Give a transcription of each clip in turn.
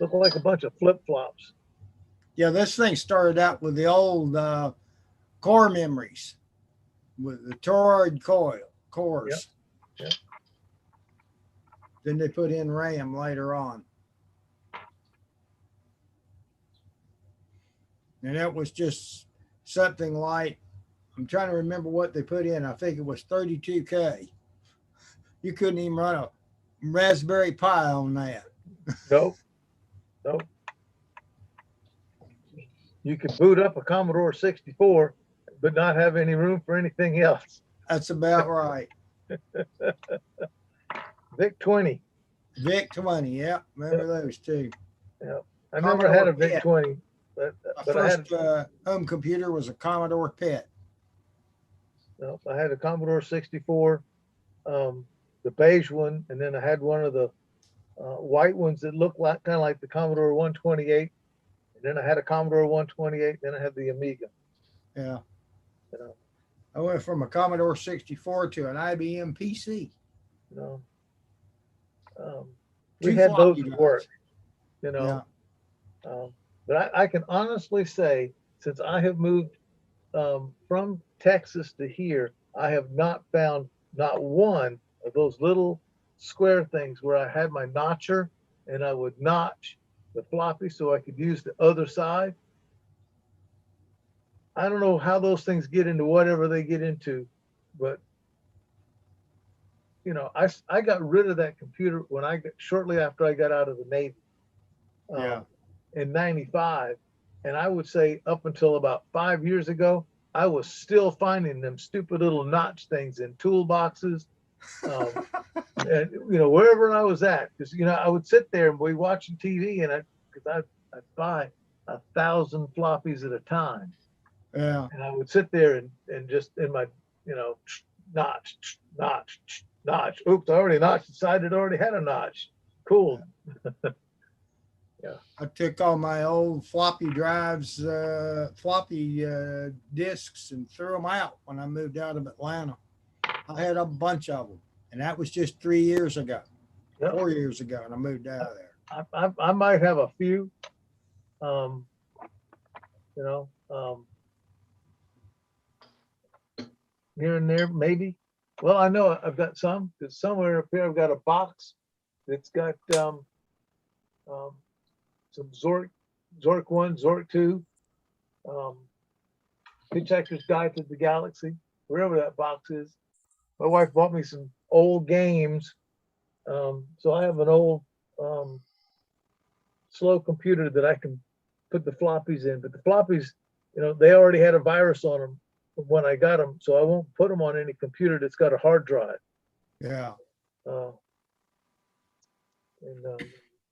Looked like a bunch of flip-flops. Yeah, this thing started out with the old core memories with the toroid cores. Yep. Yep. Then they put in RAM later on. And that was just something like, I'm trying to remember what they put in. I think it was 32K. You couldn't even run a Raspberry Pi on that. Nope. Nope. You could boot up a Commodore 64, but not have any room for anything else. That's about right. VIC 20. VIC 20, yeah. Remember those too. Yeah. I never had a VIC 20. But my first home computer was a Commodore PET. No, I had a Commodore 64, the beige one, and then I had one of the white ones that looked like kind of like the Commodore 128. And then I had a Commodore 128. Then I had the Amiga. Yeah. You know, I went from a Commodore 64 to an IBM PC. You know, we had those at work. You know, yeah. But I can honestly say, since I have moved from Texas to here, I have not found not one of those little square things where I had my notcher and I would notch the floppy so I could use the other side. I don't know how those things get into whatever they get into, but you know, I got rid of that computer when shortly after I got out of the Navy. In 95, and I would say up until about 5 years ago, I was still finding them stupid little notch things in toolboxes, and you know, wherever I was at, because you know, I would sit there and be watching TV, and I'd buy 1,000 floppies at a time. Yeah. And I would sit there and just in my, you know, notch. Oops, I already notched the side that already had a notch. Cool. Yeah. I took all my old floppy drives, floppy disks, and threw them out when I moved out of Atlanta. I had a bunch of them, and that was just 3 years ago, 4 years ago, and I moved out of there. I might have a few, you know, here and there, maybe. Well, I know I've got some, because somewhere up here I've got a box that's got some Zork 1, Zork 2, Hitchhiker's Guide to the Galaxy, wherever that box is. My wife bought me some old games. So I have an old slow computer that I can put the floppies in. But the floppies, you know, they already had a virus on them when I got them. So I won't put them on any computer that's got a hard drive. Yeah.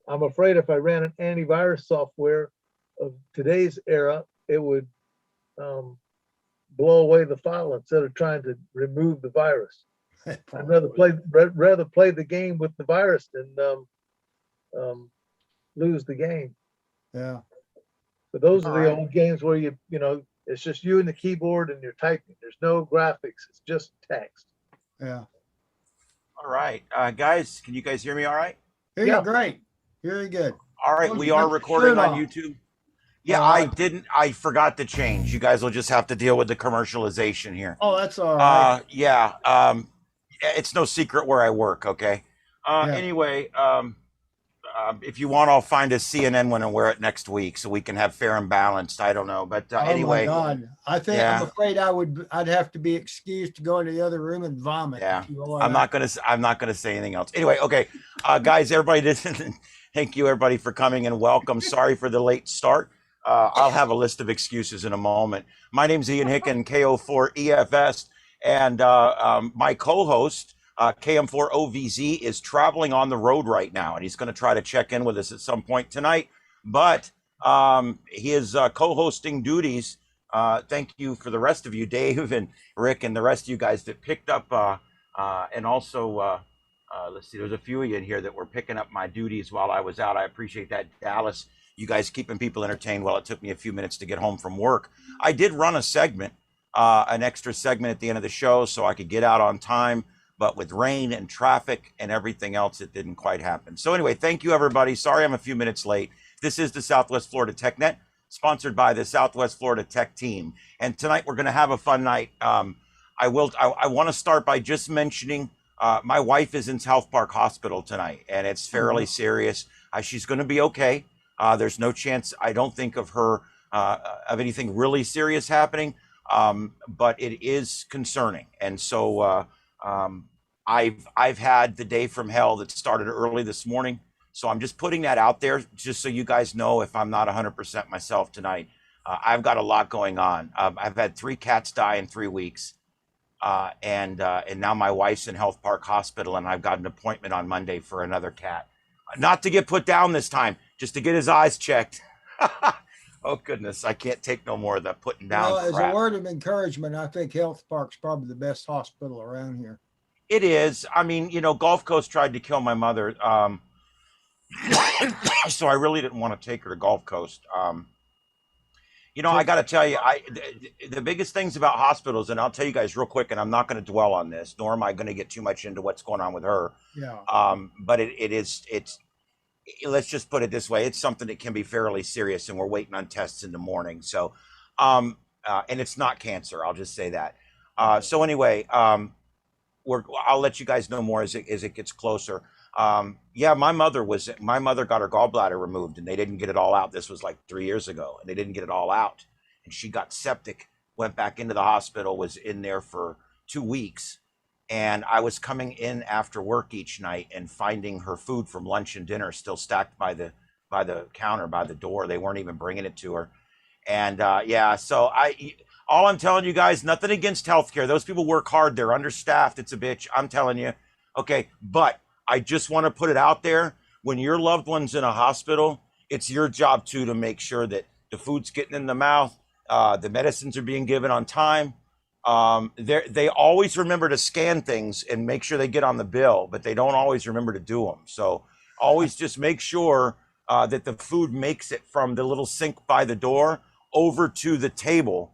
I'm afraid if I ran an antivirus software of today's era, it would blow away the file instead of trying to remove the virus. I'd rather play the game with the virus than lose the game. Yeah. But those are the old games where you know, it's just you and the keyboard and you're typing. There's no graphics. It's just text. Yeah. All right, guys, can you guys hear me all right? Hear you great. Very good. All right, we are recording on YouTube. Yeah, I forgot to change. You guys will just have to deal with the commercialization here. Oh, that's all right. Yeah, it's no secret where I work, okay? Anyway, if you want, I'll find a CNN one and wear it next week so we can have fair and balanced. I don't know, but anyway. Oh my God. I think I'm afraid I'd have to be excused to go into the other room and vomit. Yeah, I'm not gonna say anything else. Anyway, okay, guys, everybody, thank you everybody for coming and welcome. Sorry for the late start. I'll have a list of excuses in a moment. My name's Ian Hicken, KO4EFS, and my co-host, KM4OVZ, is traveling on the road right now, and he's going to try to check in with us at some point tonight. But his co-hosting duties, thank you for the rest of you, Dave and Rick, and the rest of you guys that picked up, and also, let's see, there's a few of you in here that were picking up my duties while I was out. I appreciate that, Dallas. You guys keeping people entertained while it took me a few minutes to get home from work. I did run a segment, an extra segment at the end of the show so I could get out on time, but with rain and traffic and everything else, it didn't quite happen. So anyway, thank you everybody. Sorry I'm a few minutes late. This is the Southwest Florida TechNet, sponsored by the Southwest Florida Tech Team. And tonight we're going to have a fun night. I want to start by just mentioning my wife is in South Park Hospital tonight, and it's fairly serious. She's going to be okay. There's no chance, I don't think, of her of anything really serious happening, but it is concerning. And so I've had the day from hell that started early this morning. So I'm just putting that out there just so you guys know if I'm not 100% myself tonight. I've got a lot going on. I've had 3 cats die in 3 weeks. And now my wife's in Health Park Hospital, and I've got an appointment on Monday for another cat. Not to get put down this time, just to get his eyes checked. Oh, goodness. I can't take no more of that putting down. Well, crap. as a word of encouragement, I think Health Park's probably the best hospital around here. It is. I mean, you know, Gulf Coast tried to kill my mother. So I really didn't want to take her to Gulf Coast. You know, I got to tell you, the biggest things about hospitals, and I'll tell you guys real quick, and I'm not going to dwell on this, nor am I going to get too much into what's going on with her. Yeah. But it's let's just put it this way. It's something that can be fairly serious, and we're waiting on tests in the morning. So, and it's not cancer. I'll just say that. So anyway, I'll let you guys know more as it gets closer. Yeah, my mother got her gallbladder removed, and they didn't get it all out. This was like 3 years ago, and they didn't get it all out. And she got septic, went back into the hospital, was in there for 2 weeks. And I was coming in after work each night and finding her food from lunch and dinner still stacked by the counter, by the door. They weren't even bringing it to her. And yeah, so all I'm telling you guys, nothing against healthcare. Those people work hard. They're understaffed. It's a bitch. I'm telling you. Okay, but I just want to put it out there. When your loved one's in a hospital, it's your job too to make sure that the food's getting in the mouth, the medicines are being given on time. They always remember to scan things and make sure they get on the bill, but they don't always remember to do them. So always just make sure that the food makes it from the little sink by the door over to the table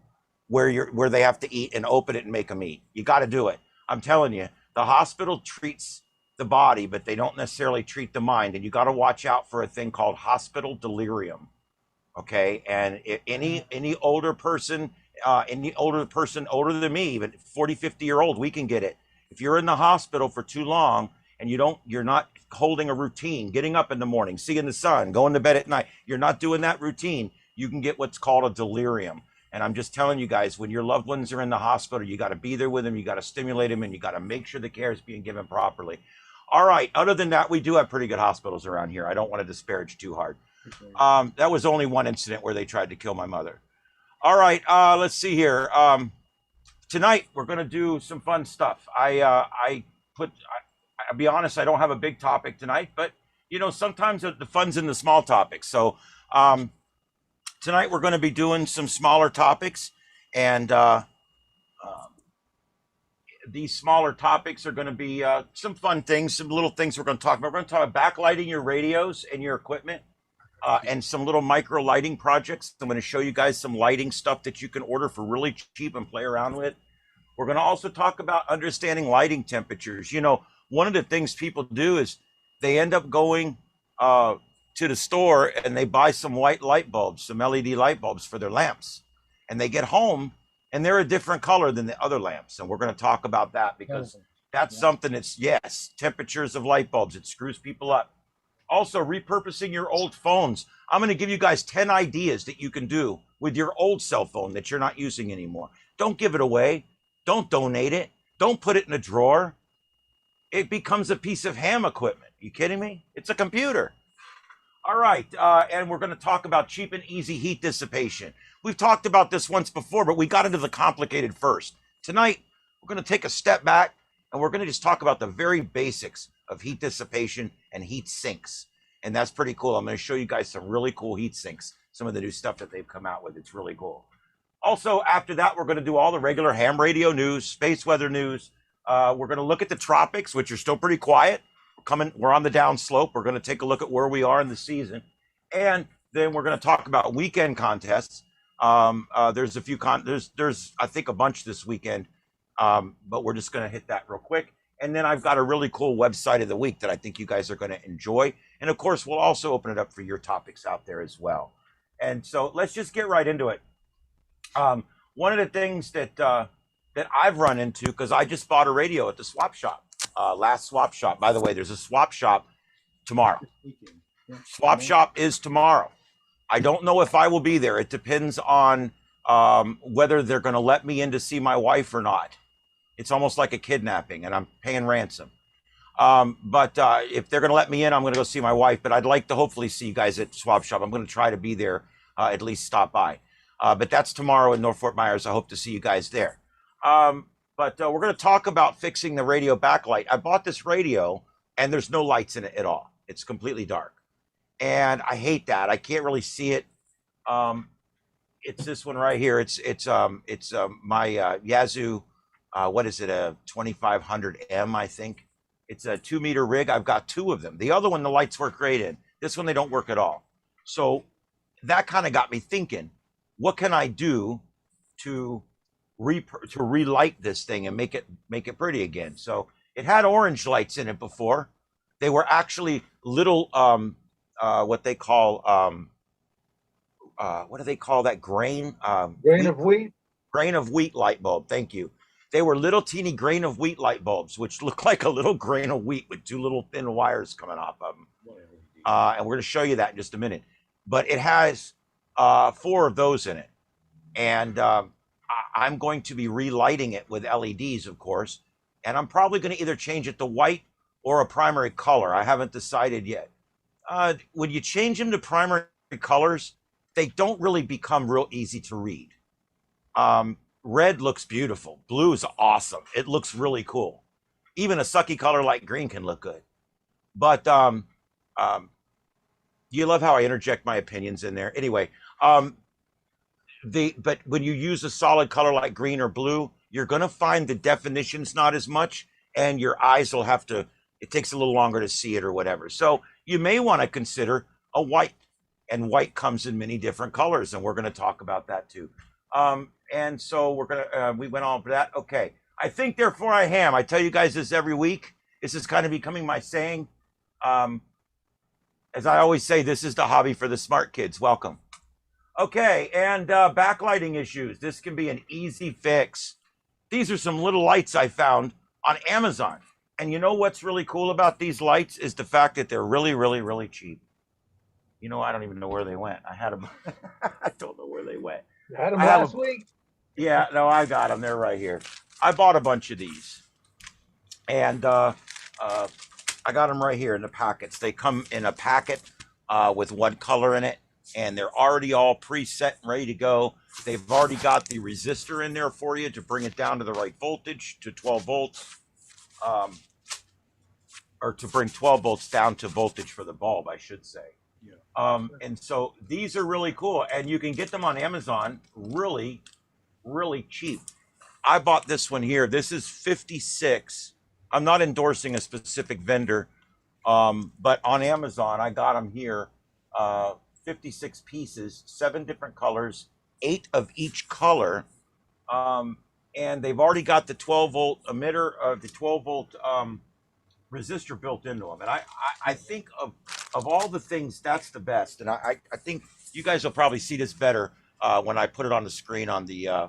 where they have to eat, and open it and make them eat. You got to do it. I'm telling you, the hospital treats the body, but they don't necessarily treat the mind. And you got to watch out for a thing called hospital delirium. Okay. And any older person older than me, even 40, 50-year-old, we can get it. If you're in the hospital for too long and you're not holding a routine, getting up in the morning, seeing the sun, going to bed at night, you're not doing that routine, you can get what's called a delirium. And I'm just telling you guys, when your loved ones are in the hospital, you got to be there with them, you got to stimulate them, and you got to make sure the care is being given properly. All right. Other than that, we do have pretty good hospitals around here. I don't want to disparage too hard. That was only one incident where they tried to kill my mother. All right. Let's see here. Tonight, we're going to do some fun stuff. I'll be honest, I don't have a big topic tonight, but, you know, sometimes the fun's in the small topics. So tonight, we're going to be doing some smaller topics, and these smaller topics are going to be some fun things, some little things we're going to talk about. We're going to talk about backlighting your radios and your equipment, and some little micro lighting projects. I'm going to show you guys some lighting stuff that you can order for really cheap and play around with. We're going to also talk about understanding lighting temperatures. You know, one of the things people do is they end up going to the store and they buy some white light bulbs, some LED light bulbs for their lamps, and they get home and they're a different color than the other lamps. And we're going to talk about that because that's something that's, yes, temperatures of light bulbs. It screws people up. Also, repurposing your old phones. I'm going to give you guys 10 ideas that you can do with your old cell phone that you're not using anymore. Don't give it away. Don't donate it. Don't put it in a drawer. It becomes a piece of ham equipment. You kidding me? It's a computer. All right. And we're going to talk about cheap and easy heat dissipation. We've talked about this once before, but we got into the complicated first. Tonight, we're going to take a step back and we're going to just talk about the very basics of heat dissipation and heat sinks. And that's pretty cool. I'm going to show you guys some really cool heat sinks, some of the new stuff that they've come out with. It's really cool. Also, after that, we're going to do all the regular ham radio news, space weather news. We're going to look at the tropics, which are still pretty quiet. We're on the down slope. We're going to take a look at where we are in the season. And then we're going to talk about weekend contests. There's a few there's I think a bunch this weekend, but we're just going to hit that real quick. And then I've got a really cool website of the week that I think you guys are going to enjoy. And of course, we'll also open it up for your topics out there as well. And so let's just get right into it. One of the things that I've run into, because I just bought a radio at the swap shop, last swap shop. By the way, there's a swap shop tomorrow. Swap shop is tomorrow. I don't know if I will be there. It depends on whether they're going to let me in to see my wife or not. It's almost like a kidnapping, and I'm paying ransom. But if they're going to let me in, I'm going to go see my wife. But I'd like to hopefully see you guys at Swap Shop. I'm going to try to be there, at least stop by. But that's tomorrow in North Fort Myers. I hope to see you guys there. But we're going to talk about fixing the radio backlight. I bought this radio, and there's no lights in it at all. It's completely dark. And I hate that. I can't really see it. It's this one right here. It's my Yazoo. What is it? A 2500M, I think. It's a 2-meter rig. I've got 2 of them. The other one, the lights work great in. This one, they don't work at all. So that kind of got me thinking, what can I do to relight this thing and make it pretty again? So it had orange lights in it before. They were actually little, what they call, what do they call that? Grain of wheat? Grain of wheat light bulb. Thank you. They were little teeny grain of wheat light bulbs, which look like a little grain of wheat with 2 little thin wires coming off of them. And we're going to show you that in just a minute. But it has 4 of those in it. And I'm going to be relighting it with LEDs, of course. And I'm probably going to either change it to white or a primary color. I haven't decided yet. When you change them to primary colors, they don't really become real easy to read. Red looks beautiful. Blue is awesome. It looks really cool. Even a sucky color like green can look good. But you love how I interject my opinions in there. Anyway, but when you use a solid color like green or blue, you're going to find the definition's not as much, and your eyes will have to, it takes a little longer to see it or whatever. So you may want to consider a white, and white comes in many different colors, and we're going to talk about that too. And so we're going to, we went on for that. Okay. I think, therefore I am. I tell you guys this every week. This is kind of becoming my saying. As I always say, this is the hobby for the smart kids. Welcome. Okay. And backlighting issues. This can be an easy fix. These are some little lights I found on Amazon. And you know what's really cool about these lights is the fact that they're really, really, really cheap. You know, I don't even know where they went. I had them. I don't know where they went. You had them last week? Yeah, no, I got them. They're right here. I bought a bunch of these. And I got them right here in the packets. They come in a packet with one color in it. And they're already all preset and ready to go. They've already got the resistor in there for you to bring it down to the right voltage, to 12 volts. Or to bring 12 volts down to voltage for the bulb, I should say. Yeah. And so these are really cool, and you can get them on Amazon really, really cheap. I bought this one here. This is 56. I'm not endorsing a specific vendor, but on Amazon, I got them here. 56 pieces, 7 different colors, 8 of each color. And they've already got the 12 volt emitter, the 12 volt resistor built into them. And I think of all the things, that's the best. And I think you guys will probably see this better when I put it on the screen on the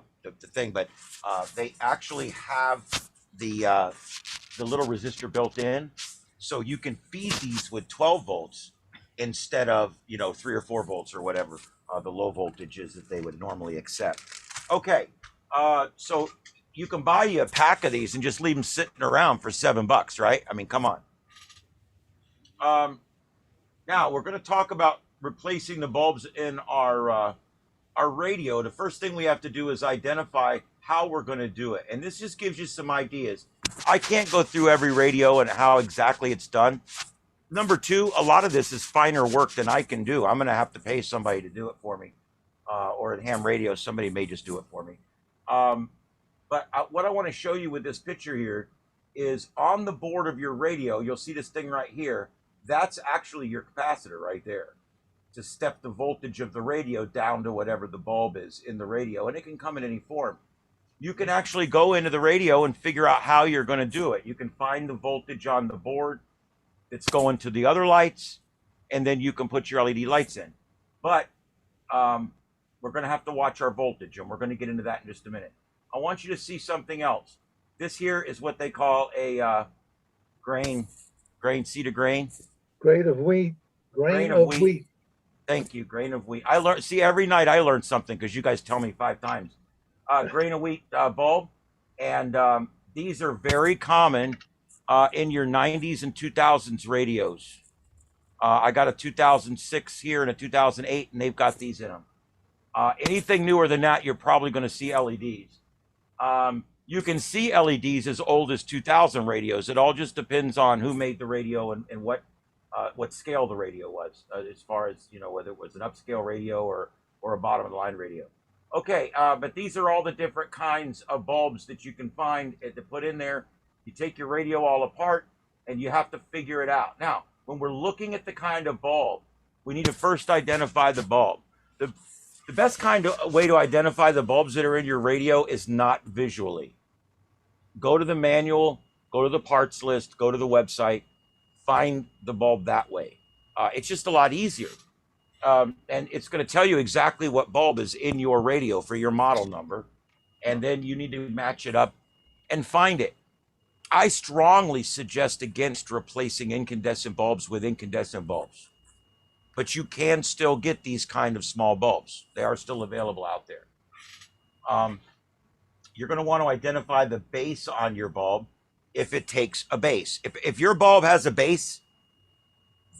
thing. But they actually have the little resistor built in, so you can feed these with 12 volts instead of 3 or 4 volts or whatever the low voltages that they would normally accept. Okay, so you can buy you a pack of these and just leave them sitting around for $7, right? I mean, come on. Now we're going to talk about replacing the bulbs in our radio. The first thing we have to do is identify how we're going to do it, and this just gives you some ideas. I can't go through every radio and how exactly it's done. Number 2, a lot of this is finer work than I can do. I'm going to have to pay somebody to do it for me, or at ham radio, somebody may just do it for me. But what I want to show you with this picture here is on the board of your radio, you'll see this thing right here. That's actually your capacitor right there to step the voltage of the radio down to whatever the bulb is in the radio. And it can come in any form. you can actually go into the radio and figure out how you're going to do it. You can find the voltage on the board that's going to the other lights, and then you can put your LED lights in. But we're going to have to watch our voltage, and we're going to get into that in just a minute. I want you to see something else. This here is what they call a seed of grain. Grain of wheat. Grain of wheat. Thank you, grain of wheat. I learn. See, every night I learn something because you guys tell me 5 times. Grain of wheat bulb, and these are very common in your 90s and 2000s radios. I got a 2006 here and a 2008, and they've got these in them. Anything newer than that, you're probably going to see LEDs. You can see LEDs as old as 2000 radios. It all just depends on who made the radio and what scale the radio was, as far as, you know, whether it was an upscale radio or a bottom of the line radio. Okay, but these are all the different kinds of bulbs that you can find to put in there. You take your radio all apart, and you have to figure it out. Now, when we're looking at the kind of bulb, we need to first identify the bulb. The best kind of way to identify the bulbs that are in your radio is not visually. Go to the manual, go to the parts list, go to the website, find the bulb that way. It's just a lot easier. And it's going to tell you exactly what bulb is in your radio for your model number. And then you need to match it up and find it. I strongly suggest against replacing incandescent bulbs with incandescent bulbs. But you can still get these kind of small bulbs. They are still available out there. You're going to want to identify the base on your bulb if it takes a base. If your bulb has a base,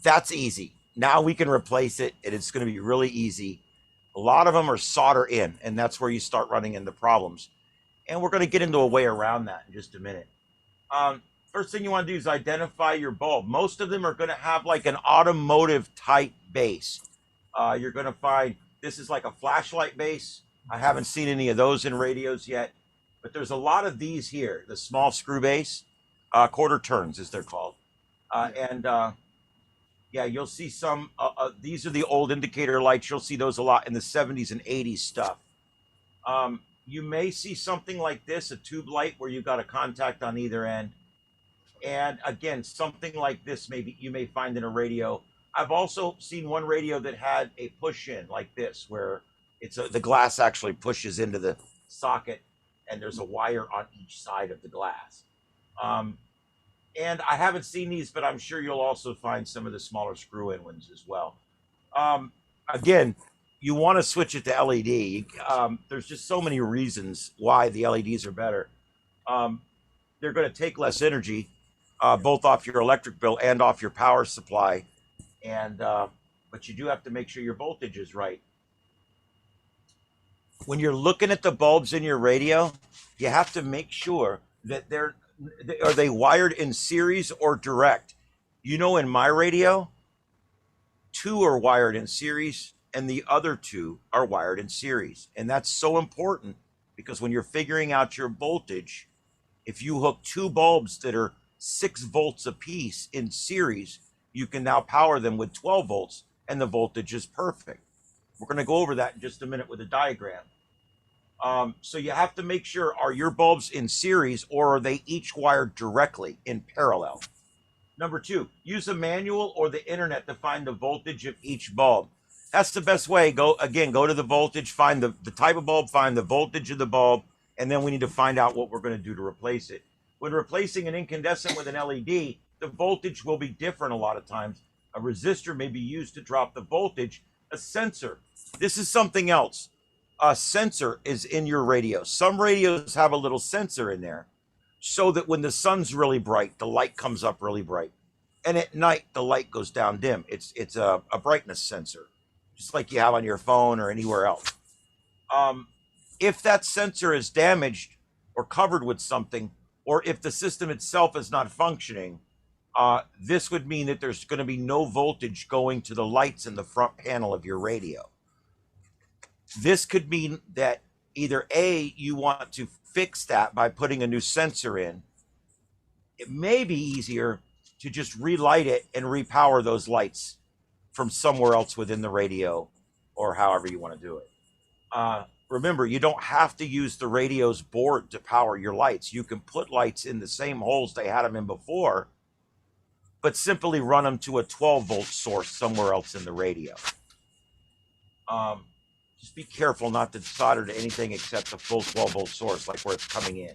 that's easy. Now we can replace it, and it's going to be really easy. A lot of them are solder in, and that's where you start running into problems. And we're going to get into a way around that in just a minute. First thing you want to do is identify your bulb. Most of them are going to have like an automotive type base. You're going to find this is like a flashlight base. I haven't seen any of those in radios yet, but there's a lot of these here. The small screw base, quarter turns as they're called. Yeah, you'll see some, these are the old indicator lights. You'll see those a lot in the 70s and 80s stuff. You may see something like this, a tube light where you've got a contact on either end. And again, something like this, maybe you may find in a radio. I've also seen one radio that had a push in like this, where the glass actually pushes into the socket and there's a wire on each side of the glass. And I haven't seen these, but I'm sure you'll also find some of the smaller screw-in ones as well. Again, you want to switch it to LED. There's just so many reasons why the LEDs are better. They're going to take less energy, both off your electric bill and off your power supply. But you do have to make sure your voltage is right. When you're looking at the bulbs in your radio, you have to make sure that are they wired in series or direct? You know, in my radio, 2 are wired in series and the other 2 are wired in series. And that's so important because when you're figuring out your voltage, if you hook 2 bulbs that are 6 volts apiece in series, you can now power them with 12 volts and the voltage is perfect. We're going to go over that in just a minute with a diagram. So you have to make sure, are your bulbs in series or are they each wired directly in parallel? Number 2, use a manual or the internet to find the voltage of each bulb. That's the best way. Go to the voltage, find the type of bulb, find the voltage of the bulb, and then we need to find out what we're going to do to replace it. When replacing an incandescent with an LED, the voltage will be different a lot of times. A resistor may be used to drop the voltage. A sensor. This is something else. A sensor is in your radio. Some radios have a little sensor in there so that when the sun's really bright, the light comes up really bright. And at night, the light goes down dim. It's a brightness sensor, just like you have on your phone or anywhere else. If that sensor is damaged or covered with something, or if the system itself is not functioning, this would mean that there's going to be no voltage going to the lights in the front panel of your radio. This could mean that either A, you want to fix that by putting a new sensor in. It may be easier to just relight it and repower those lights from somewhere else within the radio or however you want to do it. remember, you don't have to use the radio's board to power your lights. You can put lights in the same holes they had them in before, but simply run them to a 12-volt source somewhere else in the radio. Just be careful not to solder to anything except the full 12-volt source, like where it's coming in.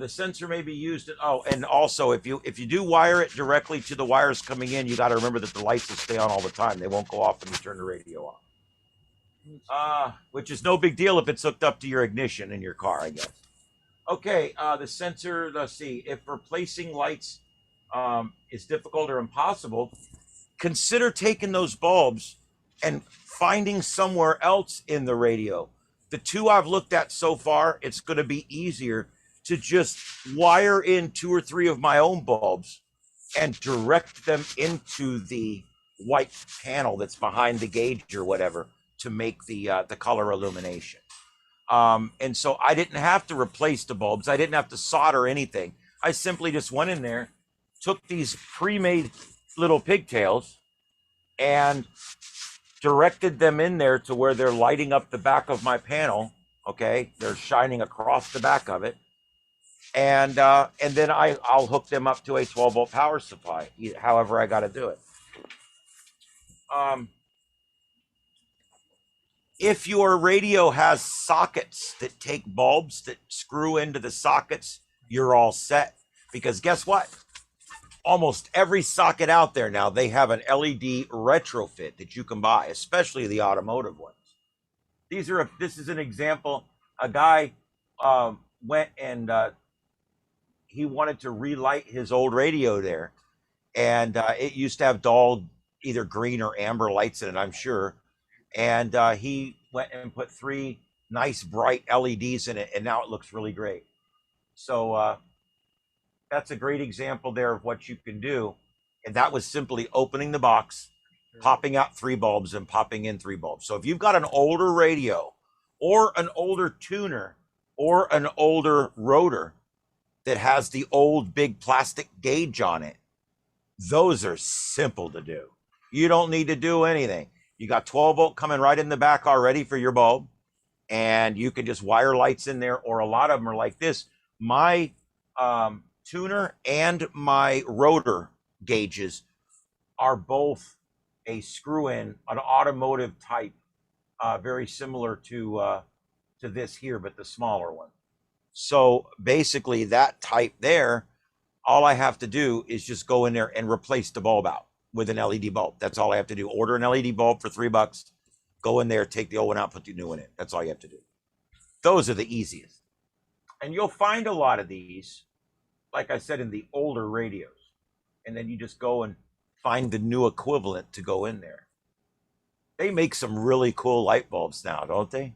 The sensor may be used. And also, if you do wire it directly to the wires coming in, you got to remember that the lights will stay on all the time. They won't go off when you turn the radio off. Which is no big deal if it's hooked up to your ignition in your car, I guess. Okay, the sensor. Let's see. If replacing lights is difficult or impossible, consider taking those bulbs and finding somewhere else in the radio. The two I've looked at so far, it's going to be easier to just wire in 2 or 3 of my own bulbs and direct them into the white panel that's behind the gauge or whatever to make the color illumination. And so I didn't have to replace the bulbs. I didn't have to solder anything. I simply just went in there, took these pre-made little pigtails and directed them in there to where they're lighting up the back of my panel. Okay, they're shining across the back of it. And then I'll hook them up to a 12-volt power supply, however I got to do it. If your radio has sockets that take bulbs that screw into the sockets, you're all set. Because guess what? Almost every socket out there now, they have an LED retrofit that you can buy, especially the automotive ones. This is an example. A guy went and he wanted to relight his old radio there, and it used to have dull either green or amber lights in it, I'm sure. And he went and put 3 nice bright LEDs in it, and now it looks really great. So that's a great example there of what you can do. And that was simply opening the box, popping out 3 bulbs and popping in 3 bulbs. So if you've got an older radio or an older tuner or an older rotor that has the old big plastic gauge on it, those are simple to do. You don't need to do anything. You got 12-volt coming right in the back already for your bulb, and you can just wire lights in there, or a lot of them are like this. My tuner and my rotor gauges are both a screw-in, an automotive type, very similar to this here, but the smaller one. So basically that type there, all I have to do is just go in there and replace the bulb out with an LED bulb. That's all I have to do. Order an LED bulb for $3, go in there, take the old one out, put the new one in. That's all you have to do. Those are the easiest. And you'll find a lot of these, like I said, in the older radios. And then you just go and find the new equivalent to go in there. They make some really cool light bulbs now, don't they?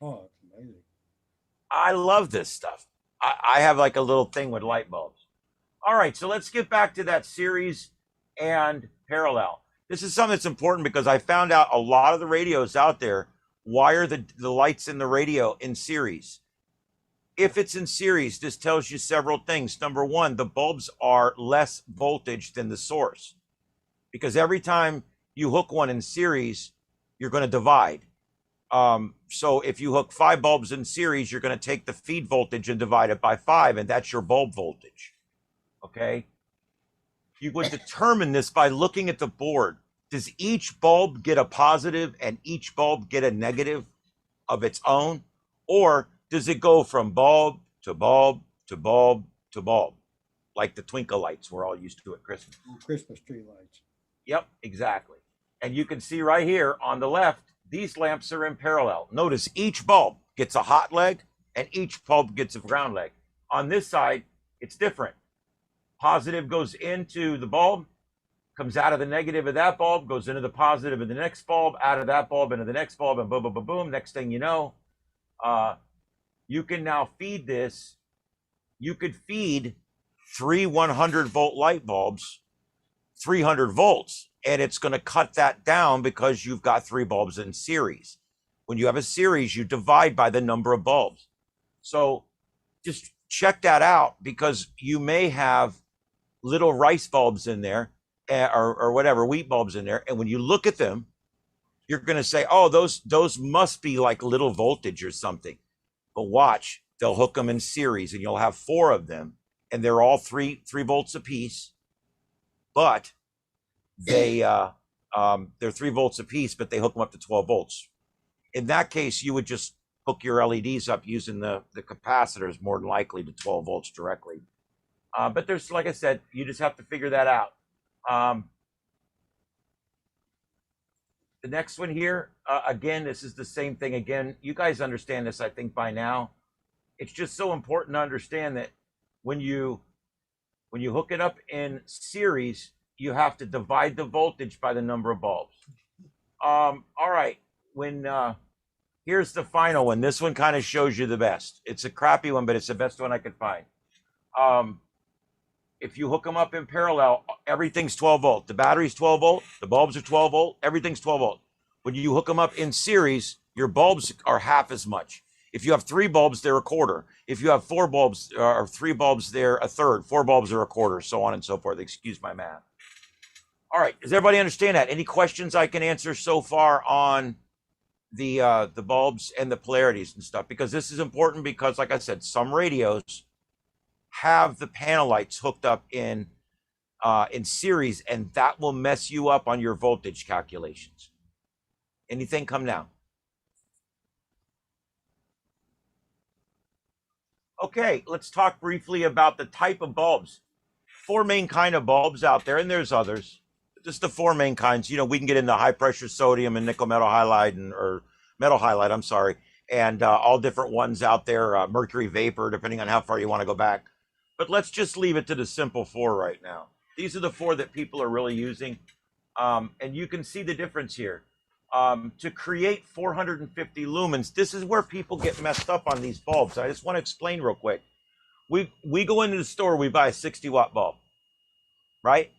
Oh, it's amazing. I love this stuff. I have like a little thing with light bulbs. All right, so let's get back to that series and parallel. This is something that's important because I found out a lot of the radios out there wire the lights in the radio in series. If it's in series, this tells you several things. Number one, the bulbs are less voltage than the source, because every time you hook one in series, you're going to divide. So if you hook 5 bulbs in series, you're going to take the feed voltage and divide it by 5, and that's your bulb voltage. Okay. You would determine this by looking at the board. Does each bulb get a positive and each bulb get a negative of its own? Or does it go from bulb to bulb to bulb to bulb, like the twinkle lights we're all used to at Christmas? Christmas tree lights. Yep, exactly. And you can see right here on the left, these lamps are in parallel. Notice each bulb gets a hot leg and each bulb gets a ground leg. On this side, it's different. Positive goes into the bulb, comes out of the negative of that bulb, goes into the positive of the next bulb, out of that bulb into the next bulb, and boom, boom, boom, boom. Next thing you know, you can now feed this. You could feed 3 100-volt light bulbs 300 volts, and it's going to cut that down because you've got 3 bulbs in series. When you have a series, you divide by the number of bulbs. So just check that out, because you may have little rice bulbs in there, or whatever, wheat bulbs in there, and when you look at them, you're going to say, oh, those must be like little voltage or something. But watch, they'll hook them in series, and you'll have 4 of them, and they're all 3 volts apiece. But they're 3 volts apiece, but they hook them up to 12 volts. In that case, you would just hook your LEDs up using the capacitors, more than likely to 12 volts directly. But there's, like I said, you just have to figure that out. The next one here, again, this is the same thing. Again, you guys understand this, I think, by now. It's just so important to understand that when you hook it up in series, you have to divide the voltage by the number of bulbs. All right, here's the final one. This one kind of shows you the best. It's a crappy one, but it's the best one I could find. If you hook them up in parallel, everything's 12 volt. The battery's 12 volt, the bulbs are 12 volt, everything's 12 volt. When you hook them up in series, your bulbs are half as much. If you have 3 bulbs, they're a quarter. If you have 4 bulbs or 3 bulbs, they're a third. 4 bulbs are a quarter, so on and so forth. Excuse my math. All right, does everybody understand that? Any questions I can answer so far on the bulbs and the polarities and stuff? Because this is important, because like I said, some radios have the panel lights hooked up in series, and that will mess you up on your voltage calculations. Anything come now? Okay, let's talk briefly about the type of bulbs. 4 main kind of bulbs out there, and there's others. Just the 4 main kinds. You know, we can get into high pressure sodium and nickel metal halide, or metal halide, I'm sorry, and all different ones out there, mercury vapor, depending on how far you want to go back. But let's just leave it to the simple 4 right now. These are the 4 that people are really using. And you can see the difference here. To create 450 lumens, this is where people get messed up on these bulbs. I just want to explain real quick. We go into the store, we buy a 60-watt bulb, right?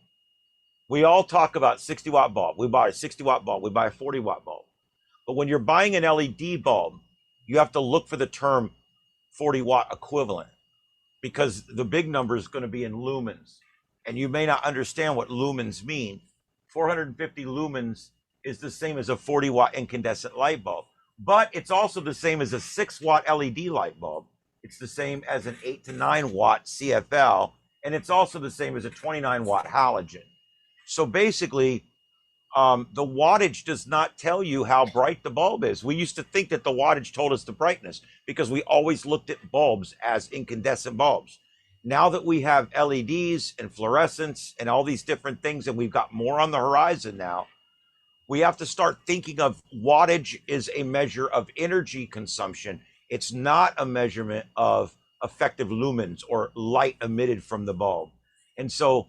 We all talk about 60-watt bulb. We buy a 60-watt bulb. We buy a 40-watt bulb. But when you're buying an LED bulb, you have to look for the term 40-watt equivalent, because the big number is going to be in lumens, and you may not understand what lumens mean. 450 lumens is the same as a 40-watt incandescent light bulb, but it's also the same as a 6-watt LED light bulb. It's the same as an 8 to 9 watt CFL, and it's also the same as a 29-watt halogen. So basically, the wattage does not tell you how bright the bulb is. We used to think that the wattage told us the brightness, because we always looked at bulbs as incandescent bulbs. Now that we have LEDs and fluorescence and all these different things, and we've got more on the horizon now, we have to start thinking of wattage is a measure of energy consumption. It's not a measurement of effective lumens or light emitted from the bulb. And so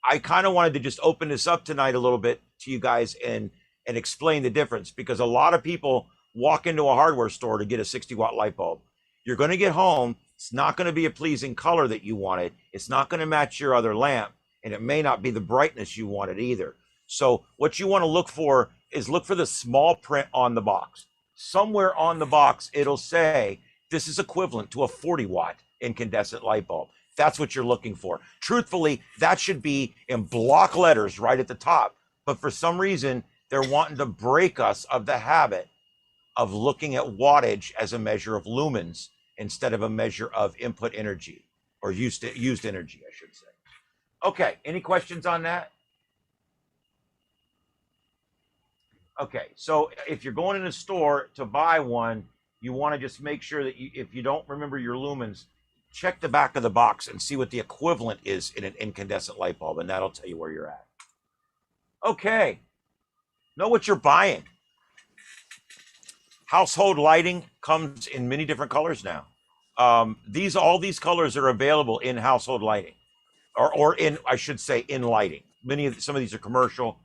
I kind of wanted to just open this up tonight a little bit to you guys and explain the difference, because a lot of people walk into a hardware store to get a 60-watt light bulb. You're going to get home, it's not going to be a pleasing color that you wanted, it's not going to match your other lamp, and it may not be the brightness you wanted either. So what you want to look for is look for the small print on the box. Somewhere on the box it'll say this is equivalent to a 40-watt incandescent light bulb. That's what you're looking for. Truthfully, that should be in block letters right at the top. But for some reason, they're wanting to break us of the habit of looking at wattage as a measure of lumens instead of a measure of input energy, or used energy, I should say. Okay, any questions on that? Okay, so if you're going in a store to buy one, you want to just make sure that if you don't remember your lumens, check the back of the box and see what the equivalent is in an incandescent light bulb, and that'll tell you where you're at. Okay, know what you're buying. Household lighting comes in many different colors now. All these colors are available in household lighting, or in, I should say, in lighting. Some of these are commercial,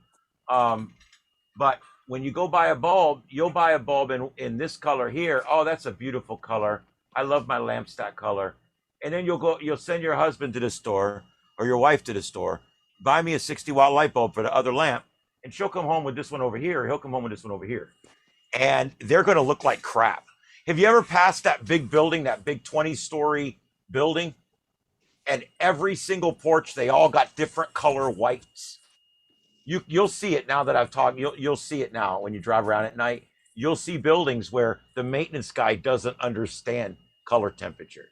but when you go buy a bulb, you'll buy a bulb in this color here. Oh, that's a beautiful color. I love my lamp stack color. And then you'll send your husband to the store, or your wife to the store, buy me a 60-watt light bulb for the other lamp, and she'll come home with this one over here, or he'll come home with this one over here. And they're going to look like crap. Have you ever passed that big building, that big 20-story building? And every single porch, they all got different color whites. You'll see it now that I've talked. You'll see it now when you drive around at night. You'll see buildings where the maintenance guy doesn't understand color temperature,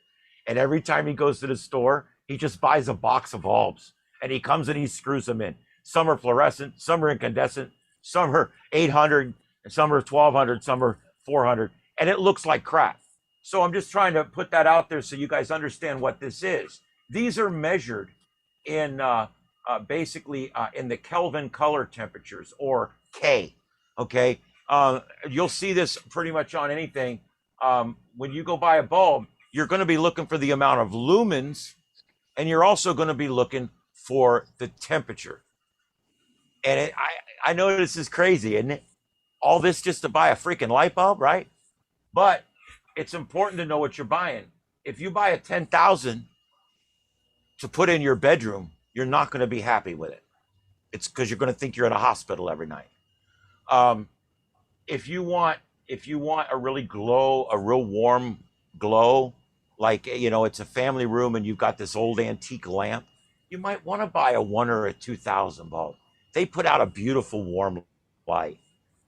and every time he goes to the store, he just buys a box of bulbs, and he comes and he screws them in. Some are fluorescent, some are incandescent, some are 800, and some are 1200, some are 400, and it looks like crap. So I'm just trying to put that out there so you guys understand what this is. These are measured in basically in the Kelvin color temperatures, or K. Okay, you'll see this pretty much on anything. When you go buy a bulb, you're going to be looking for the amount of lumens, and you're also going to be looking for the temperature. And I know this is crazy, isn't it? All this just to buy a freaking light bulb, right? But it's important to know what you're buying. If you buy a 10,000 to put in your bedroom, you're not going to be happy with it. It's because you're going to think you're in a hospital every night. If you want a really a real warm glow, like, you know, it's a family room and you've got this old antique lamp, you might want to buy a 1 or a 2,000 bulb. They put out a beautiful warm light.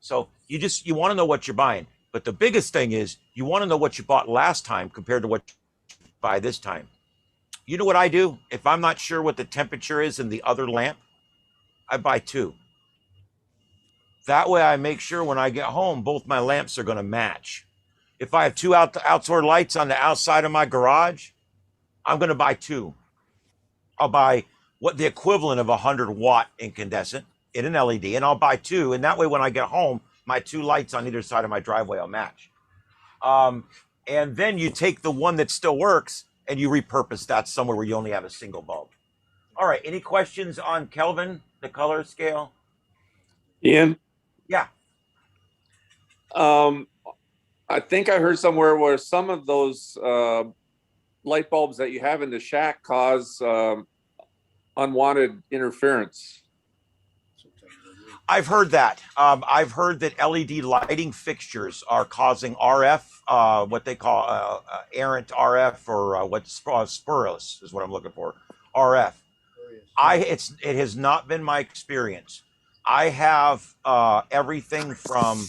So you want to know what you're buying. But the biggest thing is you want to know what you bought last time compared to what you buy this time. You know what I do? If I'm not sure what the temperature is in the other lamp, I buy 2. That way I make sure when I get home, both my lamps are going to match. If I have 2 outdoor lights on the outside of my garage, I'm going to buy 2. I'll buy what the equivalent of a 100-watt incandescent in an LED, and I'll buy 2. And that way when I get home, my 2 lights on either side of my driveway will match. And then you take the one that still works and you repurpose that somewhere where you only have a single bulb. All right, any questions on Kelvin, the color scale? Ian? Yeah. I think I heard somewhere where some of those light bulbs that you have in the shack cause unwanted interference. I've heard that. I've heard that LED lighting fixtures are causing RF, what they call errant RF, or what's spurious is what I'm looking for, RF. It has not been my experience. I have everything from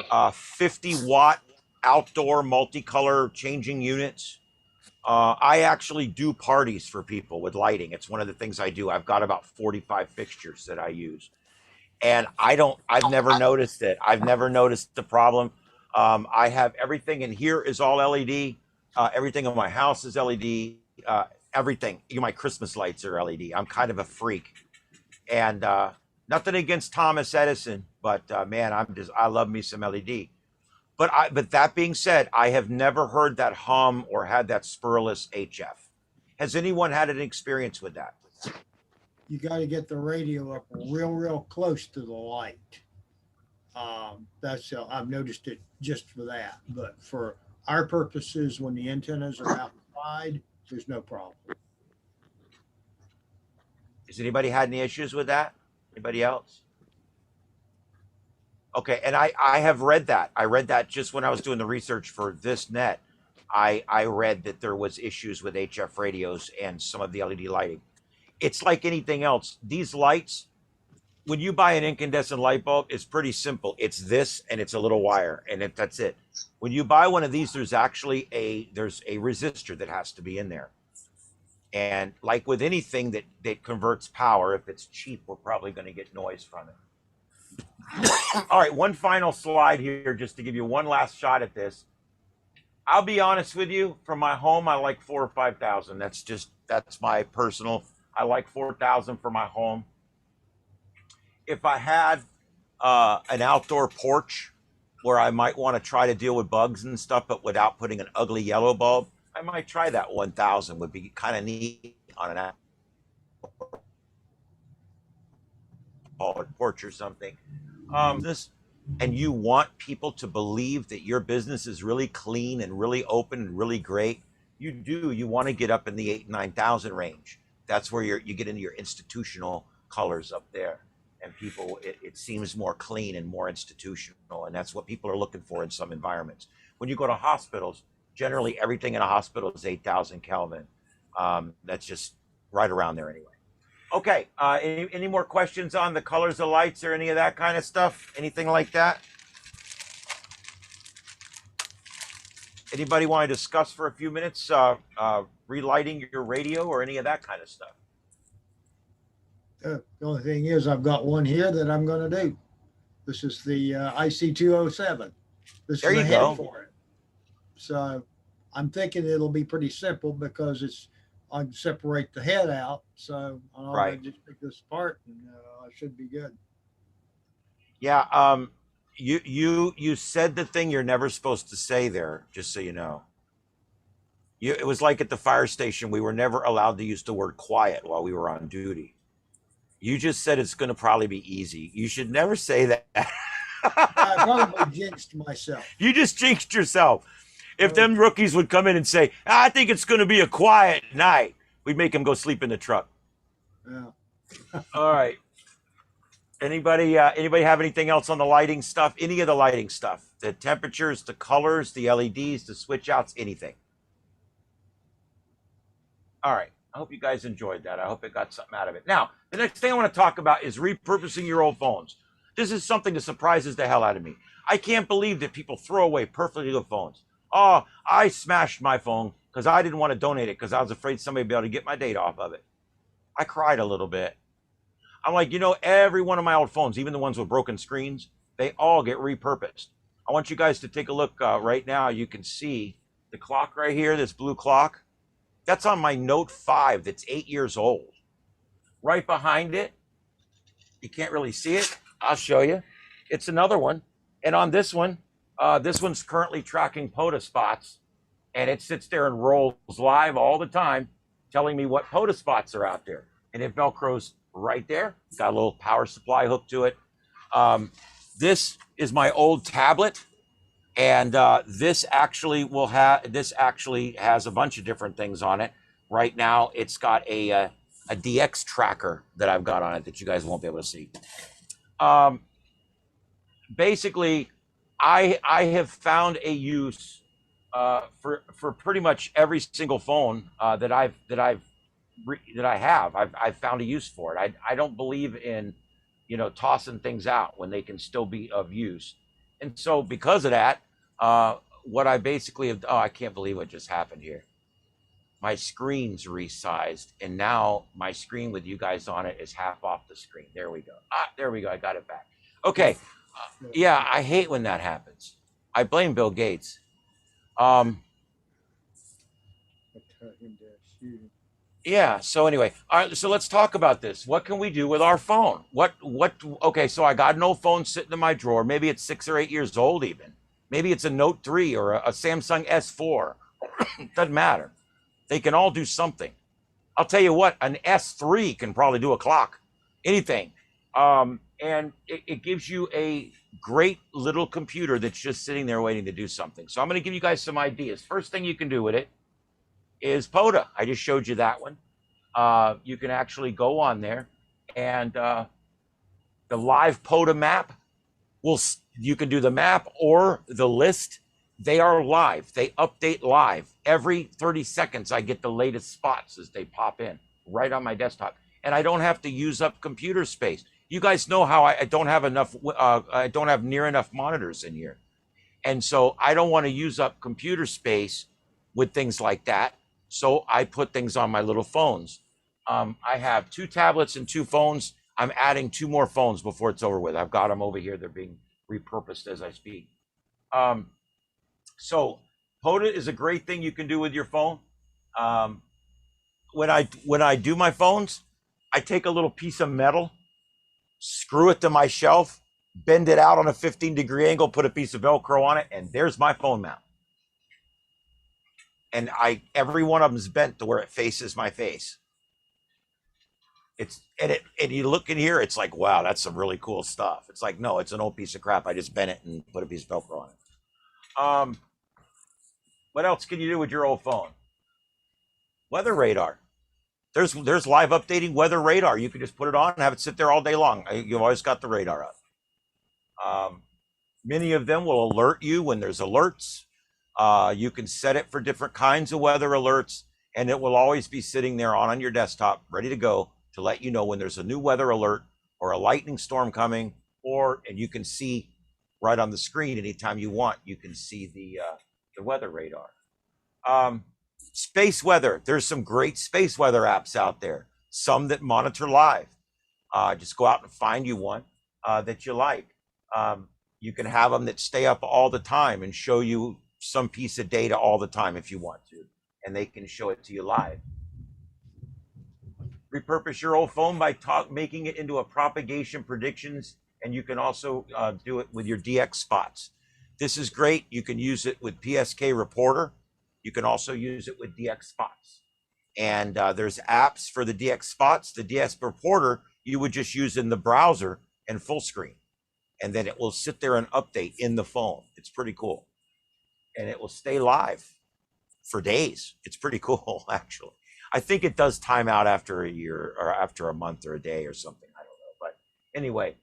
50-watt outdoor multicolor changing units. I actually do parties for people with lighting. It's one of the things I do. I've got about 45 fixtures that I use. And I've never noticed it. I've never noticed the problem. I have everything in here is all LED. Everything in my house is LED. Everything, even my Christmas lights are LED. I'm kind of a freak. And nothing against Thomas Edison, but man, I love me some LED. But that being said, I have never heard that hum or had that spurless HF. Has anyone had an experience with that? You got to get the radio up real close to the light. I've noticed it just for that. But for our purposes, when the antennas are outside, there's no problem. Has anybody had any issues with that? Anybody else? Okay, and I have read that. I read that just when I was doing the research for this net. I read that there was issues with HF radios and some of the LED lighting. It's like anything else. These lights, when you buy an incandescent light bulb, it's pretty simple. It's this and it's a little wire, and that's it. When you buy one of these, there's actually a resistor that has to be in there. And like with anything that converts power, if it's cheap, we're probably going to get noise from it. All right, one final slide here just to give you one last shot at this. I'll be honest with you, from my home, I like 4,000 or 5,000. That's my personal. I like 4,000 for my home. If I had an outdoor porch where I might want to try to deal with bugs and stuff, but without putting an ugly yellow bulb, I might try that 1,000. Would be kind of neat on an outdoor porch or something. And you want people to believe that your business is really clean and really open and really great. You want to get up in the 8,000 and 9,000 range. That's where you get into your institutional colors up there, and people, it seems more clean and more institutional, and that's what people are looking for in some environments. When you go to hospitals, generally everything in a hospital is 8,000 Kelvin. That's just right around there anyway. Okay. Any more questions on the colors of lights or any of that kind of stuff? Anything like that? Anybody want to discuss for a few minutes relighting your radio or any of that kind of stuff? The only thing is, I've got one here that I'm going to do. This is the IC207. This There is you a head go. for it. So I'm thinking it'll be pretty simple because I can separate the head out. So I'll Right. just pick this apart and I should be good. Yeah. You said the thing you're never supposed to say there, just so you know. It was like at the fire station, we were never allowed to use the word quiet while we were on duty. You just said it's going to probably be easy. You should never say that. I probably jinxed myself. You just jinxed yourself. If them rookies would come in and say, I think it's going to be a quiet night, we'd make them go sleep in the truck. Yeah. All right. Anybody have anything else on the lighting stuff? Any of the lighting stuff? The temperatures, the colors, the LEDs, the switch outs, anything. All right. I hope you guys enjoyed that. I hope it got something out of it. Now, the next thing I want to talk about is repurposing your old phones. This is something that surprises the hell out of me. I can't believe that people throw away perfectly good phones. Oh, I smashed my phone because I didn't want to donate it because I was afraid somebody would be able to get my data off of it. I cried a little bit. I'm like, every one of my old phones, even the ones with broken screens, they all get repurposed. I want you guys to take a look right now. You can see the clock right here, this blue clock. That's on my Note 5 that's 8 years old. Right behind it, you can't really see it. I'll show you. It's another one. And on this one's currently tracking POTA spots. And it sits there and rolls live all the time, telling me what POTA spots are out there. And it Velcros right there. Got a little power supply hooked to it. This is my old tablet. And this actually has a bunch of different things on it. Right now, it's got a DX tracker that I've got on it that you guys won't be able to see. Basically, I have found a use for pretty much every single phone that I have. I've found a use for it. I don't believe in tossing things out when they can still be of use. And so because of that, what I basically have, I can't believe what just happened here. My screen's resized, and now my screen with you guys on it is half off the screen. There we go. There we go. I got it back. Okay. Yeah, I hate when that happens. I blame Bill Gates. Yeah. So anyway, all right. So let's talk about this. What can we do with our phone? Okay. So I got an old phone sitting in my drawer. Maybe it's 6 or 8 years old even. Maybe it's a Note 3 or a Samsung S4. Doesn't matter. They can all do something. I'll tell you what, an S3 can probably do a clock, anything. And it gives you a great little computer that's just sitting there waiting to do something. So I'm going to give you guys some ideas. First thing you can do with it is POTA. I just showed you that one. You can actually go on there and the live POTA map you can do the map or the list. They are live. They update live. Every 30 seconds, I get the latest spots as they pop in right on my desktop. And I don't have to use up computer space. You guys know how I don't have enough, I don't have near enough monitors in here. And so I don't want to use up computer space with things like that. So I put things on my little phones. I have 2 tablets and 2 phones. I'm adding 2 more phones before it's over with. I've got them over here. They're being repurposed as I speak. So POTA is a great thing you can do with your phone. When I do my phones, I take a little piece of metal, screw it to my shelf, bend it out on a 15-degree angle, put a piece of Velcro on it, and there's my phone mount. And every one of them is bent to where it faces my face. And you look in here, it's like, wow, that's some really cool stuff. It's like, no, it's an old piece of crap. I just bent it and put a piece of Velcro on it. What else can you do with your old phone? Weather radar. There's live updating weather radar. You can just put it on and have it sit there all day long. You've always got the radar up. Many of them will alert you when there's alerts. You can set it for different kinds of weather alerts, and it will always be sitting there on your desktop, ready to go to let you know when there's a new weather alert or a lightning storm coming, and you can see right on the screen anytime you want, you can see the weather radar. Space weather. There's some great space weather apps out there, some that monitor live. Just go out and find you one that you like. You can have them that stay up all the time and show you some piece of data all the time if you want to, and they can show it to you live. Repurpose your old phone by making it into a propagation predictions, and you can also do it with your DX spots. This is great. You can use it with PSK Reporter. You can also use it with DX spots. And there's apps for the DX spots. The DX Reporter, you would just use in the browser and full screen. And then it will sit there and update in the phone. It's pretty cool. And it will stay live for days. It's pretty cool, actually. I think it does time out after a year or after a month or a day or something. I don't know. But anyway,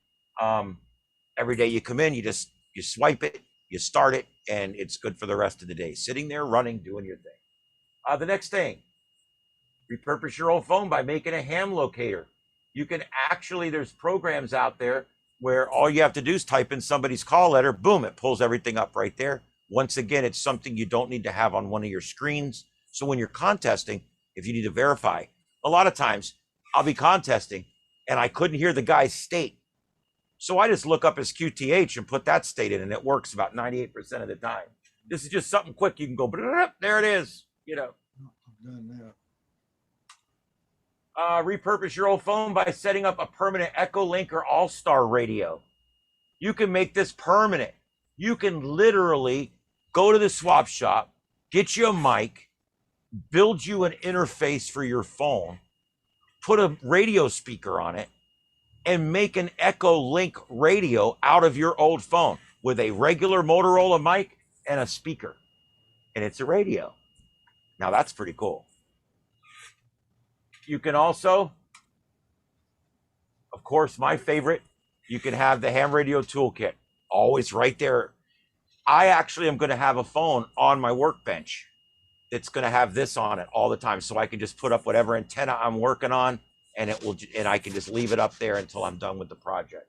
every day you come in, you swipe it, you start it, and it's good for the rest of the day. Sitting there, running, doing your thing. The next thing, repurpose your old phone by making a ham locator. You can actually, there's programs out there where all you have to do is type in somebody's call letter, boom, it pulls everything up right there. Once again, it's something you don't need to have on one of your screens. So when you're contesting, if you need to verify, a lot of times I'll be contesting and I couldn't hear the guy's state. So I just look up his QTH and put that state in, and it works about 98% of the time. This is just something quick. You can go, there it is, you know. I've done that. Repurpose your old phone by setting up a permanent Echo Link or All-Star radio. You can make this permanent. You can literally go to the swap shop, get you a mic, build you an interface for your phone, put a radio speaker on it, and make an Echo Link radio out of your old phone with a regular Motorola mic and a speaker. And it's a radio. Now that's pretty cool. You can also, of course, my favorite, you can have the ham radio toolkit always right there. I actually am going to have a phone on my workbench that's going to have this on it all the time, so I can just put up whatever antenna I'm working on, and I can just leave it up there until I'm done with the project.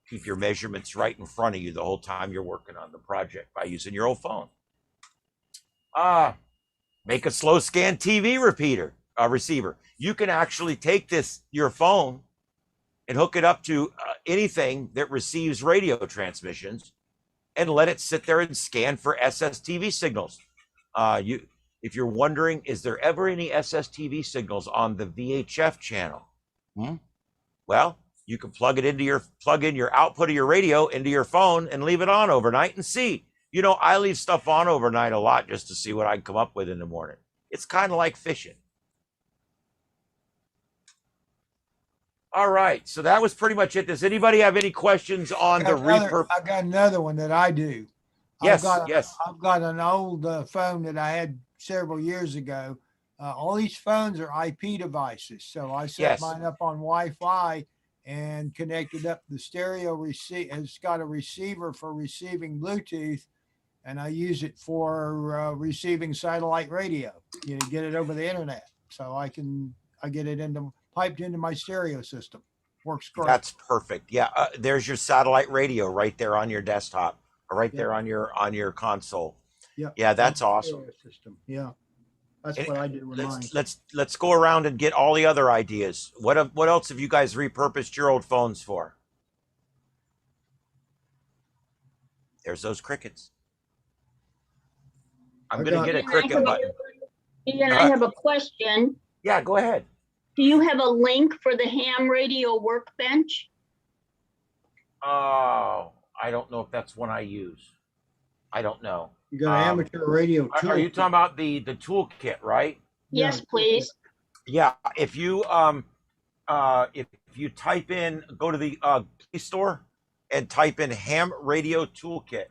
Keep your measurements right in front of you the whole time you're working on the project by using your old phone. Make a slow scan TV receiver. You can actually take your phone and hook it up to anything that receives radio transmissions and let it sit there and scan for SSTV signals. If you're wondering, is there ever any SSTV signals on the VHF channel? Well, you can plug in your output of your radio into your phone and leave it on overnight and see. You know, I leave stuff on overnight a lot just to see what I can come up with in the morning. It's kind of like fishing. All right, so that was pretty much it. Does anybody have any questions on the repurpose? I got another one that I do. Yes, yes. I've got an old phone that I had several years ago. All these phones are IP devices. So I set mine up on Wi-Fi and connected up the stereo receiver. It's got a receiver for receiving Bluetooth, and I use it for receiving satellite radio. You know, get it over the internet. So I get it piped into my stereo system. Works great. That's perfect. Yeah, there's your satellite radio right there on your desktop, or right there on your console. Yeah, yeah, that's awesome. System. Yeah, that's what I do with mine. Let's go around and get all the other ideas. What else have you guys repurposed your old phones for? There's those crickets. I'm gonna get a cricket button. Ian, I have a question. Yeah, go ahead. Do you have a link for the ham radio workbench? Oh, I don't know if that's one I use. I don't know. You got an amateur radio tool. Are you talking about the toolkit, right? Yes, please. Yeah, if you type in, go to the Play Store and type in ham radio toolkit.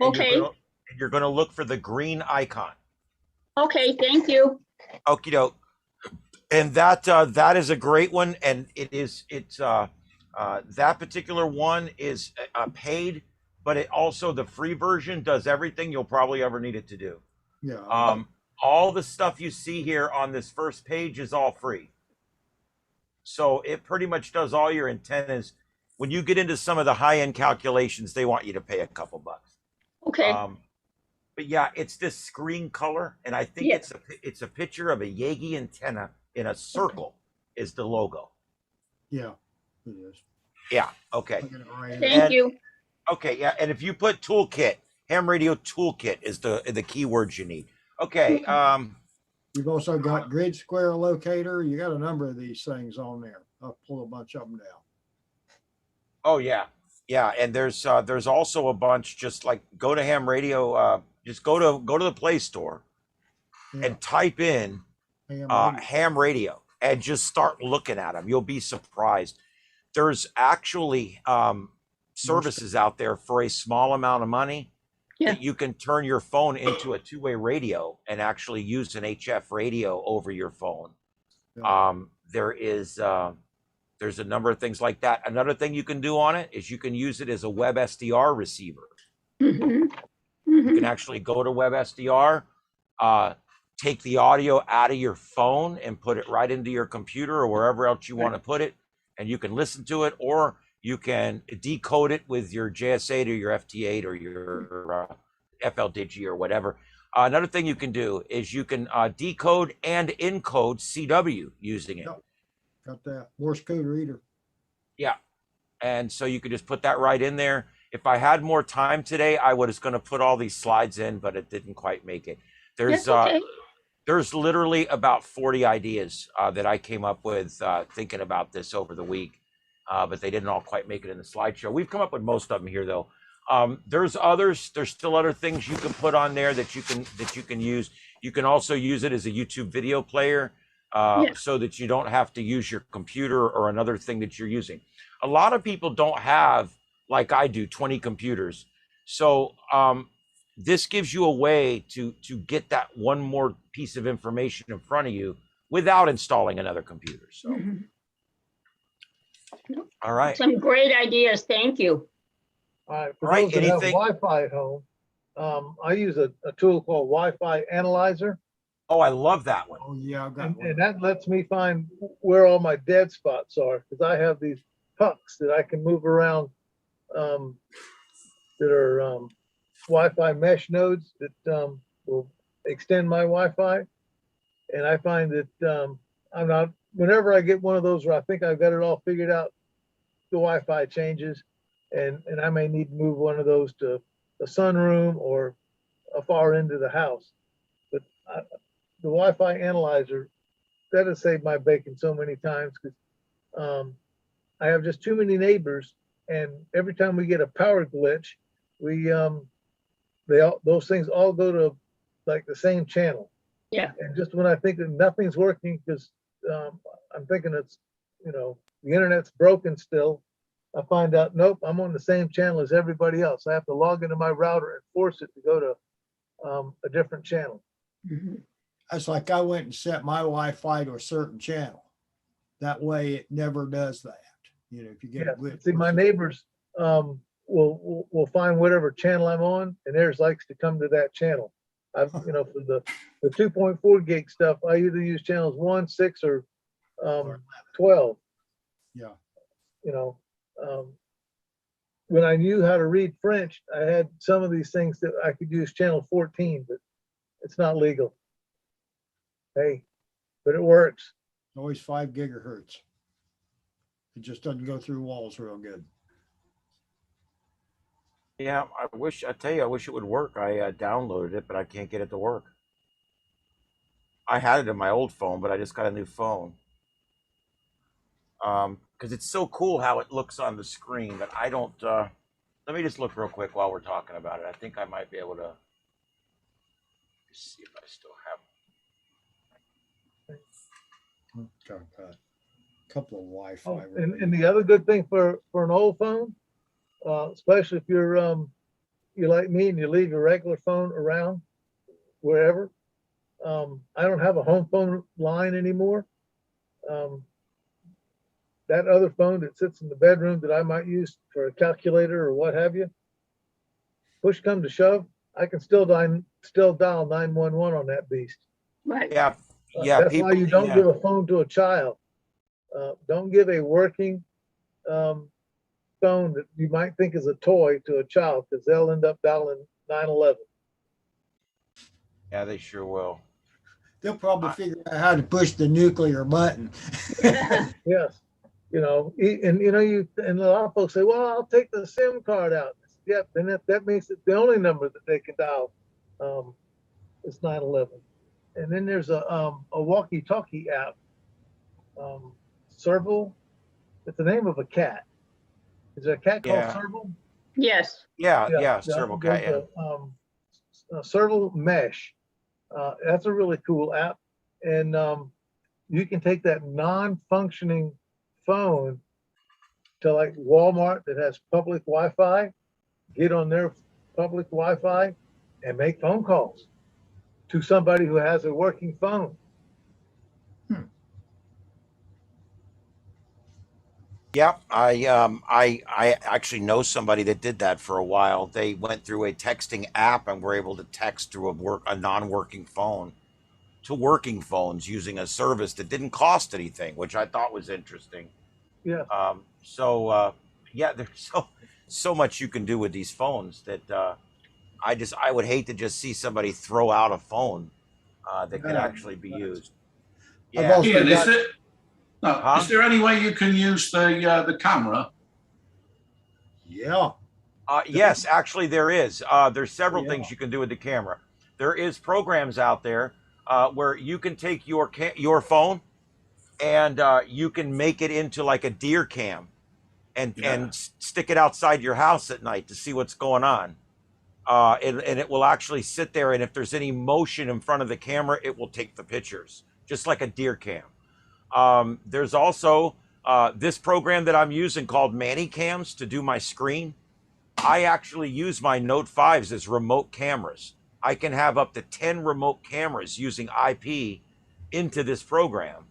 Okay. And you're gonna look for the green icon. Okay, thank you. Okie doke. And that is a great one, and that particular one is paid, but it also, the free version does everything you'll probably ever need it to do. Yeah. All the stuff you see here on this first page is all free. So it pretty much does all your antennas. When you get into some of the high-end calculations, they want you to pay a couple bucks. Okay, But yeah, it's this screen color, and I think Yeah. it's a picture of a Yagi antenna in a circle is the logo. Yeah, it is. Yeah. Okay. Look at it right here. thank you. Okay. Yeah. And if you put toolkit, ham radio toolkit is the keywords you need. Okay. You've also got grid square locator. You got a number of these things on there. I'll pull a bunch of them down. Oh yeah. Yeah. And there's also a bunch. Just like go to ham radio. Just go to the Play Store Yeah. and type in ham radio and just start looking at them. You'll be surprised. There's actually services out there for a small amount of money that you can turn your phone into a two-way radio and actually use an HF radio over your phone. Yeah. There's a number of things like that. Another thing you can do on it is you can use it as a web SDR receiver. Mhm. You Mhm. can actually go to web SDR, take the audio out of your phone and put it right into your computer or wherever else you want to put it, and you can listen to it, or you can decode it with your JS8 or your FT8 or your FL Digi or whatever. Another thing you can do is you can decode and encode CW using it. Got that Morse code reader. Yeah. And so you could just put that right in there. If I had more time today, I was going to put all these slides in, but it didn't quite make it. That's okay. There's literally about 40 ideas that I came up with thinking about this over the week, but they didn't all quite make it in the slideshow. We've come up with most of them here, though. There's others. There's still other things you can put on there that you can use. You can also use it as a YouTube video player, so that you don't have to use your computer or another thing that you're using. A lot of people don't have, like I do, 20 computers. So this gives you a way to get that one more piece of information in front of you without installing another computer. So, Mhm. all right. Some great ideas. Thank you. All right, for Right, those that have anything- Wi-Fi at home, I use a tool called Wi-Fi Analyzer, Oh, I love that one. Oh yeah, I've got and one. that lets me find where all my dead spots are, because I have these pucks that I can move around, that are Wi-Fi mesh nodes that will extend my Wi-Fi. And I find that whenever I get one of those where I think I've got it all figured out, the Wi-Fi changes, and I may need to move one of those to the sunroom or a far end of the house. But the Wi-Fi Analyzer, that has saved my bacon so many times, because I have just too many neighbors, and every time we get a power glitch, those things all go to like the same channel. Yeah. And just when I think that nothing's working, because I'm thinking it's, the internet's broken still, I find out, nope, I'm on the same channel as everybody else. I have to log into my router and force it to go to a different channel. Mhm. That's like I went and set my Wi-Fi to a certain channel. That way it never does that. If you get a glitch. See, my neighbors will find whatever channel I'm on, and theirs likes to come to that channel. For the 2.4 gig stuff, I either use channels 1, 6, or 12. Yeah. When I knew how to read French, I had some of these things that I could use channel 14, but it's not legal. Hey, but it works. Always 5 gigahertz. It just doesn't go through walls real good. Yeah, I wish it would work. I downloaded it, but I can't get it to work. I had it in my old phone, but I just got a new phone. Because it's so cool how it looks on the screen, but I don't. Let me just look real quick while we're talking about it. I think I might be able to see if I still have. Got a couple of Wi-Fi. Oh, and the other good thing for an old phone, especially if you're like me and you leave your regular phone around wherever. I don't have a home phone line anymore. That other phone that sits in the bedroom that I might use for a calculator or what have you, push come to shove, I can still dial 911 on that beast. Right. Yeah, That's why you don't give a phone to a child. Don't give a working phone that you might think is a toy to a child, because they'll end up dialing 911. Yeah, they sure will. They'll probably figure out how to push the nuclear button. Yes. And and a lot of folks say, well, I'll take the SIM card out. Yeah, then that makes it the only number that they can dial. It's 911. And then there's a walkie-talkie app, Serval. It's the name of a cat. Is there a cat called Serval? Yes. Yeah, Serval Cat. Yeah. Serval Mesh. That's a really cool app, and you can take that non-functioning phone to like Walmart that has public Wi-Fi, get on their public Wi-Fi, and make phone calls to somebody who has a working phone. Yeah, I actually know somebody that did that for a while. They went through a texting app and were able to text through a non-working phone to working phones using a service that didn't cost anything, which I thought was interesting. Yeah. Yeah, there's so much you can do with these phones that I would hate to just see somebody throw out a phone that could actually be used. Yeah. Ian, is there any way you can use the camera? Yeah. Yes, actually there is. There's several things you can do with the camera. There is programs out there where you can take your phone and you can make it into like a deer cam and stick it outside your house at night to see what's going on. And it will actually sit there, and if there's any motion in front of the camera, it will take the pictures, just like a deer cam. There's also this program that I'm using called ManyCams to do my screen. I actually use my Note 5s as remote cameras. I can have up to 10 remote cameras using IP into this program.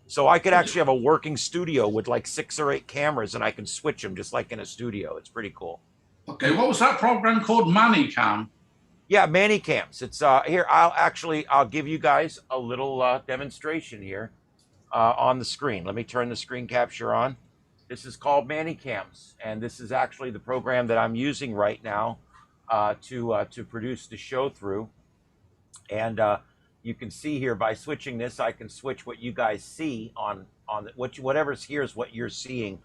So I could actually have a working studio with like 6 or 8 cameras, and I can switch them just like in a studio. It's pretty cool. Okay, what was that program called? ManyCam? Yeah, ManyCams. It's here. I'll give you guys a little demonstration here on the screen. Let me turn the screen capture on. This is called ManyCams, and this is actually the program that I'm using right now to produce the show through. And you can see here by switching this, I can switch what you guys see on whatever's here is what you're seeing.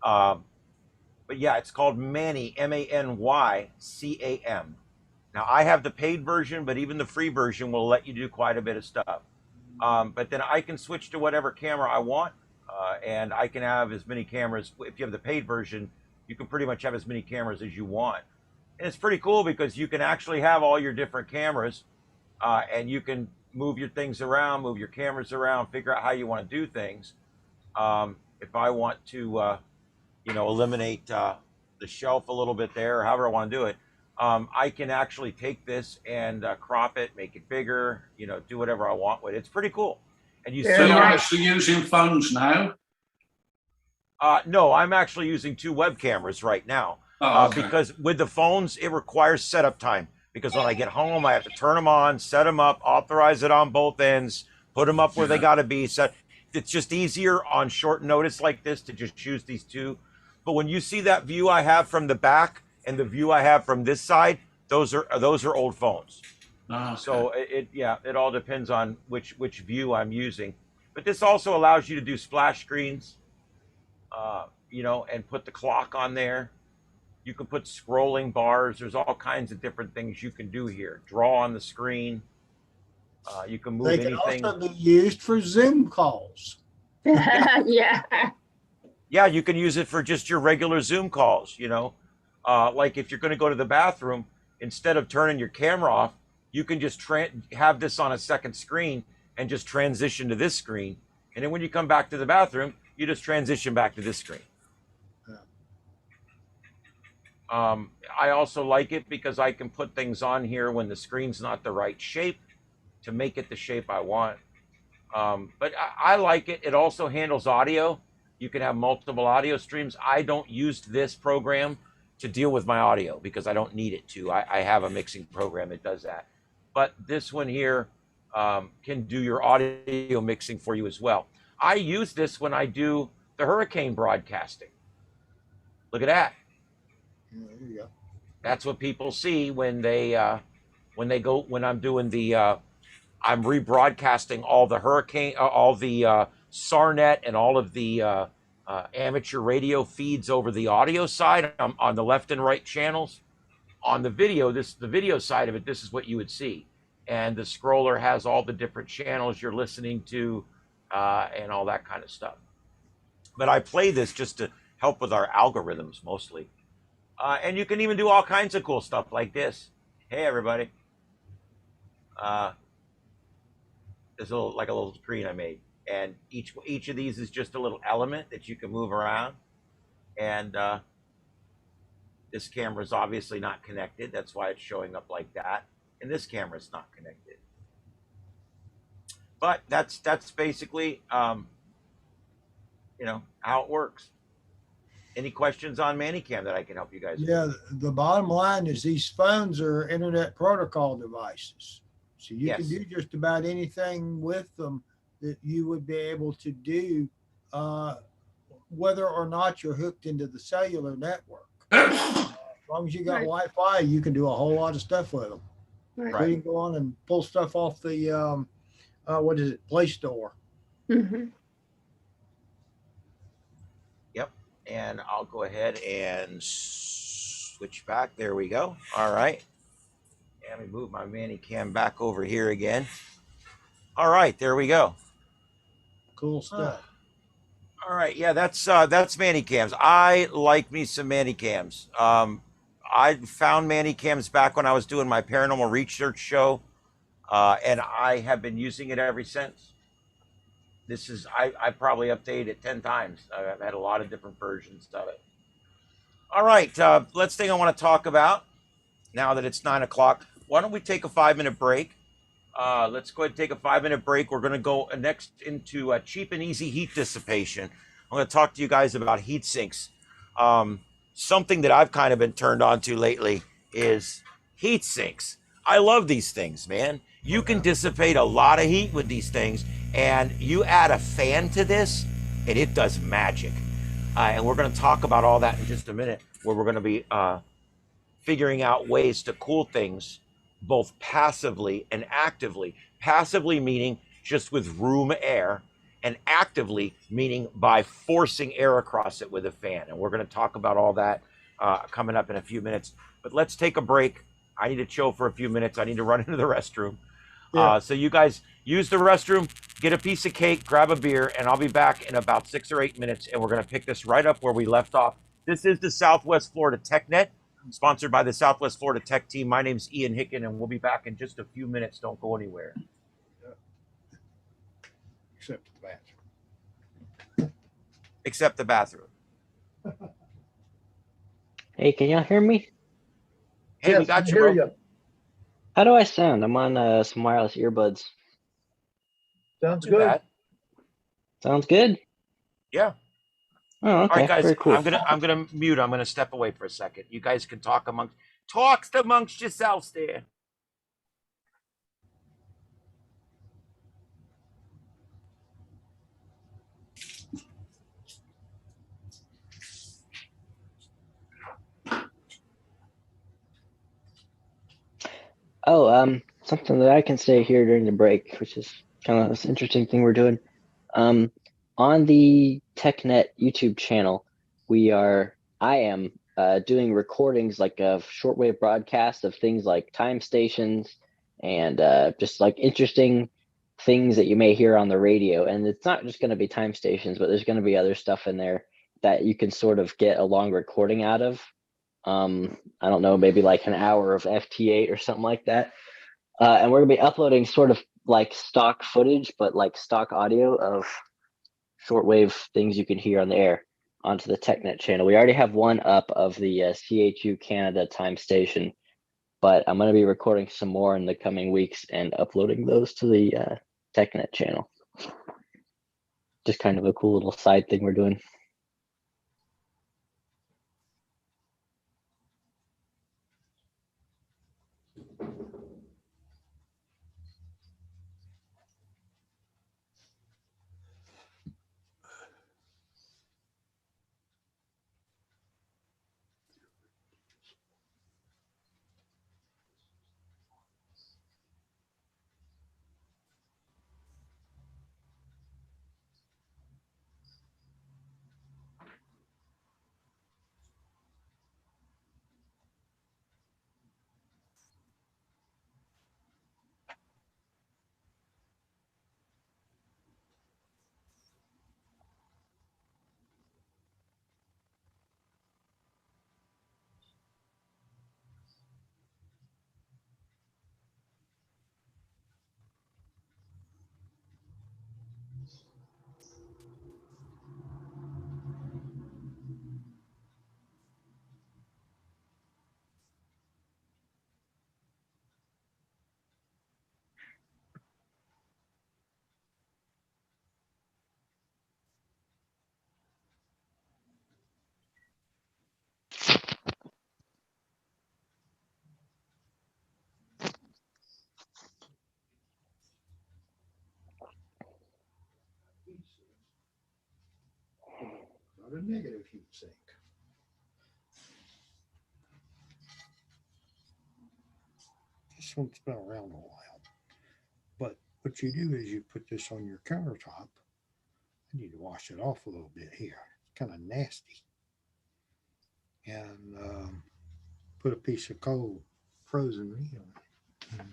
But yeah, it's called Many, ManyCam. Now I have the paid version, but even the free version will let you do quite a bit of stuff. But then I can switch to whatever camera I want, and I can have as many cameras. If you have the paid version, you can pretty much have as many cameras as you want. And it's pretty cool because you can actually have all your different cameras, and you can move your things around, move your cameras around, figure out how you want to do things. If I want to, eliminate the shelf a little bit there, or however I want to do it, I can actually take this and crop it, make it bigger, do whatever I want with it. It's pretty cool. And you So see, you're actually using phones now? no, I'm actually using 2 web cameras right now. Okay. Because with the phones, it requires setup time. Because when I get home, I have to turn them on, set them up, authorize it on both ends, put them up where they got to be set. It's just easier on short notice like this to just choose these 2. But when you see that view I have from the back and the view I have from this side, those are old phones. Okay. So it all depends on which view I'm using. But this also allows you to do splash screens, and put the clock on there. You can put scrolling bars. There's all kinds of different things you can do here. Draw on the screen. You can move They can anything. also be used for Zoom calls. Yeah. Yeah, you can use it for just your regular Zoom calls, like if you're going to go to the bathroom, instead of turning your camera off, you can just have this on a second screen and just transition to this screen. And then when you come back to the bathroom, you just transition back to this screen. I also like it because I can put things on here when the screen's not the right shape to make it the shape I want. But I like it. It also handles audio. You can have multiple audio streams. I don't use this program to deal with my audio because I don't need it to. I have a mixing program that does that. But this one here can do your audio mixing for you as well. I use this when I do the hurricane broadcasting. Look at that. There you go. That's what people see when when I'm doing I'm rebroadcasting all the SARnet and all of the amateur radio feeds over the audio side on the left and right channels. On the video, the video side of it, this is what you would see. And the scroller has all the different channels you're listening to and all that kind of stuff. But I play this just to help with our algorithms mostly. And you can even do all kinds of cool stuff like this. Hey, everybody. There's a little screen I made. And each of these is just a little element that you can move around. And this camera is obviously not connected. That's why it's showing up like that. And this camera is not connected. But that's basically, how it works. Any questions on Manicam that I can help you guys with? Yeah, the bottom line is these phones are Internet Protocol devices. So you can do just about anything with them that you would be able to do, whether or not you're hooked into the cellular network. As long as you got Wi-Fi, you can do a whole lot of stuff with them. Right. You can go on and pull stuff off the, Play Store. Mm-hmm. Yep. And I'll go ahead and switch back. There we go. All right. Let me move my Manicam back over here again. All right, there we go. Cool stuff. All right, yeah, that's Manicams. I like me some Manicams. I found Manicams back when I was doing my paranormal research show, and I have been using it ever since. I probably updated it 10 times. I've had a lot of different versions of it. All right, let's thing I want to talk about now that it's 9 o'clock. Why don't we take a 5-minute break? Let's go ahead and take a 5-minute break. We're going to go next into cheap and easy heat dissipation. I'm going to talk to you guys about heat sinks. Something that I've kind of been turned on to lately is heat sinks. I love these things, man. You can dissipate a lot of heat with these things, and you add a fan to this, and it does magic. And we're going to talk about all that in just a minute, where we're going to be figuring out ways to cool things both passively and actively. Passively meaning just with room air, and actively meaning by forcing air across it with a fan. And we're going to talk about all that coming up in a few minutes. But let's take a break. I need to chill for a few minutes. I need to run into the restroom. Yeah. So you guys use the restroom, get a piece of cake, grab a beer, and I'll be back in about 6 or 8 minutes. And we're going to pick this right up where we left off. This is the Southwest Florida TechNet, sponsored by the Southwest Florida Tech Team. My name's Ian Hicken, and we'll be back in just a few minutes. Don't go anywhere. Except the bathroom. Except the bathroom. Hey, can y'all hear me? Hey, Yes, we got I you, hear bro. you. How do I sound? I'm on some wireless earbuds. Sounds Too good. bad. Sounds good? Yeah. Oh, okay. All right, guys. Very cool. I'm gonna mute. I'm gonna step away for a second. You guys can talk amongst yourselves there. Oh, something that I can say here during the break, which is kind of this interesting thing we're doing. On the TechNet YouTube channel, I am doing recordings like of shortwave broadcasts of things like time stations and just like interesting things that you may hear on the radio. And it's not just going to be time stations, but there's going to be other stuff in there that you can sort of get a long recording out of. I don't know, maybe like an hour of FT8 or something like that. And we're gonna be uploading sort of like stock footage, but like stock audio of shortwave things you can hear on the air onto the TechNet channel. We already have one up of the CHU Canada time station, but I'm gonna be recording some more in the coming weeks and uploading those to the TechNet channel. Just kind of a cool little side thing we're doing. not a negative heat sink. This one's been around a while. But what you do is you put this on your countertop. I need to wash it off a little bit here. It's kind of nasty. And put a piece of cold frozen meat on it.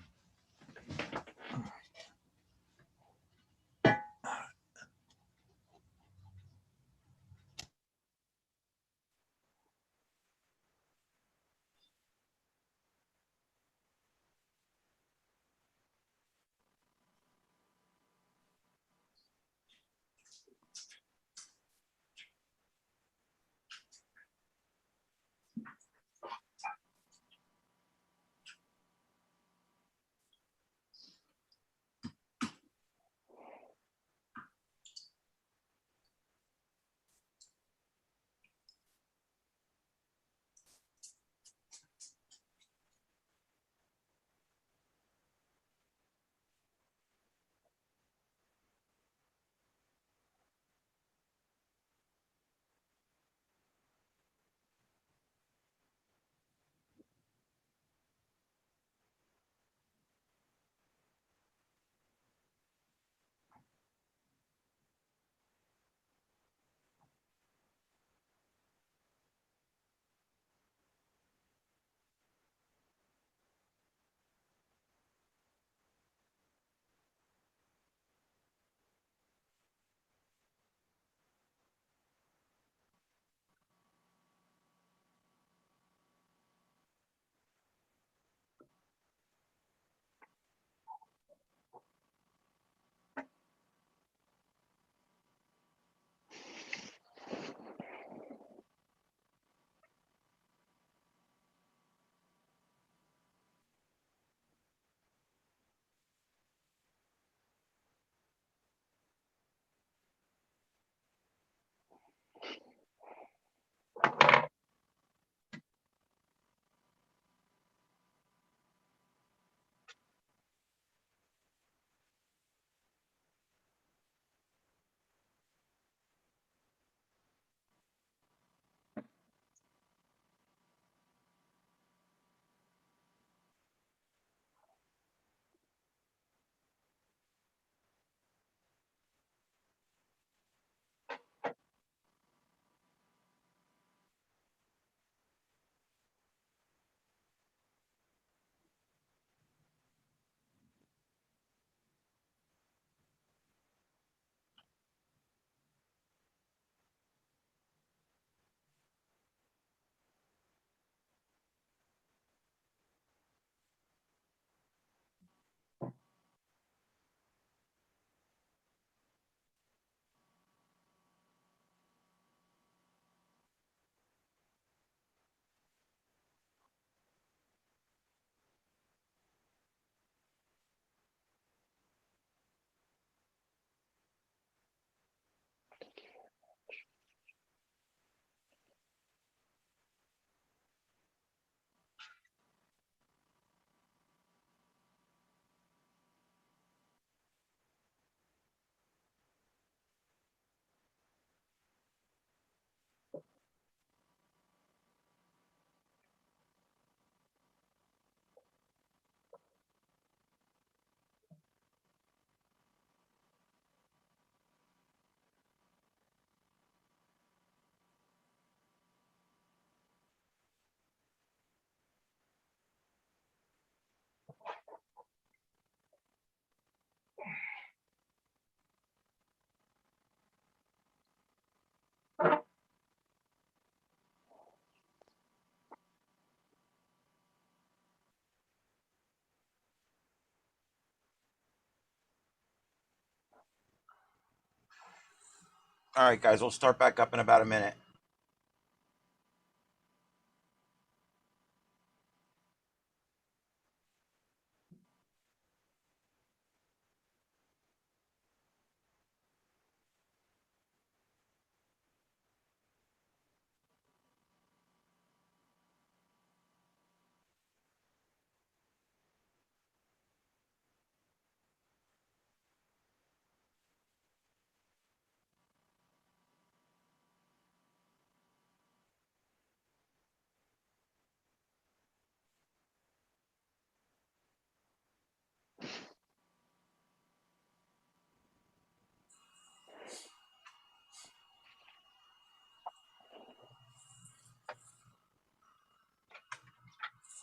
All right, guys, we'll start back up in about a minute.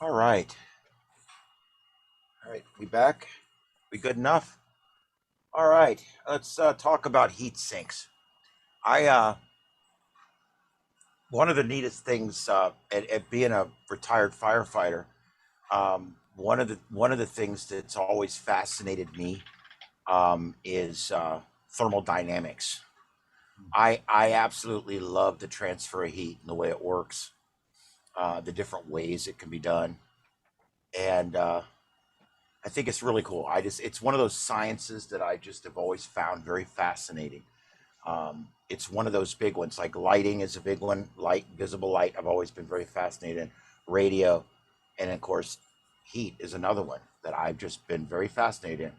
All right. All right, we back? We good enough? All right, let's talk about heat sinks. One of the neatest things at being a retired firefighter, one of the things that's always fascinated me is thermodynamics. I absolutely love the transfer of heat and the way it works, the different ways it can be done, and I think it's really cool. It's one of those sciences that I just have always found very fascinating. It's one of those big ones, like lighting is a big one. Light, visible light, I've always been very fascinated in. Radio, and of course, heat is another one that I've just been very fascinated in.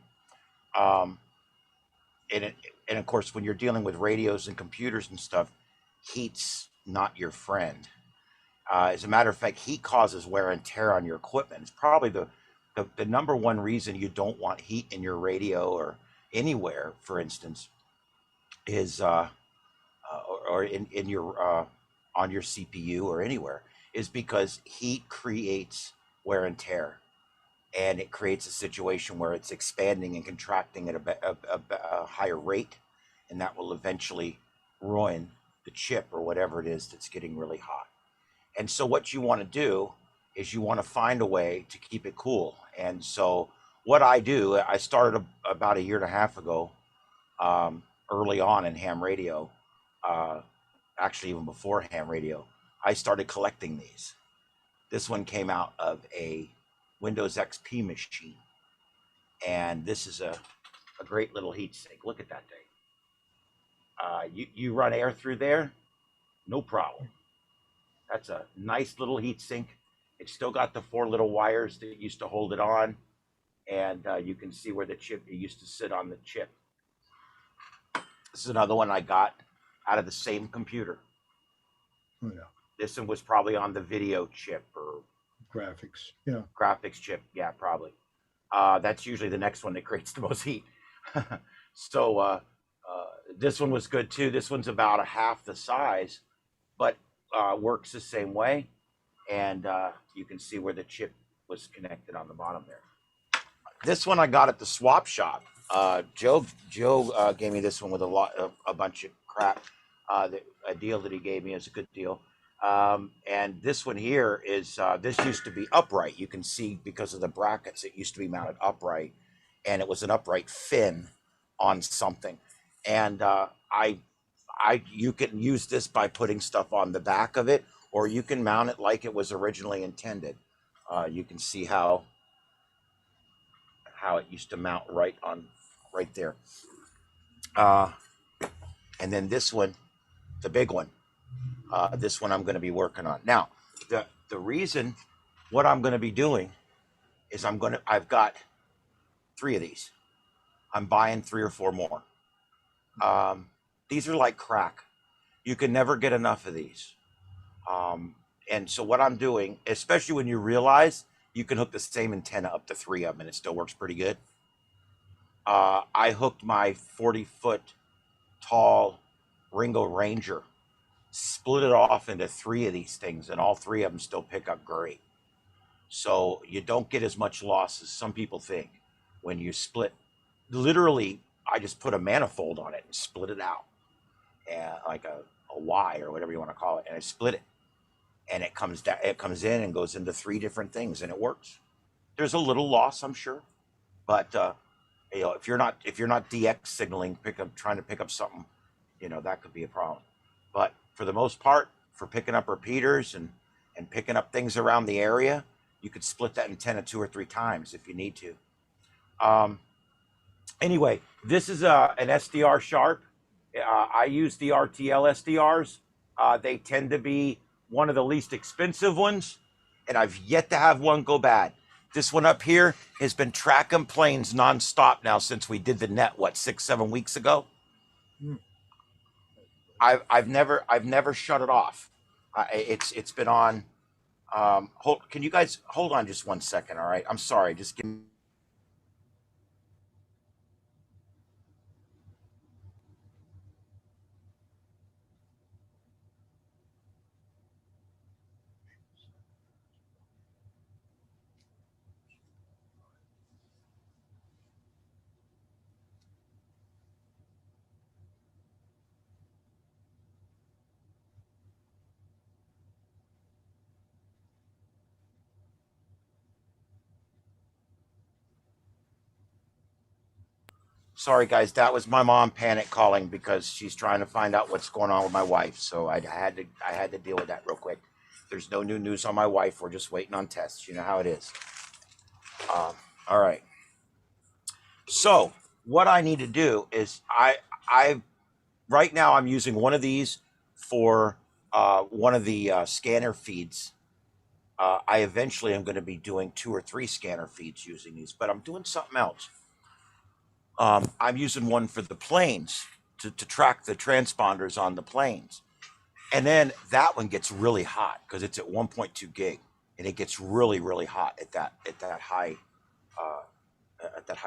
And and of course, when you're dealing with radios and computers and stuff, heat's not your friend. As a matter of fact, heat causes wear and tear on your equipment. It's probably the number one reason you don't want heat in your radio or anywhere, for instance, is or in your on your CPU or anywhere, is because heat creates wear and tear, and it creates a situation where it's expanding and contracting at a higher rate, and that will eventually ruin the chip or whatever it is that's getting really hot. And so what you want to do is you want to find a way to keep it cool. And so what I do, I started about a year and a half ago, early on in ham radio, actually even before ham radio, I started collecting these. This one came out of a Windows XP machine. And this is a great little heat sink. Look at that thing. You run air through there, no problem. That's a nice little heat sink. It's still got the 4 little wires that used to hold it on. And you can see where the chip, it used to sit on the chip. This is another one I got out of the same computer. Oh, yeah. This one was probably on the video chip or Graphics. Yeah. graphics chip. Yeah, probably. That's usually the next one that creates the most heat. So this one was good too. This one's about a half the size, but works the same way. And you can see where the chip was connected on the bottom there. This one I got at the swap shop. Joe gave me this one with a bunch of crap. A deal that he gave me is a good deal. And this one here is, this used to be upright. You can see because of the brackets, it used to be mounted upright, and it was an upright fin on something. And you can use this by putting stuff on the back of it, or you can mount it like it was originally intended. You can see how it used to mount right there. And then this one, the big one, this one I'm going to be working on. Now, the reason what I'm going to be doing is I've got 3 of these. I'm buying 3 or 4 more. These are like crack. You can never get enough of these. And so what I'm doing, especially when you realize you can hook the same antenna up to 3 of them and it still works pretty good. I hooked my 40-foot tall Ringo Ranger, split it off into 3 of these things, and all 3 of them still pick up great. So you don't get as much loss as some people think when you split. Literally, I just put a manifold on it and split it out, and like a Y or whatever you want to call it, and I split it, and it comes down, it comes in and goes into 3 different things, and it works. There's a little loss, I'm sure, but if you're not DX signaling, trying to pick up something, that could be a problem. But for the most part, for picking up repeaters and picking up things around the area, you could split that antenna 2 or 3 times if you need to. Anyway, this is an SDR Sharp. I use the RTL SDRs. They tend to be one of the least expensive ones, and I've yet to have one go bad. This one up here has been tracking planes nonstop now since we did the net, 6-7 weeks ago. I've never shut it off. It's been on. Can you guys hold on just 1 second? All right, I'm sorry. Just give me. Sorry, guys. That was my mom panic calling because she's trying to find out what's going on with my wife. So I had to deal with that real quick. There's no new news on my wife. We're just waiting on tests. You know how it is. All right. So what I need to do is I right now I'm using one of these for one of the scanner feeds. I eventually am going to be doing 2 or 3 scanner feeds using these, but I'm doing something else. I'm using one for the planes to track the transponders on the planes. And then that one gets really hot because it's at 1.2 gig, and it gets really, really hot at that high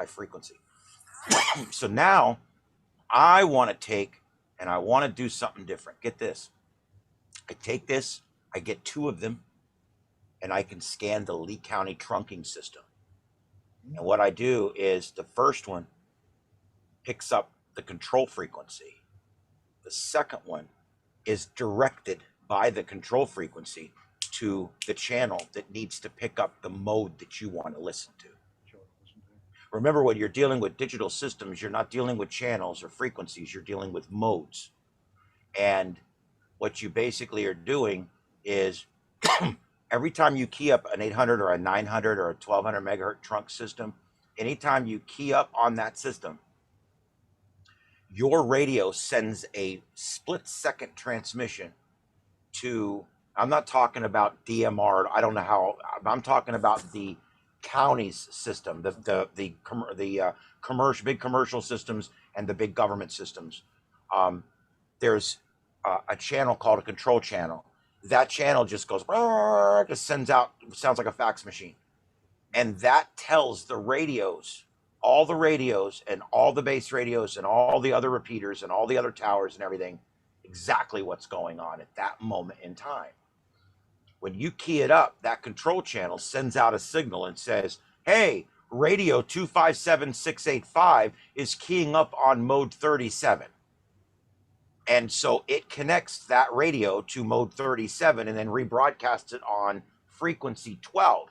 frequency. So now I want to take and I want to do something different. Get this. I take this, I get 2 of them, and I can scan the Lee County trunking system. And what I do is the first one picks up the control frequency. The second one is directed by the control frequency to the channel that needs to pick up the mode that you want to listen to. Remember, when you're dealing with digital systems, you're not dealing with channels or frequencies, you're dealing with modes. And what you basically are doing is every time you key up an 800 or a 900 or a 1200 megahertz trunk system, anytime you key up on that system, your radio sends a split-second transmission to, I'm not talking about DMR, I don't know how, I'm talking about the county's system, the commercial, big commercial systems and the big government systems. There's a channel called a control channel. That channel just goes, just sends out, sounds like a fax machine. And that tells the radios, all the radios and all the base radios and all the other repeaters and all the other towers and everything, exactly what's going on at that moment in time. When you key it up, that control channel sends out a signal and says, hey, radio 257685 is keying up on mode 37. And so it connects that radio to mode 37 and then rebroadcasts it on frequency 12.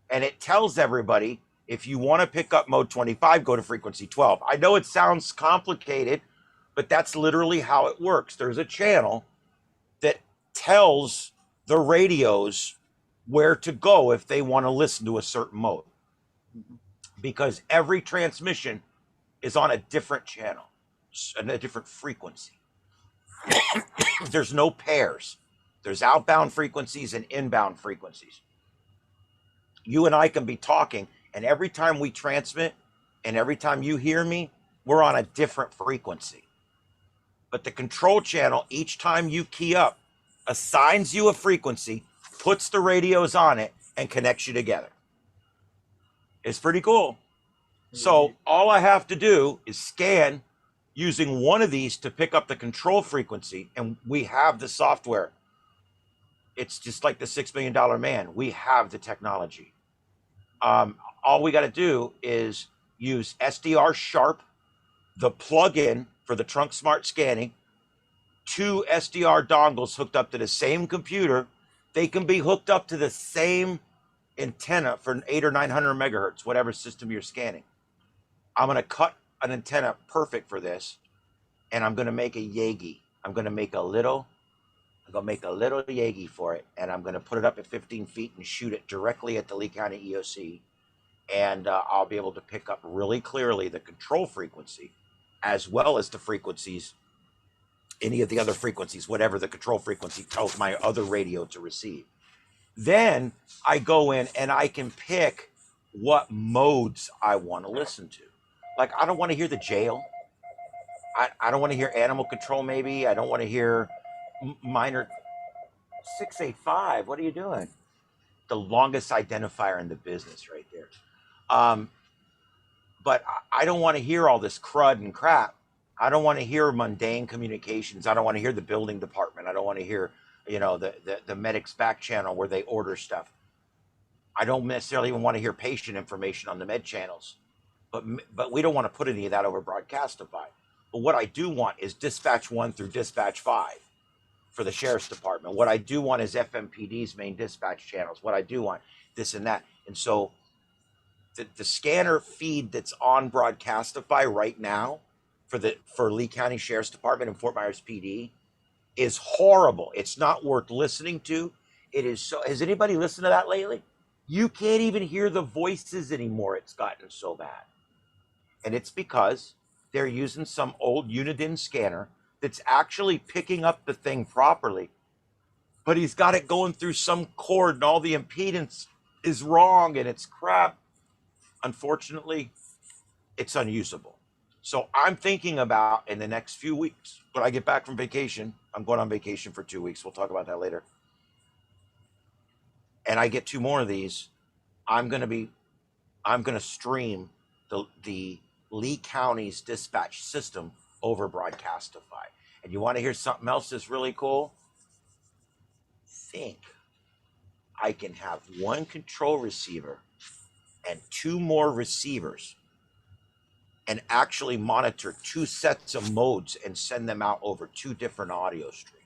And it tells everybody, if you want to pick up mode 25, go to frequency 12. I know it sounds complicated, but that's literally how it works. There's a channel that tells the radios where to go if they want to listen to a certain mode. Because every transmission is on a different channel and a different frequency. There's no pairs. There's outbound frequencies and inbound frequencies. You and I can be talking, and every time we transmit and every time you hear me, we're on a different frequency. But the control channel, each time you key up, assigns you a frequency, puts the radios on it, and connects you together. It's pretty cool. So all I have to do is scan using one of these to pick up the control frequency, and we have the software. It's just like the $6 Million Man. We have the technology. All we got to do is use SDR Sharp, the plugin for the Trunk Smart Scanning, 2 SDR dongles hooked up to the same computer. They can be hooked up to the same antenna for 800 or 900 megahertz, whatever system you're scanning. I'm going to cut an antenna perfect for this, and I'm going to make a Yagi. I'm going to make a little Yagi for it, and I'm going to put it up at 15 feet and shoot it directly at the Lee County EOC, and I'll be able to pick up really clearly the control frequency, as well as the frequencies, any of the other frequencies, whatever the control frequency tells my other radio to receive. Then I go in and I can pick what modes I want to listen to. Like, I don't want to hear the jail. I don't want to hear animal control, maybe. I don't want to hear minor 685. What are you doing? The longest identifier in the business right there. But I don't want to hear all this crud and crap. I don't want to hear mundane communications. I don't want to hear the building department. I don't want to hear, the medic's back channel where they order stuff. I don't necessarily even want to hear patient information on the med channels. But we don't want to put any of that over Broadcastify. But what I do want is dispatch 1 through dispatch 5 for the sheriff's department. What I do want is FMPD's main dispatch channels. What I do want, this and that. And so the scanner feed that's on Broadcastify right now for Lee County Sheriff's Department and Fort Myers PD is horrible. It's not worth listening to. It is so. Has anybody listened to that lately? You can't even hear the voices anymore. It's gotten so bad. And it's because they're using some old Uniden scanner that's actually picking up the thing properly, but he's got it going through some cord and all the impedance is wrong and it's crap. Unfortunately, it's unusable. So I'm thinking about in the next few weeks, when I get back from vacation, I'm going on vacation for 2 weeks. We'll talk about that later. And I get 2 more of these. I'm going to stream the Lee County's dispatch system over Broadcastify. And you want to hear something else that's really cool? Think I can have 1 control receiver and 2 more receivers and actually monitor 2 sets of modes and send them out over 2 different audio streams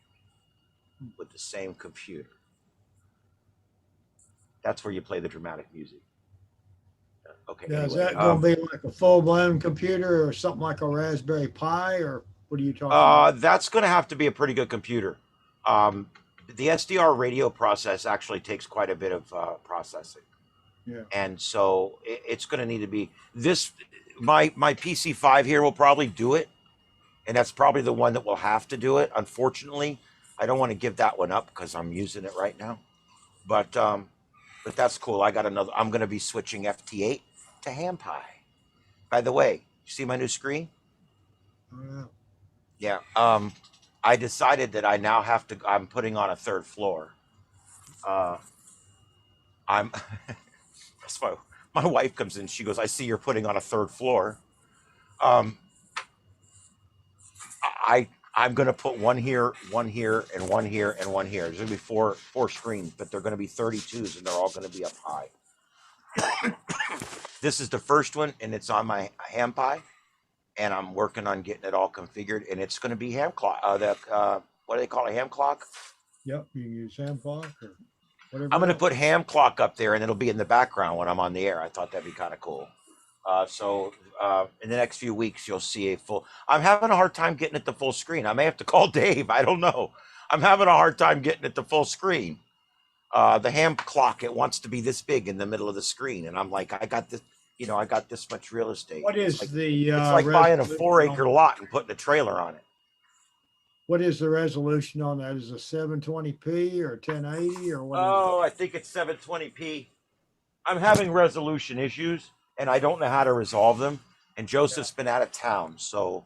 with the same computer. That's where you play the dramatic music. Okay. Now, is anyway, that going to be like a full-blown computer or something like a Raspberry Pi, or what are you talking about? That's going to have to be a pretty good computer. The SDR radio process actually takes quite a bit of processing. Yeah. And so it's going to need to be this. My PC5 here will probably do it. And that's probably the one that will have to do it. Unfortunately, I don't want to give that one up because I'm using it right now. But that's cool. I got another. I'm going to be switching FT8 to HamPi. By the way, you see my new screen? Oh, Yeah. I decided that I now have to. I'm putting on a 3rd floor. I'm. That's my wife comes in. She goes, "I see you're putting on a 3rd floor." I'm going to put one here, and one here, and one here. There's going to be four screens, but they're going to be 32s, and they're all going to be up high. This is the first one, and it's on my HamPi, and I'm working on getting it all configured, and it's going to be ham clock. What do they call it? Ham clock? yep, you can use Sam clock or whatever. I'm going to else. put ham clock up there, and it'll be in the background when I'm on the air. I thought that'd be kind of cool. So in the next few weeks, you'll see a full. I'm having a hard time getting it to full screen. I may have to call Dave. I don't know. I'm having a hard time getting it to full screen. The ham clock, it wants to be this big in the middle of the screen, and I'm like, I got this. I got this much real estate. What is the It's like buying a resolution 4-acre lot and putting a trailer on it. What is the resolution on that? Is it 720p or 1080 or what? Oh, I think it's 720p. I'm having resolution issues, and I don't know how to resolve them. And Joseph's been out of town, so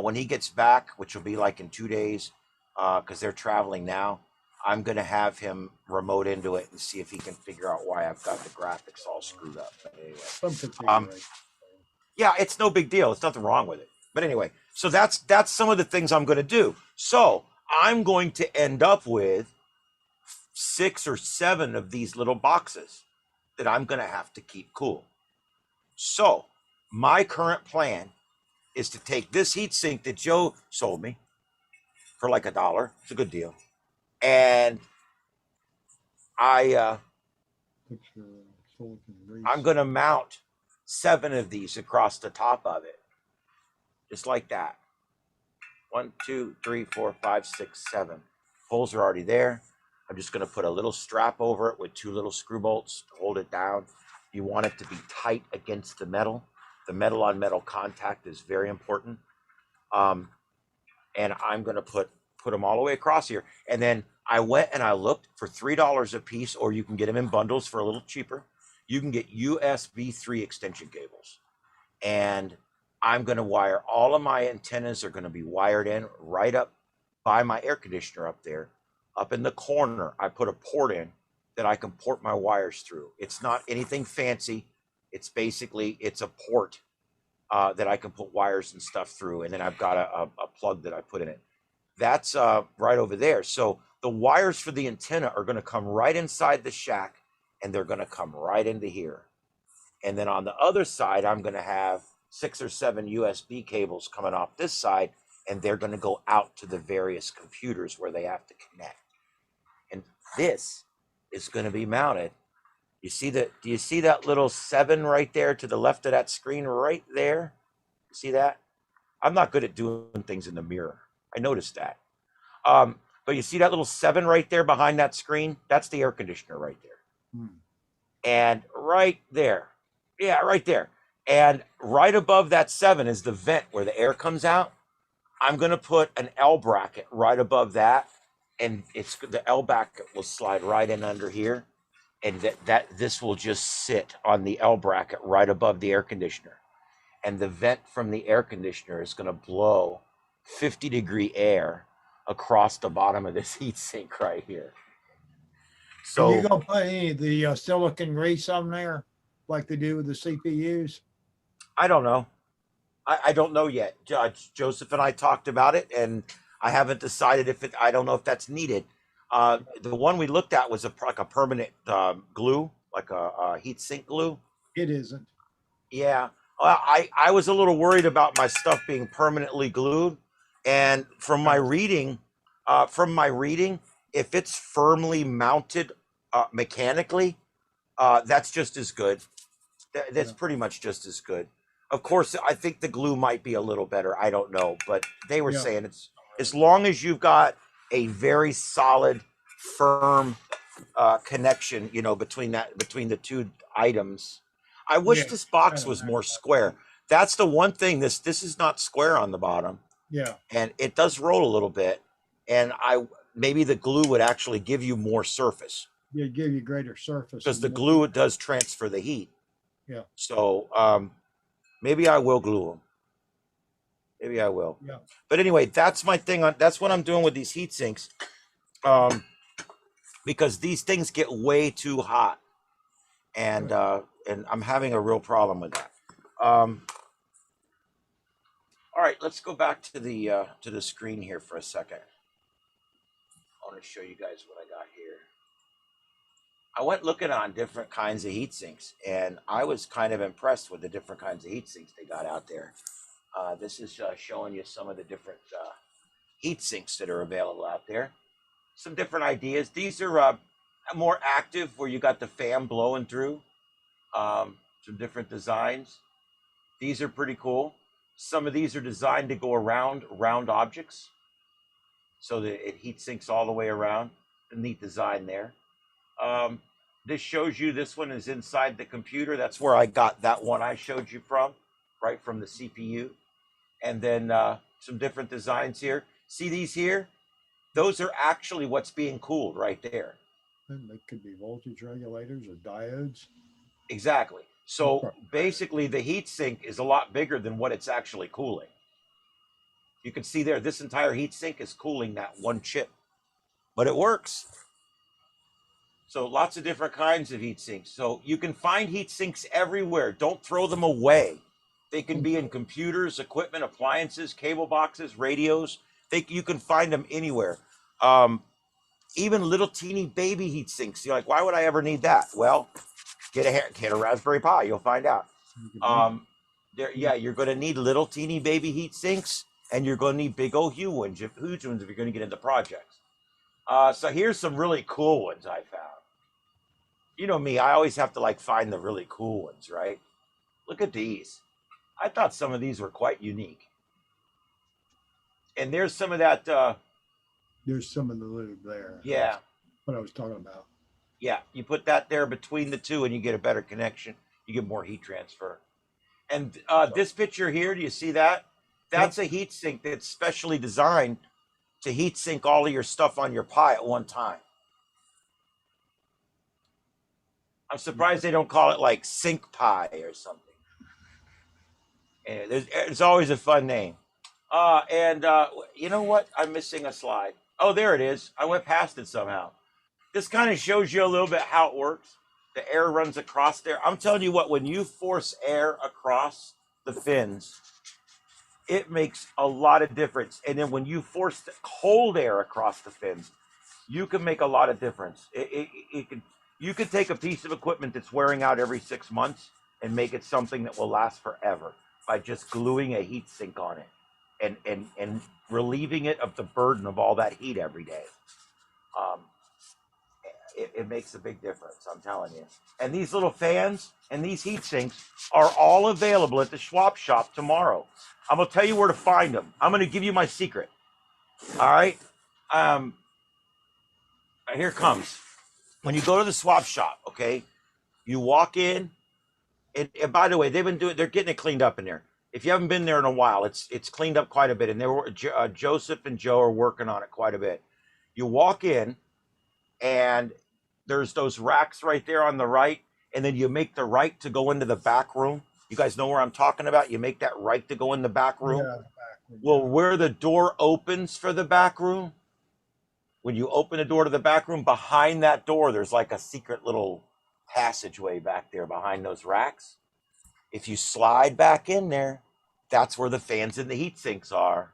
when he gets back, which will be like in 2 days, because they're traveling now, I'm going to have him remote into it and see if he can figure out why I've got the graphics all screwed up. But anyway, Some configuration. yeah, it's no big deal. It's nothing wrong with it. But anyway, so that's some of the things I'm going to do. So I'm going to end up with 6 or 7 of these little boxes that I'm going to have to keep cool. So my current plan is to take this heatsink that Joe sold me for like $1. It's a good deal. And I'm going to mount 7 of these across the top of it. Just like that. 1, 2, 3, 4, 5, 6, 7. Holes are already there. I'm just going to put a little strap over it with 2 little screw bolts to hold it down. You want it to be tight against the metal. The metal on metal contact is very important. And I'm going to put them all the way across here. And then I went and I looked for $3 a piece, or you can get them in bundles for a little cheaper. You can get USB 3 extension cables. And I'm going to wire all of my antennas are going to be wired in right up by my air conditioner up there. Up in the corner, I put a port in that I can port my wires through. It's not anything fancy. It's basically, it's a port that I can put wires and stuff through. And then I've got a plug that I put in it. That's right over there. So the wires for the antenna are going to come right inside the shack, and they're going to come right into here. And then on the other side, I'm going to have 6 or 7 USB cables coming off this side, and they're going to go out to the various computers where they have to connect. And this is going to be mounted. You see that? Do you see that little 7 right there to the left of that screen right there? See that? I'm not good at doing things in the mirror. I noticed that. But you see that little 7 right there behind that screen? That's the air conditioner right there. And right there, yeah, right there. And right above that 7 is the vent where the air comes out. I'm going to put an L bracket right above that. And it's the L bracket will slide right in under here. And this will just sit on the L bracket right above the air conditioner. And the vent from the air conditioner is going to blow 50-degree air across the bottom of this heat sink right here. So Are you gonna put any of the silicon grease on there, like they do with the CPUs? I don't know. I don't know yet. Joseph and I talked about it, and I haven't decided if it. I don't know if that's needed. The one we looked at was like a permanent glue, like a heat sink glue. It isn't. Yeah, I was a little worried about my stuff being permanently glued, and from my reading, if it's firmly mounted mechanically, that's just as good. That's pretty much just as good. Of course, I think the glue might be a little better. I don't know, but they were saying it's as long as you've got a very solid, firm connection, between the two items. I wish this box was more square. That's the one thing. This is not square on the bottom. Yeah. And it does roll a little bit. And maybe the glue would actually give you more surface. Yeah, give you greater surface. Because the glue does transfer the heat. Yeah. So maybe I will glue them. Maybe I will. Yeah. But anyway, that's my thing. That's what I'm doing with these heat sinks. Because these things get way too hot. And I'm having a real problem with that. All right, let's go back to the screen here for a second. I want to show you guys what I got here. I went looking on different kinds of heat sinks, and I was kind of impressed with the different kinds of heat sinks they got out there. This is showing you some of the different heat sinks that are available out there. Some different ideas. These are more active, where you got the fan blowing through. Some different designs. These are pretty cool. Some of these are designed to go around round objects, so that it heat sinks all the way around. A neat design there. This shows you, this one is inside the computer. That's where I got that one I showed you from, right from the CPU. And then some different designs here. See these here? Those are actually what's being cooled right there. And they could be voltage regulators or diodes. Exactly. So basically the heat sink is a lot bigger than what it's actually cooling. You can see there, this entire heat sink is cooling that one chip, but it works. So lots of different kinds of heat sinks. So you can find heat sinks everywhere. Don't throw them away. They can be in computers, equipment, appliances, cable boxes, radios. You can find them anywhere. Even little teeny baby heat sinks. You're like, why would I ever need that? Well, get a Raspberry Pi. You'll find out. You're going to need little teeny baby heat sinks, and you're going to need big old huge ones if you're going to get into projects. So here's some really cool ones I found. You know me, I always have to find the really cool ones, right? Look at these. I thought some of these were quite unique. And there's some of that. There's some of the lube there. Yeah. That's what I was talking about. Yeah, you put that there between the two and you get a better connection. You get more heat transfer. And this picture here, do you see that? That's a heat sink that's specially designed to heat sink all of your stuff on your Pi at one time. I'm surprised they don't call it Sync Pi or something. And it's always a fun name. You know what? I'm missing a slide. Oh, there it is. I went past it somehow. This kind of shows you a little bit how it works. The air runs across there. I'm telling you what, when you force air across the fins, it makes a lot of difference. And then when you force cold air across the fins, you can make a lot of difference. You could take a piece of equipment that's wearing out every 6 months and make it something that will last forever by just gluing a heat sink on it and relieving it of the burden of all that heat every day. it makes a big difference. I'm telling you. And these little fans and these heat sinks are all available at the Schwab shop tomorrow. I'm gonna tell you where to find them. I'm gonna give you my secret. All right. Here it comes. When you go to the Schwab shop, okay, you walk in. And by the way, they're getting it cleaned up in there. If you haven't been there in a while, it's cleaned up quite a bit. And Joseph and Joe are working on it quite a bit. You walk in, and there's those racks right there on the right, and then you make the right to go into the back room. You guys know where I'm talking about? You make that right to go in the back room. Yeah, the back room. Well, where the door opens for the back room, when you open the door to the back room, behind that door, there's like a secret little passageway back there behind those racks. If you slide back in there, that's where the fans and the heat sinks are.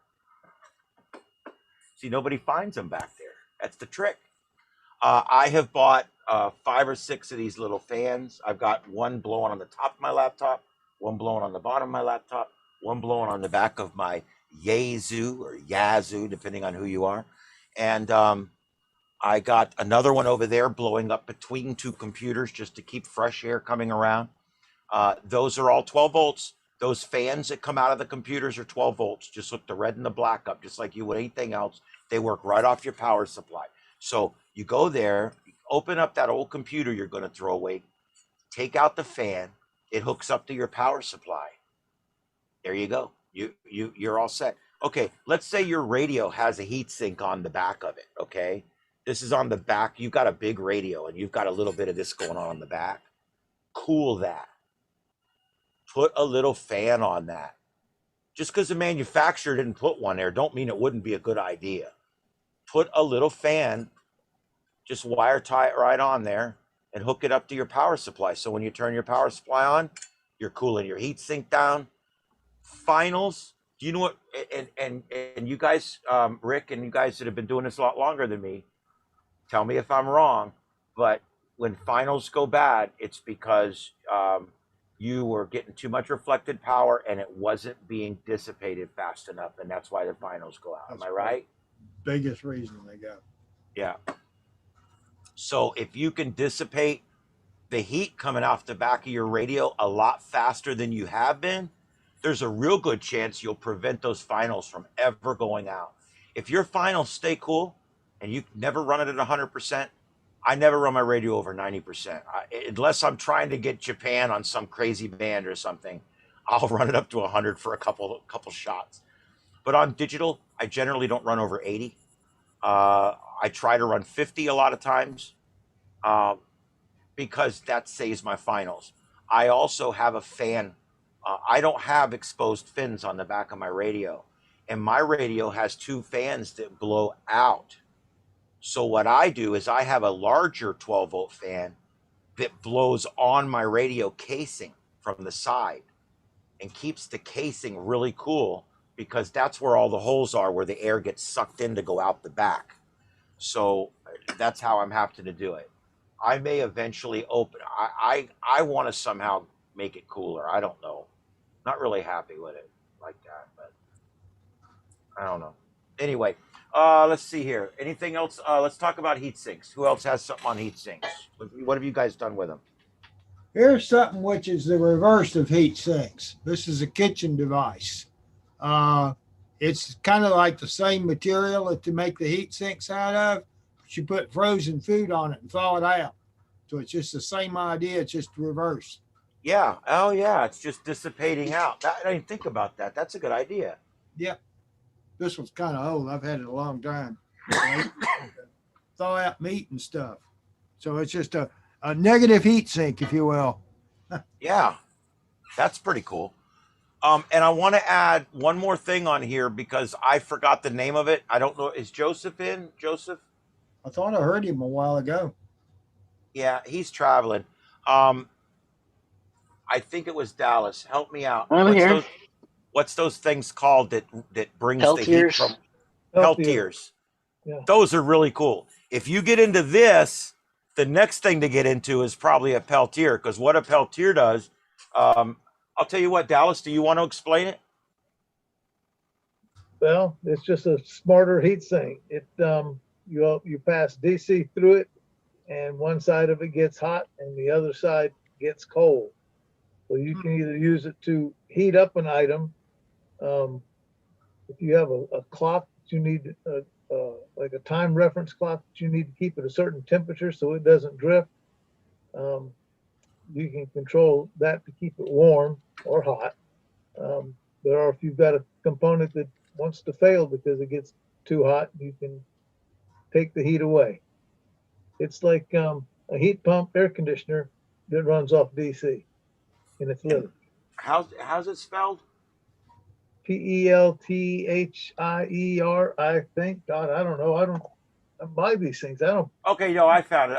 See, nobody finds them back there. That's the trick. I have bought 5 or 6 of these little fans. I've got one blowing on the top of my laptop, one blowing on the bottom of my laptop, one blowing on the back of my Yazoo, depending on who you are. And I got another one over there blowing up between 2 computers just to keep fresh air coming around. Those are all 12 volts. Those fans that come out of the computers are 12 volts. Just hook the red and the black up, just like you would anything else. They work right off your power supply. So you go there, open up that old computer you're going to throw away, take out the fan. It hooks up to your power supply. There you go. You're all set. Okay, let's say your radio has a heat sink on the back of it, okay? This is on the back. You've got a big radio, and you've got a little bit of this going on the back. Cool that. Put a little fan on that. Just because the manufacturer didn't put one there, don't mean it wouldn't be a good idea. Put a little fan, just wire tie it right on there, and hook it up to your power supply. So when you turn your power supply on, you're cooling your heat sink down. Finals, do you know what? And you guys, Rick, and you guys that have been doing this a lot longer than me, tell me if I'm wrong, but when finals go bad, it's because you were getting too much reflected power and it wasn't being dissipated fast enough, and that's why the finals go out. Am I right? Biggest reason they go. Yeah. So if you can dissipate the heat coming off the back of your radio a lot faster than you have been, there's a real good chance you'll prevent those finals from ever going out. If your finals stay cool and you never run it at 100%, I never run my radio over 90%. Unless I'm trying to get Japan on some crazy band or something, I'll run it up to 100 for a couple shots. But on digital, I generally don't run over 80. I try to run 50 a lot of times because that saves my finals. I also have a fan. I don't have exposed fins on the back of my radio. And my radio has 2 fans that blow out. So what I do is I have a larger 12-volt fan that blows on my radio casing from the side and keeps the casing really cool, because that's where all the holes are, where the air gets sucked in to go out the back. So that's how I'm having to do it. I may eventually open. I want to somehow make it cooler. I don't know. Not really happy with it like that, but I don't know. Anyway, let's see here. Anything else? Let's talk about heat sinks. Who else has something on heat sinks? What have you guys done with them? Here's something which is the reverse of heat sinks. This is a kitchen device. It's kind of like the same material that to make the heat sinks out of, but you put frozen food on it and thaw it out. So it's just the same idea, it's just reverse. Yeah. Oh, yeah. It's just dissipating out. I didn't think about that. That's a good idea. Yeah. This one's kind of old. I've had it a long time. Thaw out meat and stuff. So it's just a negative heat sink, if you will. Yeah. That's pretty cool. And I want to add one more thing on here because I forgot the name of it. I don't know. Is Joseph in? Joseph? I thought I heard him a while ago. Yeah, he's traveling. I think it was Dallas. Help me out. I'm here. What's those things called that brings the heat Peltiers. from Peltiers. Yeah. Those are really cool. If you get into this, the next thing to get into is probably a Peltier, because what a Peltier does, I'll tell you what, Dallas, do you want to explain it? Well, it's just a smarter heat sink. It you pass DC through it, and one side of it gets hot and the other side gets cold. So you can either use it to heat up an item. If you have a clock that you need, like a time reference clock that you need to keep at a certain temperature so it doesn't drift, you can control that to keep it warm or hot. Or if you've got a component that wants to fail because it gets too hot, you can take the heat away. It's like a heat pump air conditioner that runs off DC, and it's little. How's it spelled? Pelthier, I think. God, I don't know. I buy these things. I don't. Okay, no, I found it.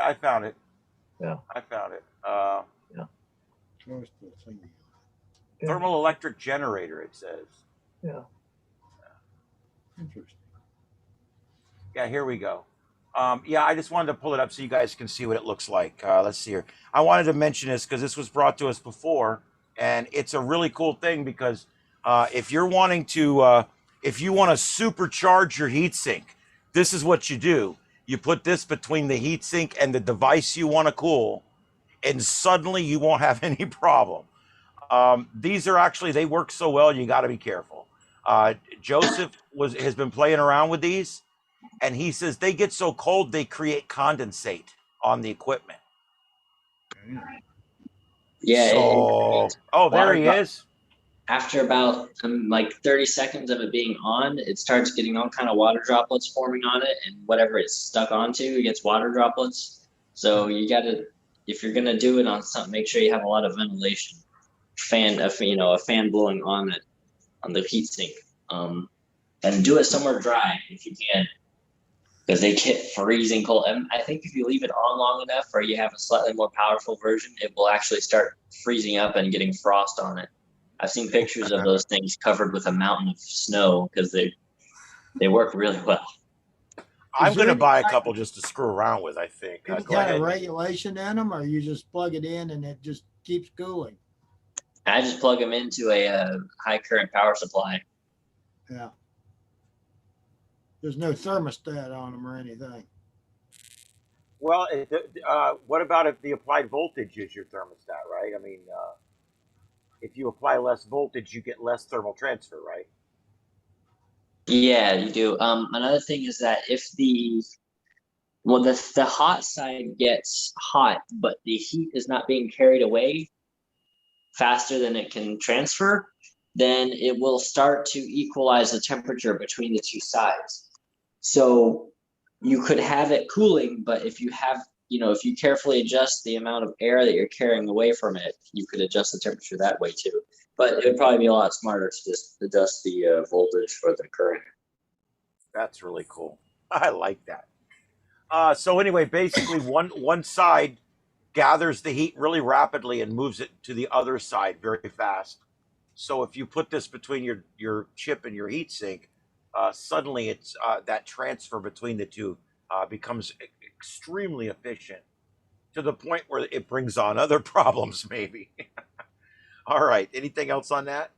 Yeah. I found it. Yeah. Thermal electric generator, it says. Yeah. Interesting. Yeah, here we go. Yeah, I just wanted to pull it up so you guys can see what it looks like. Let's see here. I wanted to mention this because this was brought to us before, and it's a really cool thing because if you're wanting to, if you want to supercharge your heatsink, this is what you do. You put this between the heatsink and the device you want to cool, and suddenly you won't have any problem. These are actually, they work so well, you got to be careful. Joseph has been playing around with these, and he says they get so cold they create condensate on the equipment. Yeah. So, oh, there he is. After about like 30 seconds of it being on, it starts getting all kind of water droplets forming on it, and whatever it's stuck onto, it gets water droplets. So you got to, if you're gonna do it on something, make sure you have a lot of ventilation, a fan blowing on it, on the heatsink, and do it somewhere dry if you can, because they get freezing cold. And I think if you leave it on long enough, or you have a slightly more powerful version, it will actually start freezing up and getting frost on it. I've seen pictures of those things covered with a mountain of snow because they work really well. I'm going to buy a couple just to screw around with, I think. Any kind of regulation in them, or you just plug it in and it just keeps cooling? I just plug them into a high current power supply. Yeah. There's no thermostat on them or anything. Well, what about if the applied voltage is your thermostat, right? I mean, if you apply less voltage, you get less thermal transfer, right? Yeah, you do. Another thing is that if the hot side gets hot, but the heat is not being carried away faster than it can transfer, then it will start to equalize the temperature between the two sides. So you could have it cooling, but if you carefully adjust the amount of air that you're carrying away from it, you could adjust the temperature that way too. But it would probably be a lot smarter to just adjust the voltage for the current. That's really cool. I like that. So anyway, basically one side gathers the heat really rapidly and moves it to the other side very fast. So if you put this between your chip and your heatsink, suddenly it's that transfer between the two becomes extremely efficient to the point where it brings on other problems maybe. All right. Anything else on that?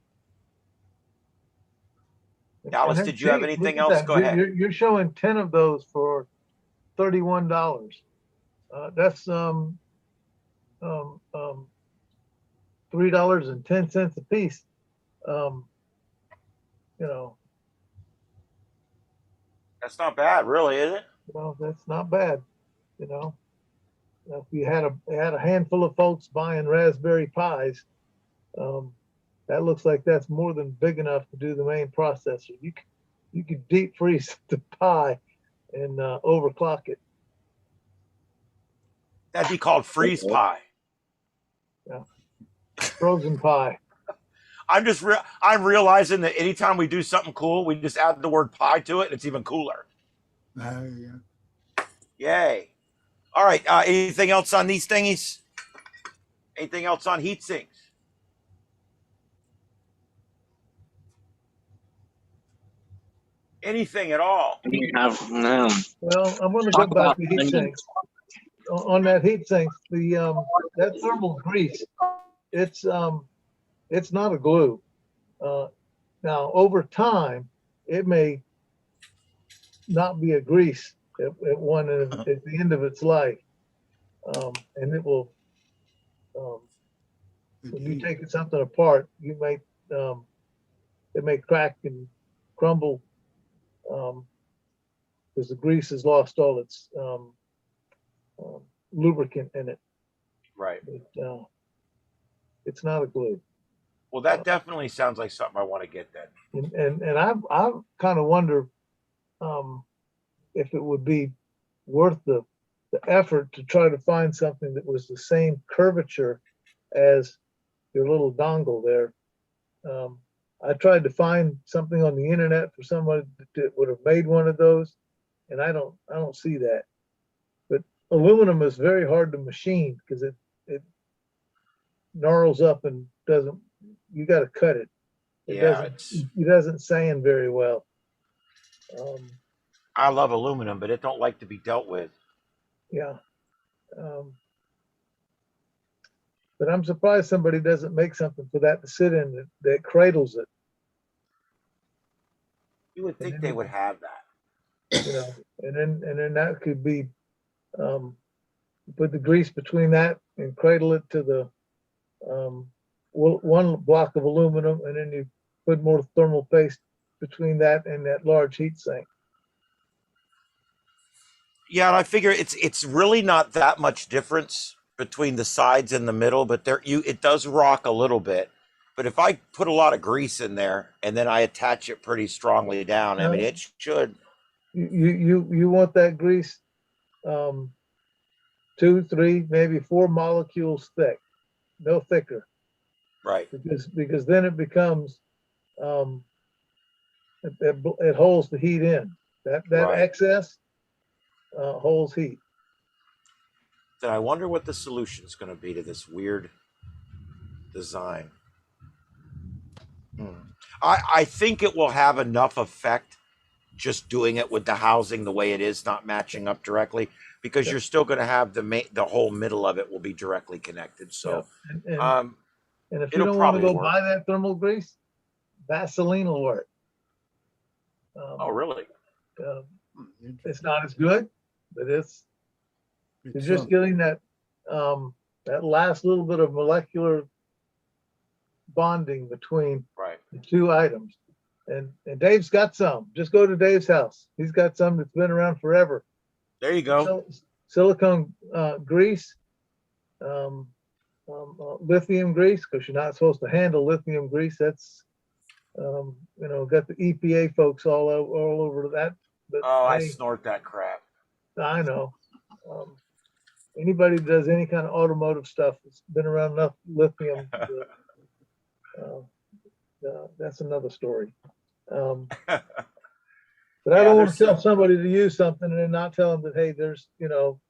Dallas, did you have anything else? Go ahead. You're showing 10 of those for $31. That's $3.10 a piece. That's not bad, really, is it? Well, that's not bad. If you had a handful of folks buying Raspberry Pis, that looks like that's more than big enough to do the main processor. You could deep freeze the Pi and overclock it. That'd be called freeze pie. Yeah, frozen pie. I'm realizing that anytime we do something cool, we just add the word pie to it, and it's even cooler. Yeah. Yay! All right. Anything else on these thingies? Anything else on heat sinks? Anything at all? No. Well, I'm going to go back to heat sinks. On that heat sink, that thermal grease, it's not a glue. Now, over time, it may not be a grease at the end of its life, And it will, when you Indeed. take something apart, you may, it may crack and crumble, because the grease has lost all its lubricant in it. Right. But, it's not a glue. Well, that definitely sounds like something I want to get then. And I kind of wonder if it would be worth the effort to try to find something that was the same curvature as your little dongle there. I tried to find something on the internet for somebody that would have made one of those, and I don't see that. But aluminum is very hard to machine because it gnarls up and doesn't. You got to cut it. It doesn't sand very well. I love aluminum, but it don't like to be dealt with. Yeah. But I'm surprised somebody doesn't make something for that to sit in that cradles it. You would think they would have that. You know, and then that could be, put the grease between that and cradle it to the one block of aluminum, and then you put more thermal paste between that and that large heat sink. Yeah, and I figure it's really not that much difference between the sides and the middle, but it does rock a little bit. But if I put a lot of grease in there and then I attach it pretty strongly down, I mean, it should. You want that grease 2, 3, maybe 4 molecules thick, no thicker. Right. Because then it becomes it holds the heat in. That Right. excess holds heat. Then I wonder what the solution is going to be to this weird design. I think it will have enough effect just doing it with the housing the way it is, not matching up directly, because you're still going to have the whole middle of it will be directly connected. So, yeah. And if you don't want to go buy that thermal grease, Vaseline will work. Oh, really? It's not as good, but it's just getting that that last little bit of molecular bonding between the two items. And Dave's got some. Just go to Dave's house. He's got some that's been around forever. There you go. Silicone grease, lithium grease, because you're not supposed to handle lithium grease. That's got the EPA folks all over that. But I snort that crap. I know. Anybody that does any kind of automotive stuff that's been around enough lithium, that's another story. But I don't want to tell somebody to use something and then not tell them that, hey, there's,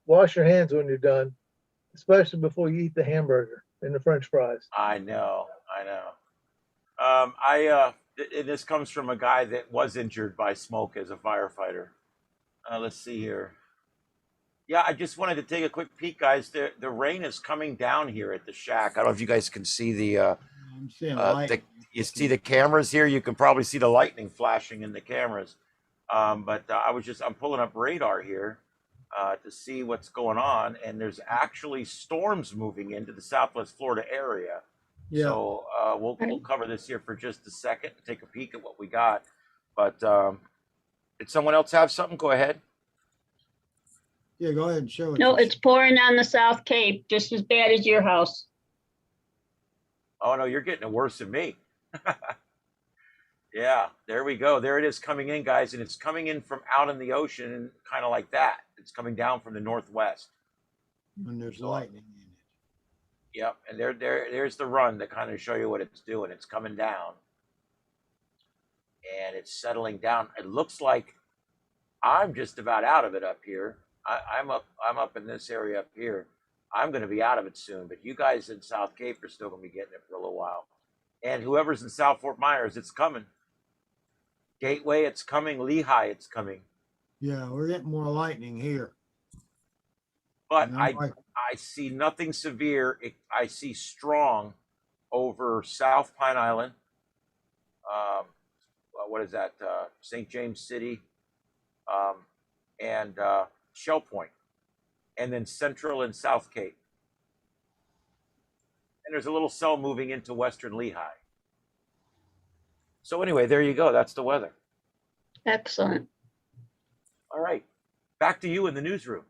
wash your hands when you're done, especially before you eat the hamburger and the French fries. I know. This comes from a guy that was injured by smoke as a firefighter. Let's see here. Yeah, I just wanted to take a quick peek, guys. The rain is coming down here at the shack. I don't know if you guys can see I'm seeing light. You see the cameras here. You can probably see the lightning flashing in the cameras. But I'm pulling up radar here to see what's going on, and there's actually storms moving into the Southwest Florida area. Yeah. So we'll cover this here for just a second and take a peek at what we got. But did someone else have something? Go ahead. Yeah, go ahead and show it. No, it's pouring on the South Cape, just as bad as your house. Oh, no, you're getting it worse than me. Yeah, there we go. There it is coming in, guys. And it's coming in from out in the ocean, kind of like that. It's coming down from the northwest. And there's lightning in it. Yep, and there's the run to kind of show you what it's doing. It's coming down. And it's settling down. It looks like I'm just about out of it up here. I'm up in this area up here. I'm going to be out of it soon, but you guys in South Cape are still going to be getting it for a little while. And whoever's in South Fort Myers, it's coming. Gateway, it's coming. Lehigh, it's coming. Yeah, we're getting more lightning here. But I see nothing severe. I see strong over South Pine Island. What is that? St. James City and Shell Point. and then Central and South Cape. And there's a little cell moving into Western Lehigh. So anyway, there you go. That's the weather. Excellent. All right. Back to you in the newsroom.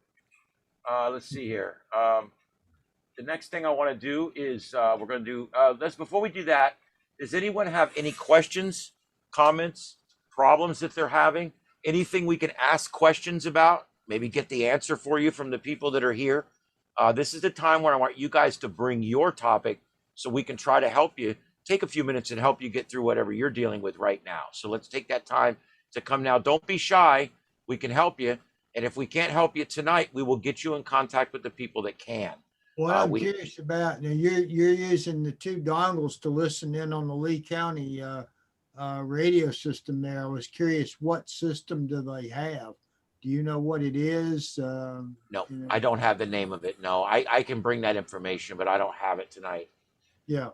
Let's see here. The next thing I want to do is we're going to do, before we do that, does anyone have any questions, comments, problems that they're having? Anything we can ask questions about? Maybe get the answer for you from the people that are here. This is the time where I want you guys to bring your topic so we can try to help you. Take a few minutes and help you get through whatever you're dealing with right now. So let's take that time to come now. Don't be shy. We can help you. And if we can't help you tonight, we will get you in contact with the people that can. What I'm curious about, now you're using the 2 dongles to listen in on the Lee County radio system there. I was curious, what system do they have? Do you know what it is? No, you know? I don't have the name of it. No, I can bring that information, but I don't have it tonight. Yeah.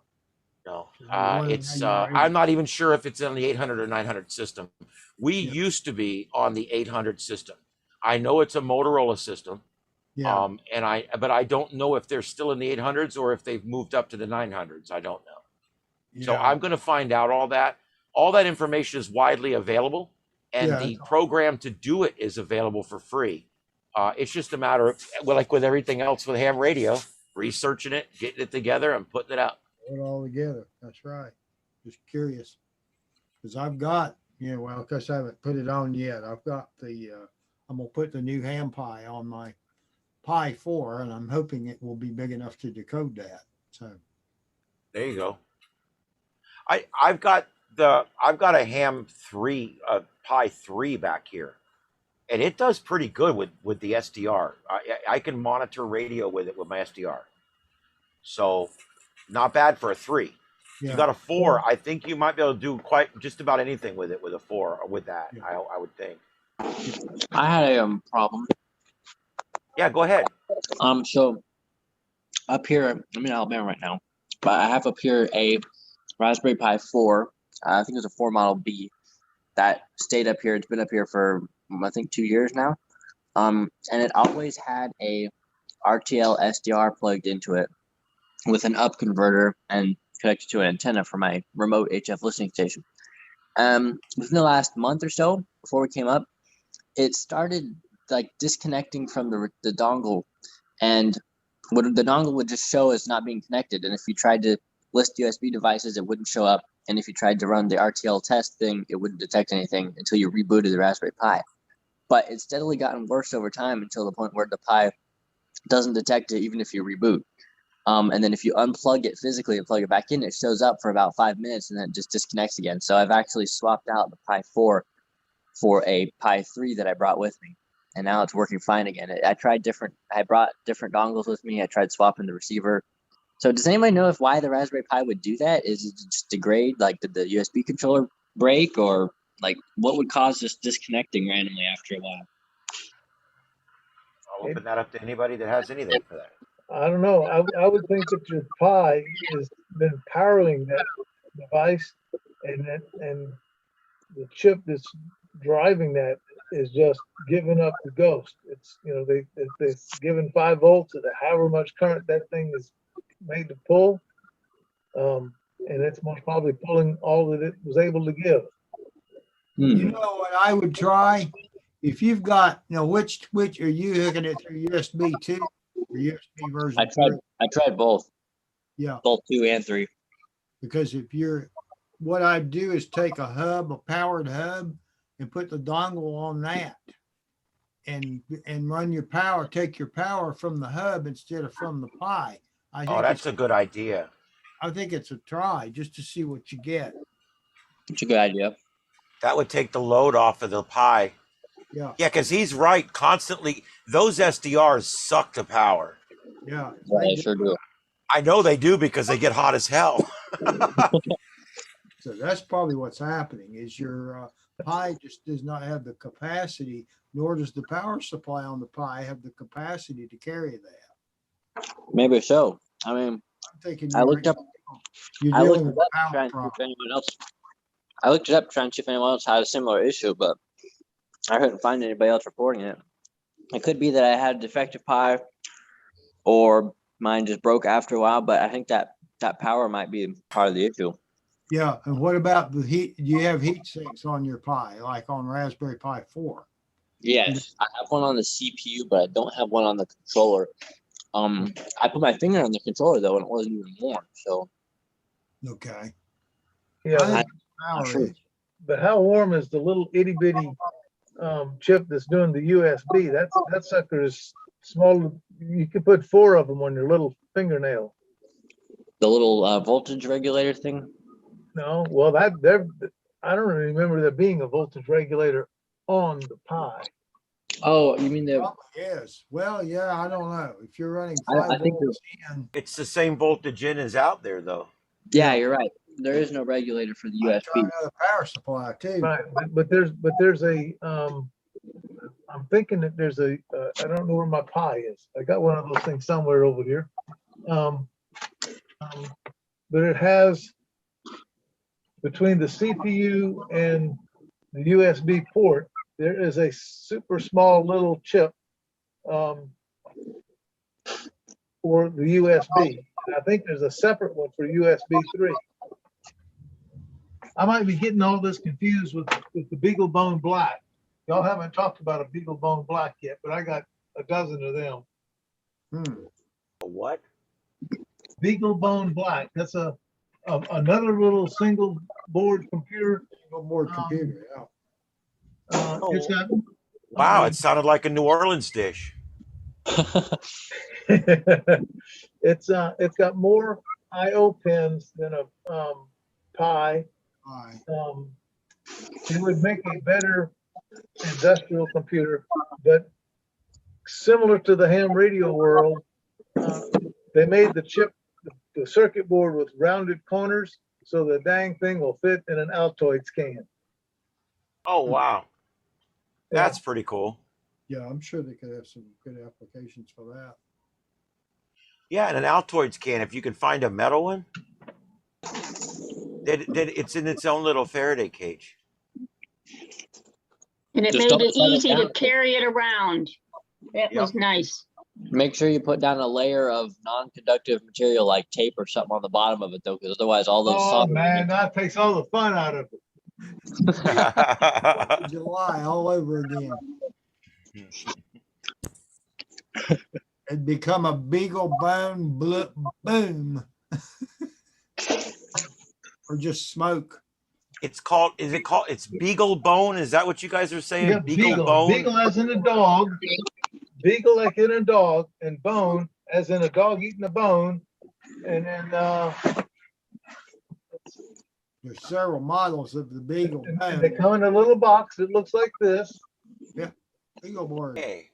No, I'm not even sure if it's on the 800 or 900 system. We used to be on the 800 system. I know it's a Motorola system. Yeah. But I don't know if they're still in the 800s or if they've moved up to the 900s. I don't know. Yeah. So I'm going to find out all that. All that information is widely available, and the program to do it is available for free. It's just a matter of, well, like with everything else with ham radio, researching it, getting it together, and putting it up. Put it all together. That's right. Just curious, because I've got, well, of course I haven't put it on yet. I've got the, I'm gonna put the new ham pie on my Pi 4, and I'm hoping it will be big enough to decode that. So there you go. I've got a ham 3 Pi 3 back here, and it does pretty good with the SDR. I can monitor radio with it with my SDR, so not bad for a 3. Yeah. You got a 4. I think you might be able to do just about anything with it with a 4 or with that. Yeah. I would think. I had a problem. Yeah, go ahead. So up here, I'm in Alabama right now, but I have up here a Raspberry Pi 4. I think it's a 4 model B that stayed up here. It's been up here for I think 2 years now. And it always had a RTL SDR plugged into it with an up converter and connected to an antenna for my remote HF listening station. Within the last month or so, before we came up, it started like disconnecting from the dongle, and what the dongle would just show as not being connected. And if you tried to list USB devices, it wouldn't show up. And if you tried to run the RTL test thing, it wouldn't detect anything until you rebooted the Raspberry Pi. But it's steadily gotten worse over time until the point where the Pi doesn't detect it even if you reboot. And then if you unplug it physically and plug it back in, it shows up for about 5 minutes and then it just disconnects again. So I've actually swapped out the Pi 4 for a Pi 3 that I brought with me. And now it's working fine again. I brought different dongles with me. I tried swapping the receiver. So does anybody know why the Raspberry Pi would do that? Is it just degrade? Like, did the USB controller break, or like what would cause this disconnecting randomly after a while? I'll open that up to anybody that has anything for that. I don't know. I would think that your Pi has been powering that device, and the chip that's driving that is just giving up the ghost. It's they've given 5 volts at however much current that thing is made to pull, and it's most probably pulling all that it was able to give. You know what I would try? If you've got, which are you hooking it through USB 2 or USB version? I tried both. Yeah, both 2 and 3. Because what I'd do is take a powered hub, and put the dongle on that, and run your power. Take your power from the hub instead of from the Pi. That's a good idea. I think it's a try just to see what you get. It's a good idea. That would take the load off of the Pi. Yeah. Yeah, because he's right. Constantly, those SDRs suck the power. Yeah. They sure do. I know they do because they get hot as hell. So that's probably what's happening. Is your Pi just does not have the capacity, nor does the power supply on the Pi have the capacity to carry that. Maybe so. I mean, I'm thinking I looked it up trying to see if anyone else had a similar issue, but I couldn't find anybody else reporting it. It could be that I had a defective Pi, or mine just broke after a while. But I think that power might be part of the issue. Yeah, and what about the heat? Do you have heat sinks on your Pi, like on Raspberry Pi 4? Yes, I have one on the CPU, but I don't have one on the controller. I put my finger on the controller though, and it wasn't even warm. So Okay. Yeah, I think not power sure. is. but how warm is the little itty bitty chip that's doing the USB? That sucker is small. You could put 4 of them on your little fingernail. The little voltage regulator thing. No, well I don't remember there being a voltage regulator on the Pi. Oh, you mean the? Probably is. Well, yeah, I don't know. If you're running I 5 think volts in, It's the same voltage in as out there, though. Yeah, you're right. There is no regulator for the I USB. try another power supply too. Right, but there's a I'm thinking that there's a I don't know where my Pi is. I got one of those things somewhere over here. But it has between the CPU and the USB port, there is a super small little chip for the USB. And I think there's a separate one for USB 3. I might be getting all this confused with the BeagleBone Black. Y'all haven't talked about a BeagleBone Black yet, but I got a dozen of them. What? BeagleBone Black. That's another little single board computer. Single board computer. Yeah. It's got Wow, it sounded like a New Orleans dish. it's got more I/O pins than a Pi. Pi. It would make a better industrial computer, but similar to the ham radio world, they made the chip, the circuit board with rounded corners, so the dang thing will fit in an Altoids can. Oh, wow. That's pretty cool. Yeah, I'm sure they could have some good applications for that. Yeah, and an Altoids can, if you can find a metal one, that it's in its own little Faraday cage. And it Just made don't it set it easy to down. carry it around. That was nice. Make sure you put down a layer of non-conductive material like tape or something on the bottom of it, though, because otherwise all those Oh solder man, that takes all the fun out of it. July all over again. It'd become a BeagleBone boom. Or just smoke. It's BeagleBone? Is that what you guys are saying? Yeah, BeagleBone? Beagle as in a dog. Beagle like in a dog, and bone as in a dog eating a bone. And then There's several models of the Beagle. and they come in a little box that looks like this. Yeah, Beagle board. Hey.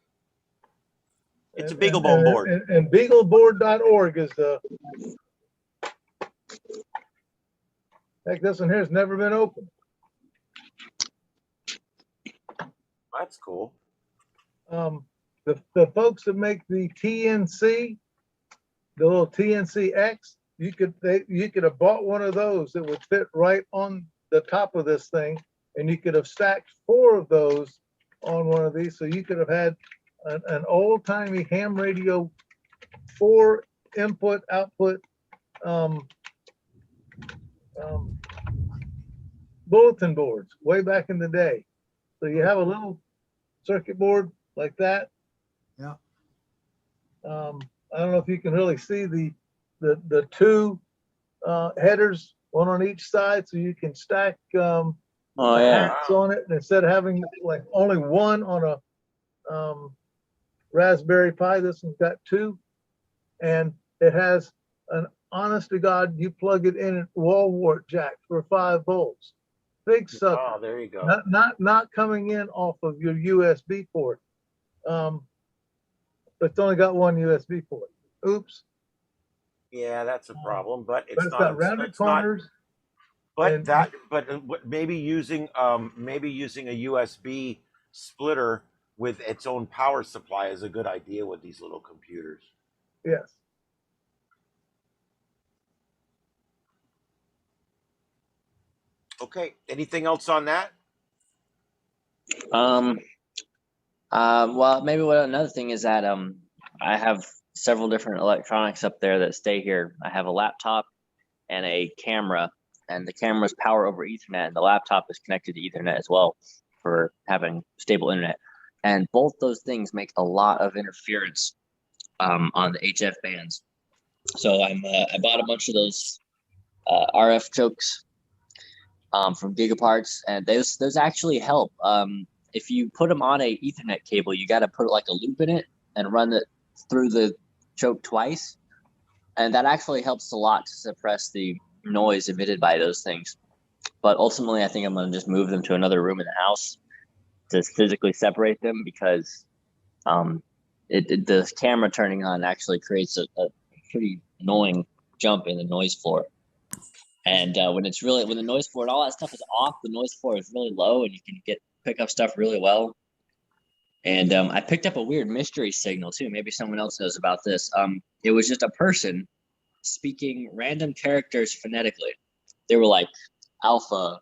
It's a And- BeagleBone and- board. And beagleboard.org is the. Heck, this one here has never been opened. That's cool. The folks that make the TNC, the little TNC X, you could have bought one of those that would fit right on the top of this thing, and you could have stacked 4 of those on one of these, so you could have had an old timey ham radio 4 input output bulletin boards way back in the day. So you have a little circuit board like that. Yeah. I don't know if you can really see the 2 headers, one on each side, so you can stack Oh yeah. hats on it, and instead of having like only one on a Raspberry Pi, this one's got 2, and it has an honest to God, you plug it in at wall wart jack for 5 volts. Big sucker. Oh, there you go. Not coming in off of your USB port. But it's only got one USB port. Oops. Yeah, that's a problem, but But it's got rounded corners. Maybe using a USB splitter with its own power supply is a good idea with these little computers. Yes. Okay. Anything else on that? Well, maybe another thing is that I have several different electronics up there that stay here. I have a laptop and a camera, and the camera's power over Ethernet, and the laptop is connected to Ethernet as well for having stable internet. And both those things make a lot of interference on the HF bands. So I bought a bunch of those RF chokes from Gigaparts, and those actually help. If you put them on a Ethernet cable, you got to put like a loop in it and run it through the choke twice, and that actually helps a lot to suppress the noise emitted by those things. But ultimately, I think I'm going to just move them to another room in the house to physically separate them, because the camera turning on actually creates a pretty annoying jump in the noise floor. And when the noise floor and all that stuff is off, the noise floor is really low, and you can pick up stuff really well. And I picked up a weird mystery signal too. Maybe someone else knows about this. It was just a person speaking random characters phonetically. They were like Alpha,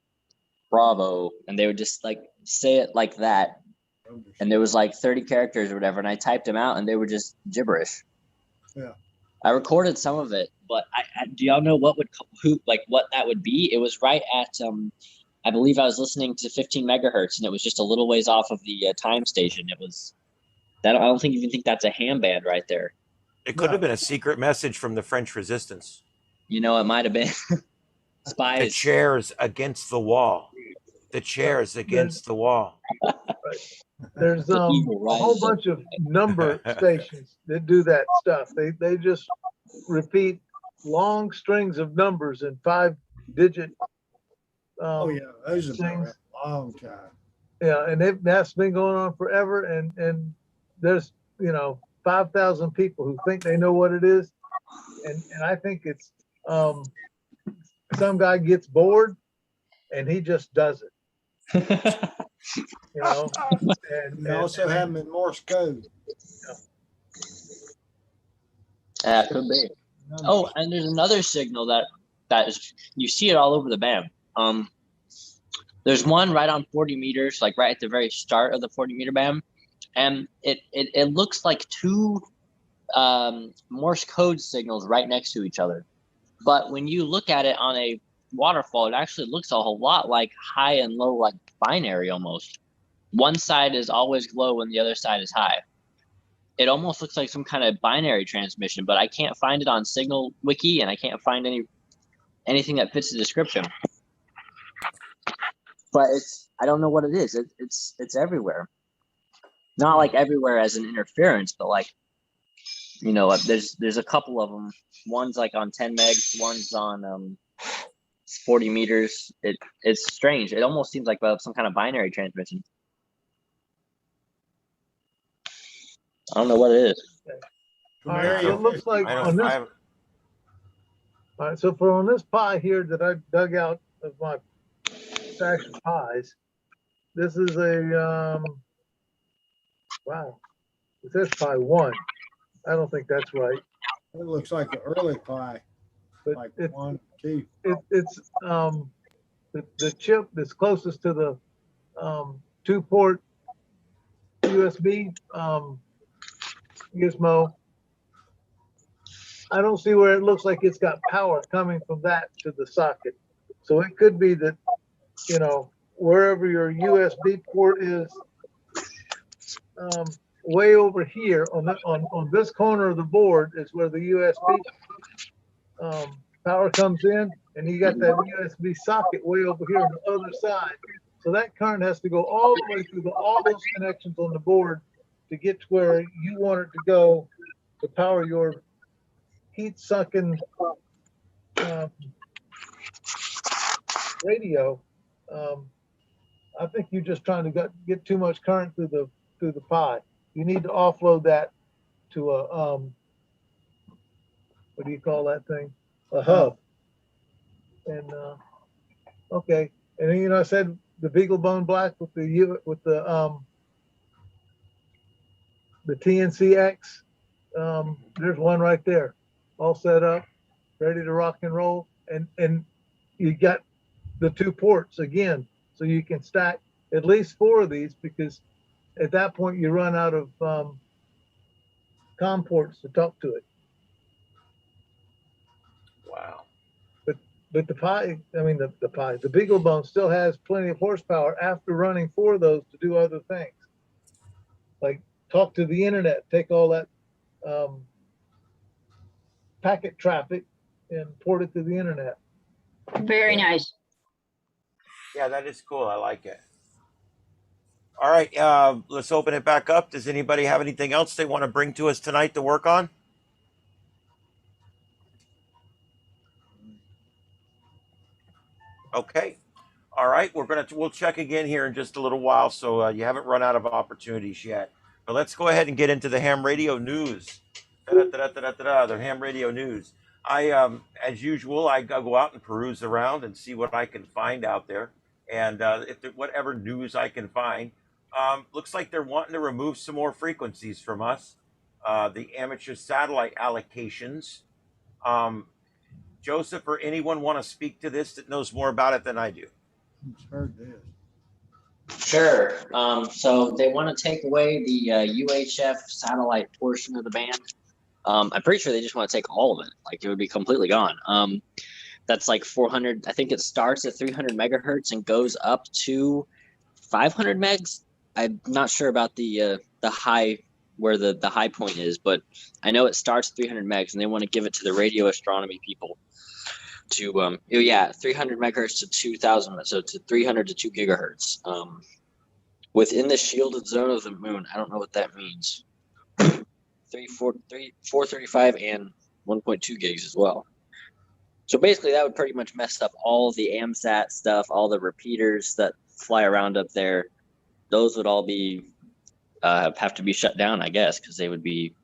Bravo, and they would just like say it like that. And there was like 30 characters or whatever, and I typed them out, and they were just gibberish. Yeah. I recorded some of it, but do y'all know what that would be? It was right at I believe I was listening to 15 megahertz, and it was just a little ways off of the time station. It was that. I don't even think that's a ham band right there. It could have been a secret message from the French Resistance. You know, it might have been spies. The chairs against the wall. The chairs against the wall. There's a whole bunch of number stations that do that stuff. They just repeat long strings of numbers in 5-digit. Oh yeah, those have been around things. a long time. Yeah, and that's been going on forever. And there's 5,000 people who think they know what it is, and I think it's some guy gets bored and he just does it. And we also have them in Morse code. Yeah, could be. Oh, and there's another signal that is, you see it all over the band. There's one right on 40 meters, like right at the very start of the 40-meter band, and it looks like two Morse code signals right next to each other. But when you look at it on a waterfall, it actually looks a whole lot like high and low, like binary almost. One side is always low and the other side is high. It almost looks like some kind of binary transmission, but I can't find it on Signal Wiki, and I can't find anything that fits the description. But I don't know what it is. It's everywhere. Not like everywhere as an interference, but like, there's a couple of them. One's like on 10 megs, one's on 40 meters. It's strange. It almost seems like some kind of binary transmission. I don't know what it is. It looks like on this. All right, so on this pie here that I dug out of my stash of pies, this is a wow. It says pie 1. I don't think that's right. It looks like an early pie, but like 1, 2. It's the chip that's closest to the 2-port USB gizmo. I don't see where it looks like it's got power coming from that to the socket. So it could be that, wherever your USB port is, way over here on this corner of the board is where the USB power comes in, and you got that USB socket way over here on the other side. So that current has to go all the way through all those connections on the board to get to where you want it to go to power your heat-sucking radio. I think you're just trying to get too much current through the pie. You need to offload that to a what do you call that thing? A hub. And okay, and then I said the BeagleBone Black with the TNCX. There's one right there, all set up, ready to rock and roll, and you got the 2 ports again, so you can stack at least 4 of these, because at that point you run out of COM ports to talk to it. Wow. But the Pi, I mean the Pi, the BeagleBone still has plenty of horsepower after running 4 of those to do other things, like talk to the internet, take all that packet traffic and port it to the internet. Very nice. Yeah, that is cool. I like it. All right, let's open it back up. Does anybody have anything else they want to bring to us tonight to work on? Okay. All right, we'll check again here in just a little while, so you haven't run out of opportunities yet. But let's go ahead and get into the ham radio news. The ham radio news. As usual, I go out and peruse around and see what I can find out there, and whatever news I can find. Looks like they're wanting to remove some more frequencies from us. The amateur satellite allocations. Joseph or anyone want to speak to this that knows more about it than I do? I've heard this. Sure. So they want to take away the UHF satellite portion of the band. I'm pretty sure they just want to take all of it. Like it would be completely gone. That's like 400. I think it starts at 300 megahertz and goes up to 500 megs. I'm not sure about the high, where the high point is, but I know it starts at 300 megs, and they want to give it to the radio astronomy people to 300 megahertz to 2000, so to 300 to 2 gigahertz within the shielded zone of the moon. I don't know what that means. 435 and 1.2 gigs as well. So basically that would pretty much mess up all the AMSAT stuff, all the repeaters that fly around up there. Those would all be have to be shut down, I guess, because they would be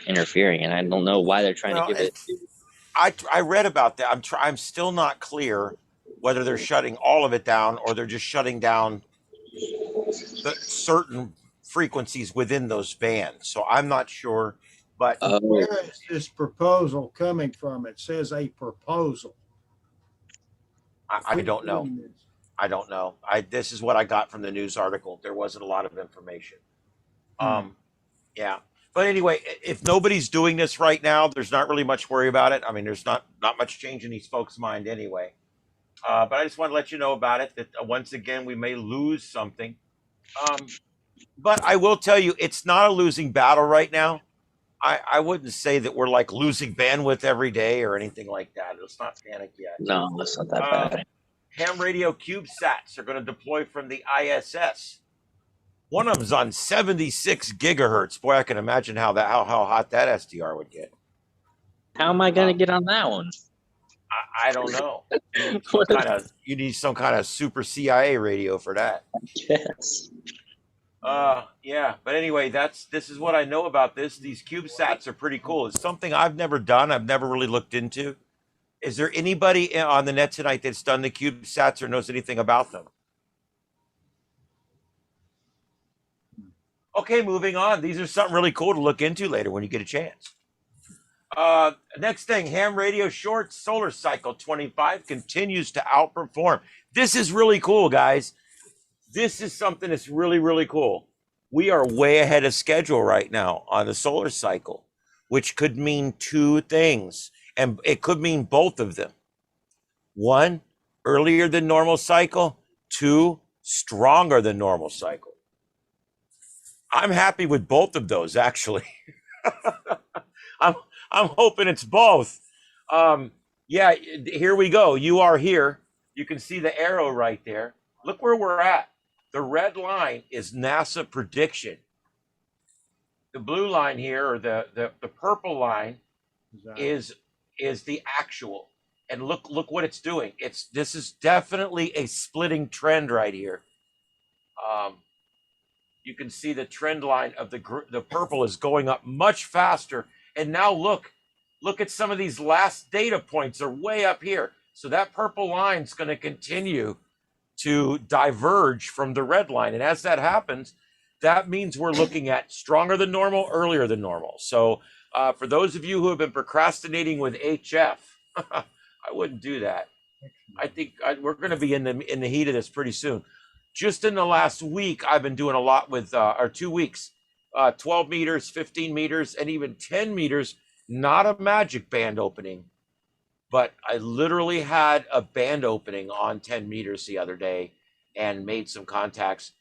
interfering, and I don't know why they're trying to give it. I read about that. I'm still not clear whether they're shutting all of it down or they're just shutting down the certain frequencies within those bands. So I'm not sure, but where is this proposal coming from? It says a proposal. I don't know. I don't know. This is what I got from the news article. There wasn't a lot of information. Yeah. But anyway, if nobody's doing this right now, there's not really much worry about it. I mean, there's not much change in these folks' mind anyway. But I just want to let you know about it, that once again, we may lose something. But I will tell you, it's not a losing battle right now. I wouldn't say that we're like losing bandwidth every day or anything like that. Let's not panic yet. No, that's not that bad. Ham radio CubeSats are going to deploy from the ISS. One of them's on 76 gigahertz. Boy, I can imagine how hot that SDR would get. How am I going to get on that one? I don't know. You need some kind of super CIA radio for that. Yes. Yeah. But anyway, this is what I know about this. These CubeSats are pretty cool. It's something I've never done. I've never really looked into. Is there anybody on the net tonight that's done the CubeSats or knows anything about them? Okay, moving on. These are something really cool to look into later when you get a chance. Next thing, ham radio short solar cycle 25 continues to outperform. This is really cool, guys. This is something that's really, really cool. We are way ahead of schedule right now on the solar cycle, which could mean two things, and it could mean both of them. One, earlier than normal cycle. Two, stronger than normal cycle. I'm happy with both of those, actually. I'm hoping it's both. Yeah, here we go. You are here. You can see the arrow right there. Look where we're at. The red line is NASA prediction. The blue line here, or the purple line, is the actual. And look what it's doing. This is definitely a splitting trend right here. You can see the trend line of the purple is going up much faster. And now look at some of these last data points are way up here. So that purple line is going to continue to diverge from the red line. And as that happens, that means we're looking at stronger than normal, earlier than normal. So for those of you who have been procrastinating with HF, I wouldn't do that. I think we're going to be in the heat of this pretty soon. just in the last week, I've been doing a lot with, or 2 weeks, 12 meters, 15 meters, and even 10 meters, not a magic band opening, but I literally had a band opening on 10 meters the other day and made some contacts.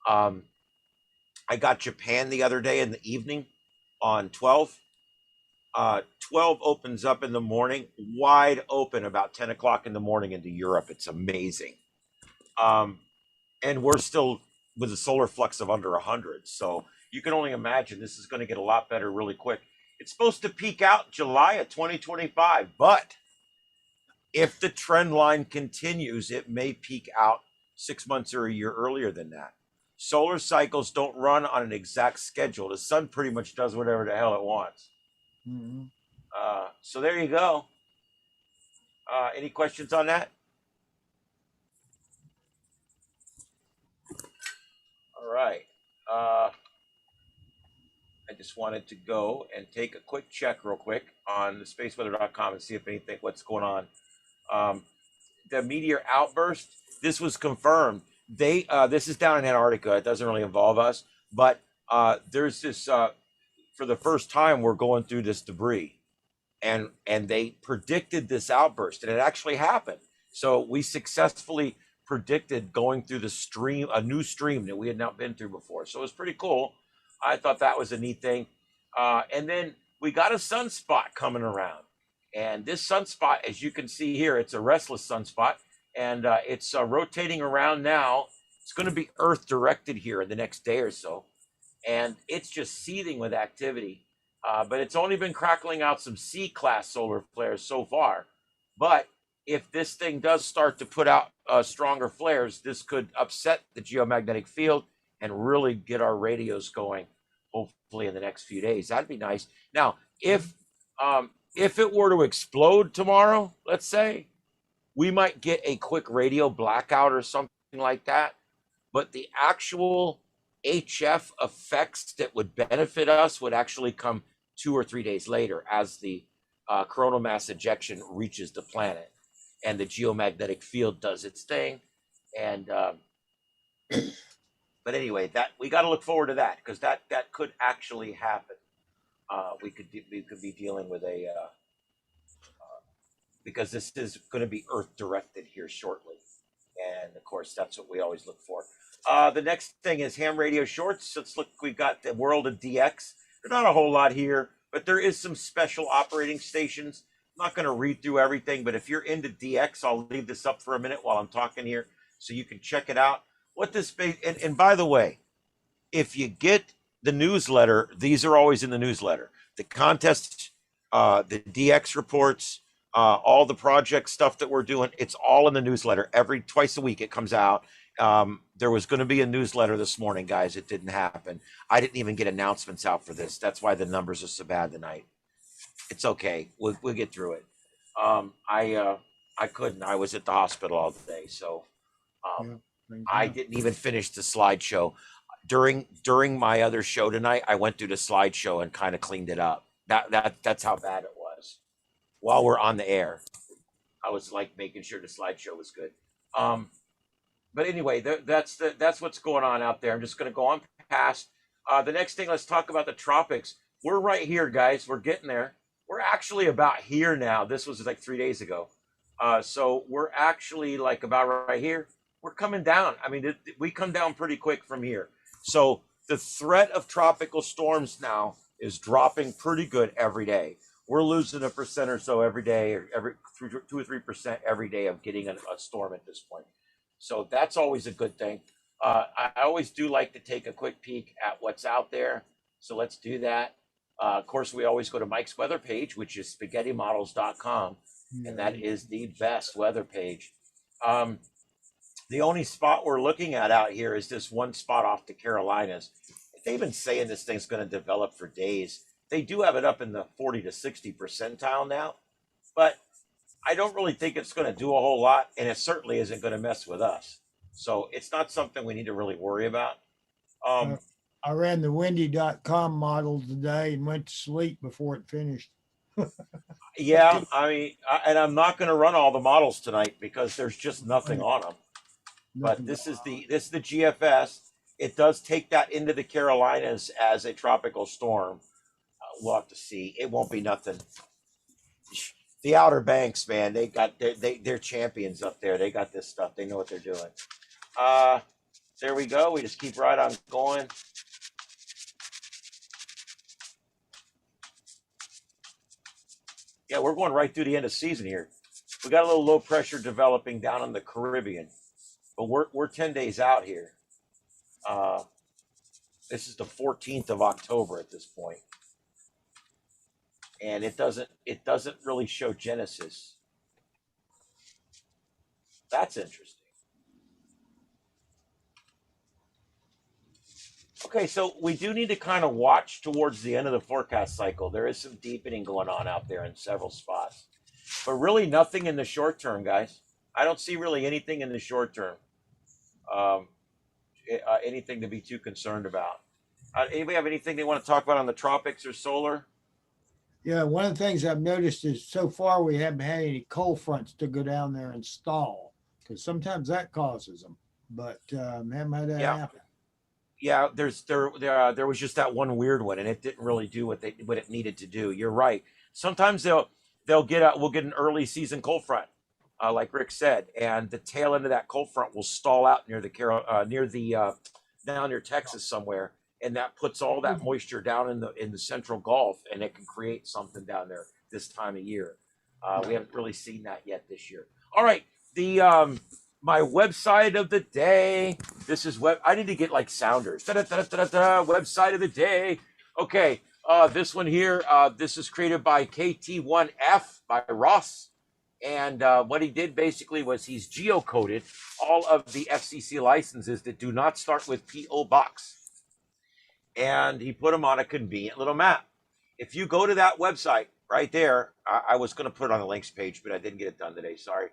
I got Japan the other day in the evening on 12. 12 opens up in the morning, wide open about 10 o'clock in the morning into Europe. It's amazing. And we're still with a solar flux of under 100. So you can only imagine this is going to get a lot better really quick. It's supposed to peak out July of 2025, but if the trend line continues, it may peak out 6 months or a year earlier than that. Solar cycles don't run on an exact schedule. The sun pretty much does whatever the hell it wants. Mhm. So there you go. Any questions on that? All right. I just wanted to go and take a quick check real quick on the spaceweather.com and see if anything, what's going on. The meteor outburst, this was confirmed. This is down in Antarctica. It doesn't really involve us, but there's this, for the first time, we're going through this debris, and they predicted this outburst, and it actually happened. So we successfully predicted going through the stream, a new stream that we had not been through before. So it was pretty cool. I thought that was a neat thing. And then we got a sunspot coming around. And this sunspot, as you can see here, it's a restless sunspot. And it's rotating around now. It's going to be Earth directed here in the next day or so. And it's just seething with activity. But it's only been crackling out some C-class solar flares so far. But if this thing does start to put out stronger flares, this could upset the geomagnetic field and really get our radios going, hopefully in the next few days. That'd be nice. Now, if it were to explode tomorrow, let's say, we might get a quick radio blackout or something like that. But the actual HF effects that would benefit us would actually come 2 or 3 days later as the coronal mass ejection reaches the planet and the geomagnetic field does its thing. And but anyway, that we got to look forward to that, because that could actually happen. We could be dealing with a because this is going to be Earth directed here shortly, and of course that's what we always look for. The next thing is ham radio shorts. Let's look. We've got the world of DX. There's not a whole lot here, but there is some special operating stations. I'm not going to read through everything, but if you're into DX, I'll leave this up for a minute while I'm talking here so you can check it out. What this and by the way, if you get the newsletter, these are always in the newsletter. The contests, the DX reports, all the project stuff that we're doing, it's all in the newsletter. Twice a week it comes out. There was going to be a newsletter this morning, guys. It didn't happen. I didn't even get announcements out for this. That's why the numbers are so bad tonight. It's okay. We'll get through it. I couldn't. I was at the hospital all day, so I didn't even finish the slideshow. During my other show tonight, I went through the slideshow and kind of cleaned it up. That's how bad it was. While we're on the air, I was like making sure the slideshow was good. But anyway, that's what's going on out there. I'm just going to go on past. The next thing, let's talk about the tropics. We're right here, guys. We're getting there. We're actually about here now. This was like 3 days ago. So we're actually like about right here. We're coming down. I mean, we come down pretty quick from here. So the threat of tropical storms now is dropping pretty good every day. We're losing 1% or so every day, or every 2 or 3% every day of getting a storm at this point. So that's always a good thing. I always do like to take a quick peek at what's out there. So let's do that. Of course, we always go to Mike's weather page, which is spaghettimodels.com. And that is the best weather page. The only spot we're looking at out here is this one spot off the Carolinas. They've been saying this thing's going to develop for days. They do have it up in the 40 to 60 percentile now, but I don't really think it's going to do a whole lot, and it certainly isn't going to mess with us. So it's not something we need to really worry about. I ran the windy.com model today and went to sleep before it finished. Yeah, I mean, and I'm not going to run all the models tonight because there's just nothing on them. but this is the GFS. It does take that into the Carolinas as a tropical storm. We'll have to see. It won't be nothing. The Outer Banks, man, they're champions up there. They got this stuff. They know what they're doing. There we go. We just keep right on going. Yeah, we're going right through the end of season here. We got a little low pressure developing down in the Caribbean, but we're 10 days out here. This is the 14th of October at this point, and it doesn't really show Genesis. That's interesting. Okay, so we do need to kind of watch towards the end of the forecast cycle. There is some deepening going on out there in several spots, but really nothing in the short term, guys. I don't see really anything in the short term, anything to be too concerned about. Anybody have anything they want to talk about on the tropics or solar? Yeah, one of the things I've noticed is so far we haven't had any cold fronts to go down there and stall, because sometimes that causes them, but haven't had that happen. Yeah, there was just that one weird one, and it didn't really do what it needed to do. You're right. Sometimes we'll get an early season cold front, like Rick said, and the tail end of that cold front will stall out near down near Texas somewhere, and that puts all that moisture down in the central Gulf, and it can create something down there this time of year. We haven't really seen that yet this year. All right, my website of the day. This is I need to get like sounders. Website of the day. Okay, this one here. This is created by KT1F by Ross, and what he did basically was he's geocoded all of the FCC licenses that do not start with PO Box, and he put them on a convenient little map. If you go to that website right there, I was going to put it on the links page, but I didn't get it done today. Sorry.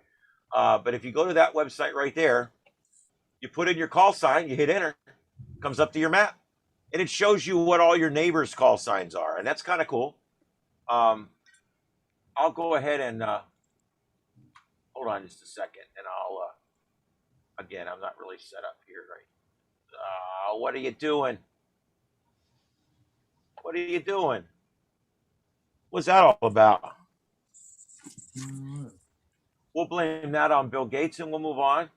But if you go to that website right there, you put in your call sign, you hit enter, it comes up to your map, and it shows you what all your neighbors' call signs are, and that's kind of cool. I'll go ahead and hold on just a second, and I'll again, I'm not really set up here, right? What are you doing? What are you doing? What's that all about? We'll blame that on Bill Gates, and we'll move on.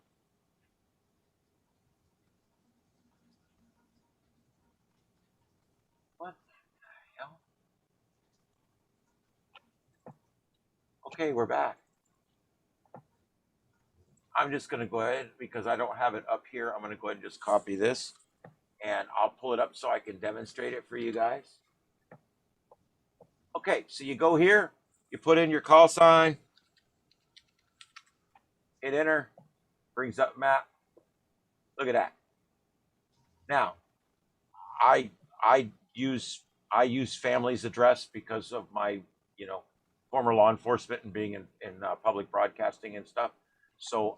What the hell? Okay, we're back. I'm just going to go ahead, because I don't have it up here. I'm going to go ahead and just copy this, and I'll pull it up so I can demonstrate it for you guys. Okay, so you go here, you put in your call sign, hit enter, brings up map. Look at that. Now, I use family's address because of my former law enforcement and being in public broadcasting and stuff. So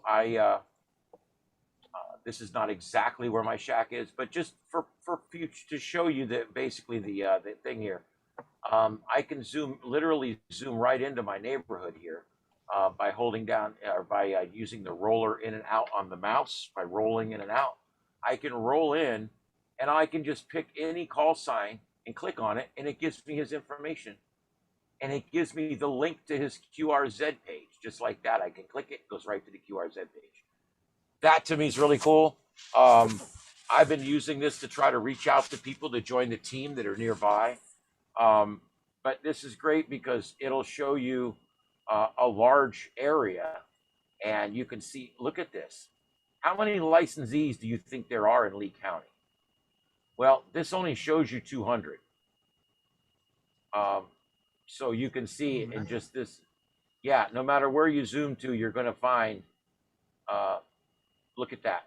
this is not exactly where my shack is, but just for future to show you that basically the thing here. I can literally zoom right into my neighborhood here. By holding down or by using the roller in and out on the mouse, by rolling in and out, I can roll in, and I can just pick any call sign and click on it, and it gives me his information, and it gives me the link to his QRZ page. Just like that, I can click it, it goes right to the QRZ page. That to me is really cool. I've been using this to try to reach out to people to join the team that are nearby, but this is great because it'll show you a large area, and you can see, look at this. How many licensees do you think there are in Lee County? Well, this only shows you 200. So you can see in just this, yeah, no matter where you zoom to, you're going to find, look at that.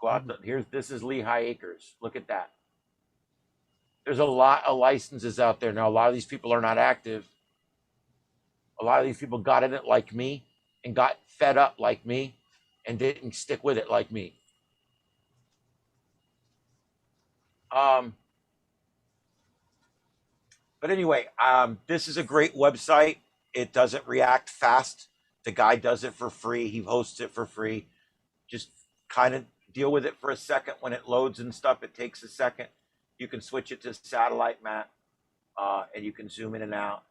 Go out, this is Lehigh Acres. Look at that. There's a lot of licenses out there now. A lot of these people are not active. A lot of these people got in it like me and got fed up like me and didn't stick with it like me. But anyway, this is a great website. It doesn't react fast The guy does it for free. He hosts it for free. Just kind of deal with it for a second. When it loads and stuff, it takes a second. You can switch it to satellite map, and you can zoom in and out.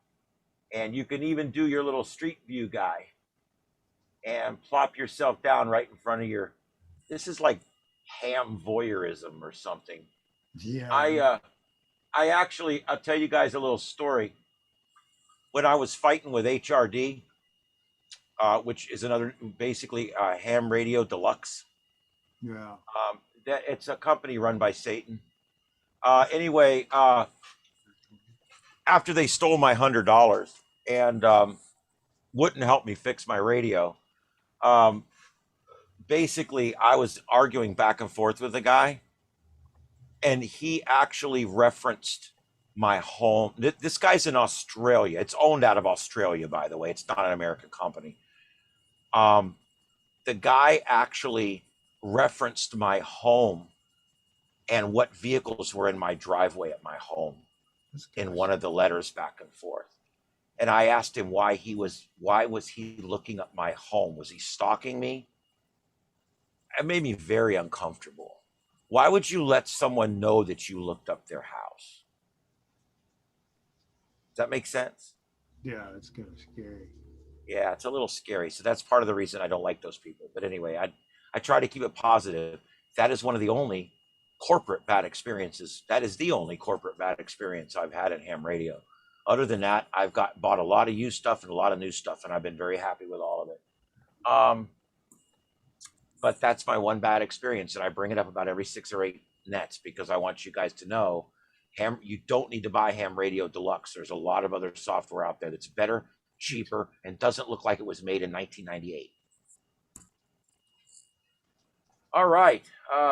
And you can even do your little street view guy and plop yourself down right in front of your. This is like ham voyeurism or something. Yeah. I actually, I'll tell you guys a little story. When I was fighting with HRD, which is another basically ham radio deluxe. Yeah. That it's a company run by Satan. Anyway, after they stole my $100 and wouldn't help me fix my radio, basically I was arguing back and forth with the guy, and he actually referenced my home. This guy's in Australia. It's owned out of Australia, by the way. It's not an American company. The guy actually referenced my home and what vehicles were in my driveway at my home in one of the letters back and forth. And I asked him why was he looking up my home? Was he stalking me? It made me very uncomfortable. Why would you let someone know that you looked up their house? Does that make sense? Yeah, it's kind of scary. Yeah, it's a little scary. So that's part of the reason I don't like those people. But anyway, I try to keep it positive. That is one of the only corporate bad experiences. That is the only corporate bad experience I've had in ham radio. Other than that, I've bought a lot of used stuff and a lot of new stuff, and I've been very happy with all of it. But that's my one bad experience, and I bring it up about every 6 or 8 nets because I want you guys to know you don't need to buy Ham Radio Deluxe. There's a lot of other software out there that's better, cheaper, and doesn't look like it was made in 1998. All right,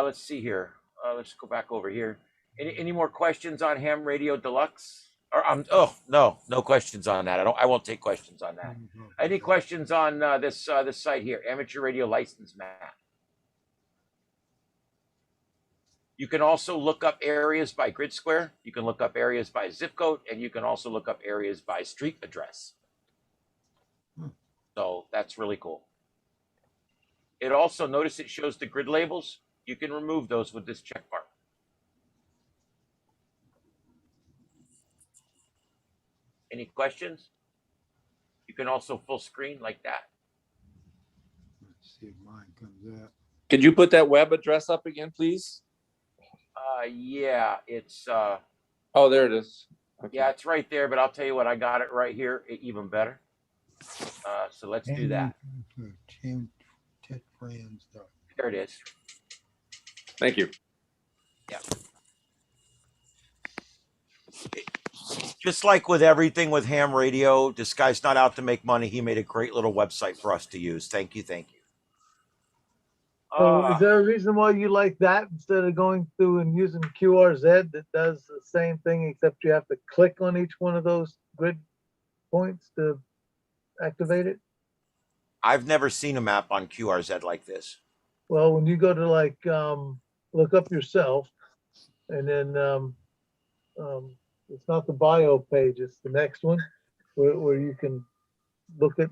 let's see here. Let's go back over here. Any more questions on Ham Radio Deluxe? Or no questions on that. I won't take questions on that. Any questions on this site here, Amateur Radio License Map? You can also look up areas by grid square. You can look up areas by zip code, and you can also look up areas by street address. So that's really cool. It also, notice it shows the grid labels. You can remove those with this check mark. Any questions? You can also full screen like that. Let's see if mine comes up. Could you put that web address up again, please? Yeah, it's oh, there it is. Okay. Yeah, it's right there, but I'll tell you what, I got it right here, even better. So let's do that. There it is. Thank you. Yeah. Just like with everything with ham radio, this guy's not out to make money. He made a great little website for us to use. Thank you. Thank you. So is there a reason why you like that instead of going through and using QRZ that does the same thing, except you have to click on each one of those grid points to activate it? I've never seen a map on QRZ like this. Well, when you go to like look up yourself, and then it's not the bio page, it's the next one where you can look at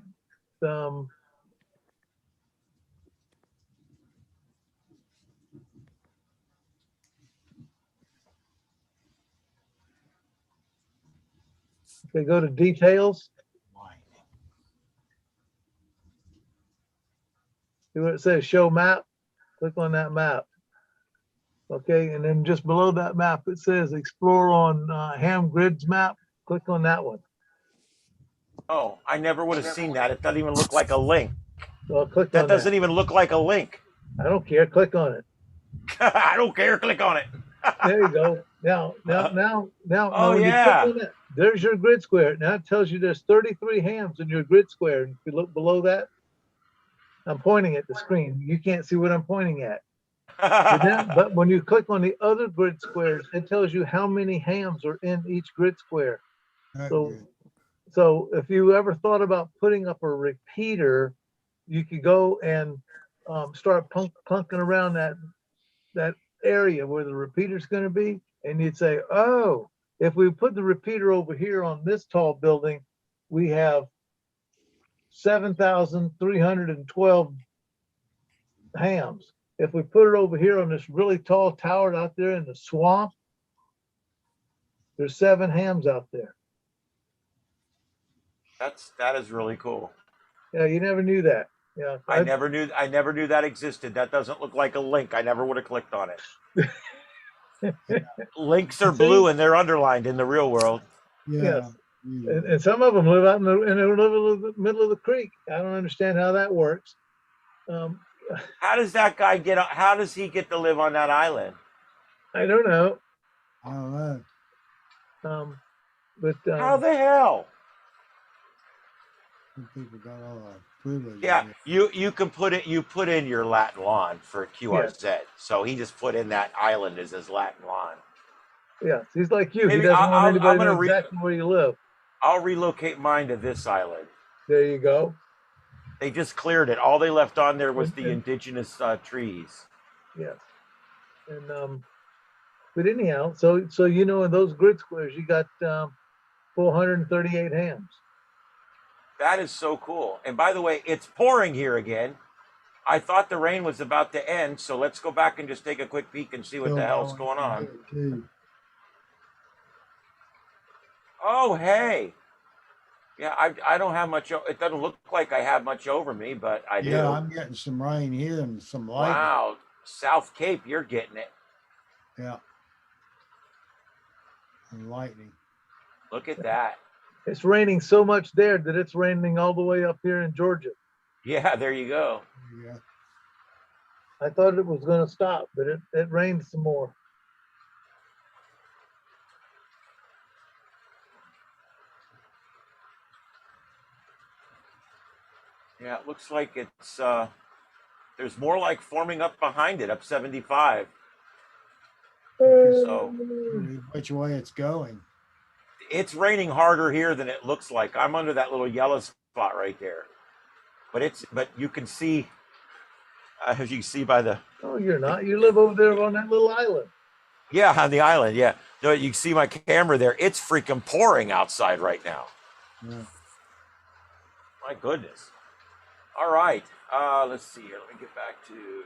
okay, go to details. See what it says, show map? Click on that map. Okay, and then just below that map, it says explore on ham grids map. Click on that one. Oh, I never would have seen that. It doesn't even look like a link. Well, click that on doesn't that. even look like a link. I don't care. Click on it. I don't care. Click on it. There you go. Now, Oh, when yeah. you click on that, there's your grid square. Now it tells you there's 33 hams in your grid square. And if you look below that, I'm pointing at the screen. You can't see what I'm pointing at. But when you click on the other grid squares, it tells you how many hams are in each grid square. So if you ever thought about putting up a repeater, you could go and start plunking around that area where the repeater's going to be, and you'd say, oh, if we put the repeater over here on this tall building, we have 7,312 hams. If we put it over here on this really tall tower out there in the swamp, there's 7 hams out there. That is really cool. Yeah, you never knew that. Yeah, I never knew that existed. That doesn't look like a link. I never would have clicked on it. Links are blue and they're underlined in the real world. Yeah. Yes. And some of them live out in the middle of the creek. I don't understand how that works. How does that guy how does he get to live on that island? I don't know. I don't know. But How the hell? People got all that privilege. Yeah, you can put it. You put in your Latin lawn for QRZ. Yeah. So he just put in that island as his Latin lawn. Yeah, he's like you. Maybe he doesn't want anybody to know exactly where you live. I'll relocate mine to this island. There you go. They just cleared it. All they left on there was the indigenous trees. Yes. And but anyhow, so you know, in those grid squares, you got 438 hams. That is so cool. And by the way, it's pouring here again. I thought the rain was about to end, so let's go back and just take a quick peek and see what the hell's going on. Oh, hey. Yeah, I don't have much. It doesn't look like I have much over me, but I do. Yeah, I'm getting some rain here and some lightning. Wow, South Cape, you're getting it. Yeah. And lightning. Look at that. It's raining so much there that it's raining all the way up here in Georgia. Yeah, there you go. Yeah. I thought it was going to stop, but it rained some more. Yeah, it looks like it's there's more like forming up behind it, up 75. So which way it's going? It's raining harder here than it looks like. I'm under that little yellow spot right there. But you can see, as you can see by the. Oh, you're not. You live over there on that little island. Yeah, on the island. Yeah. No, you can see my camera there. It's freaking pouring outside right now. Yeah. My goodness. All right. Let's see here. Let me get back to.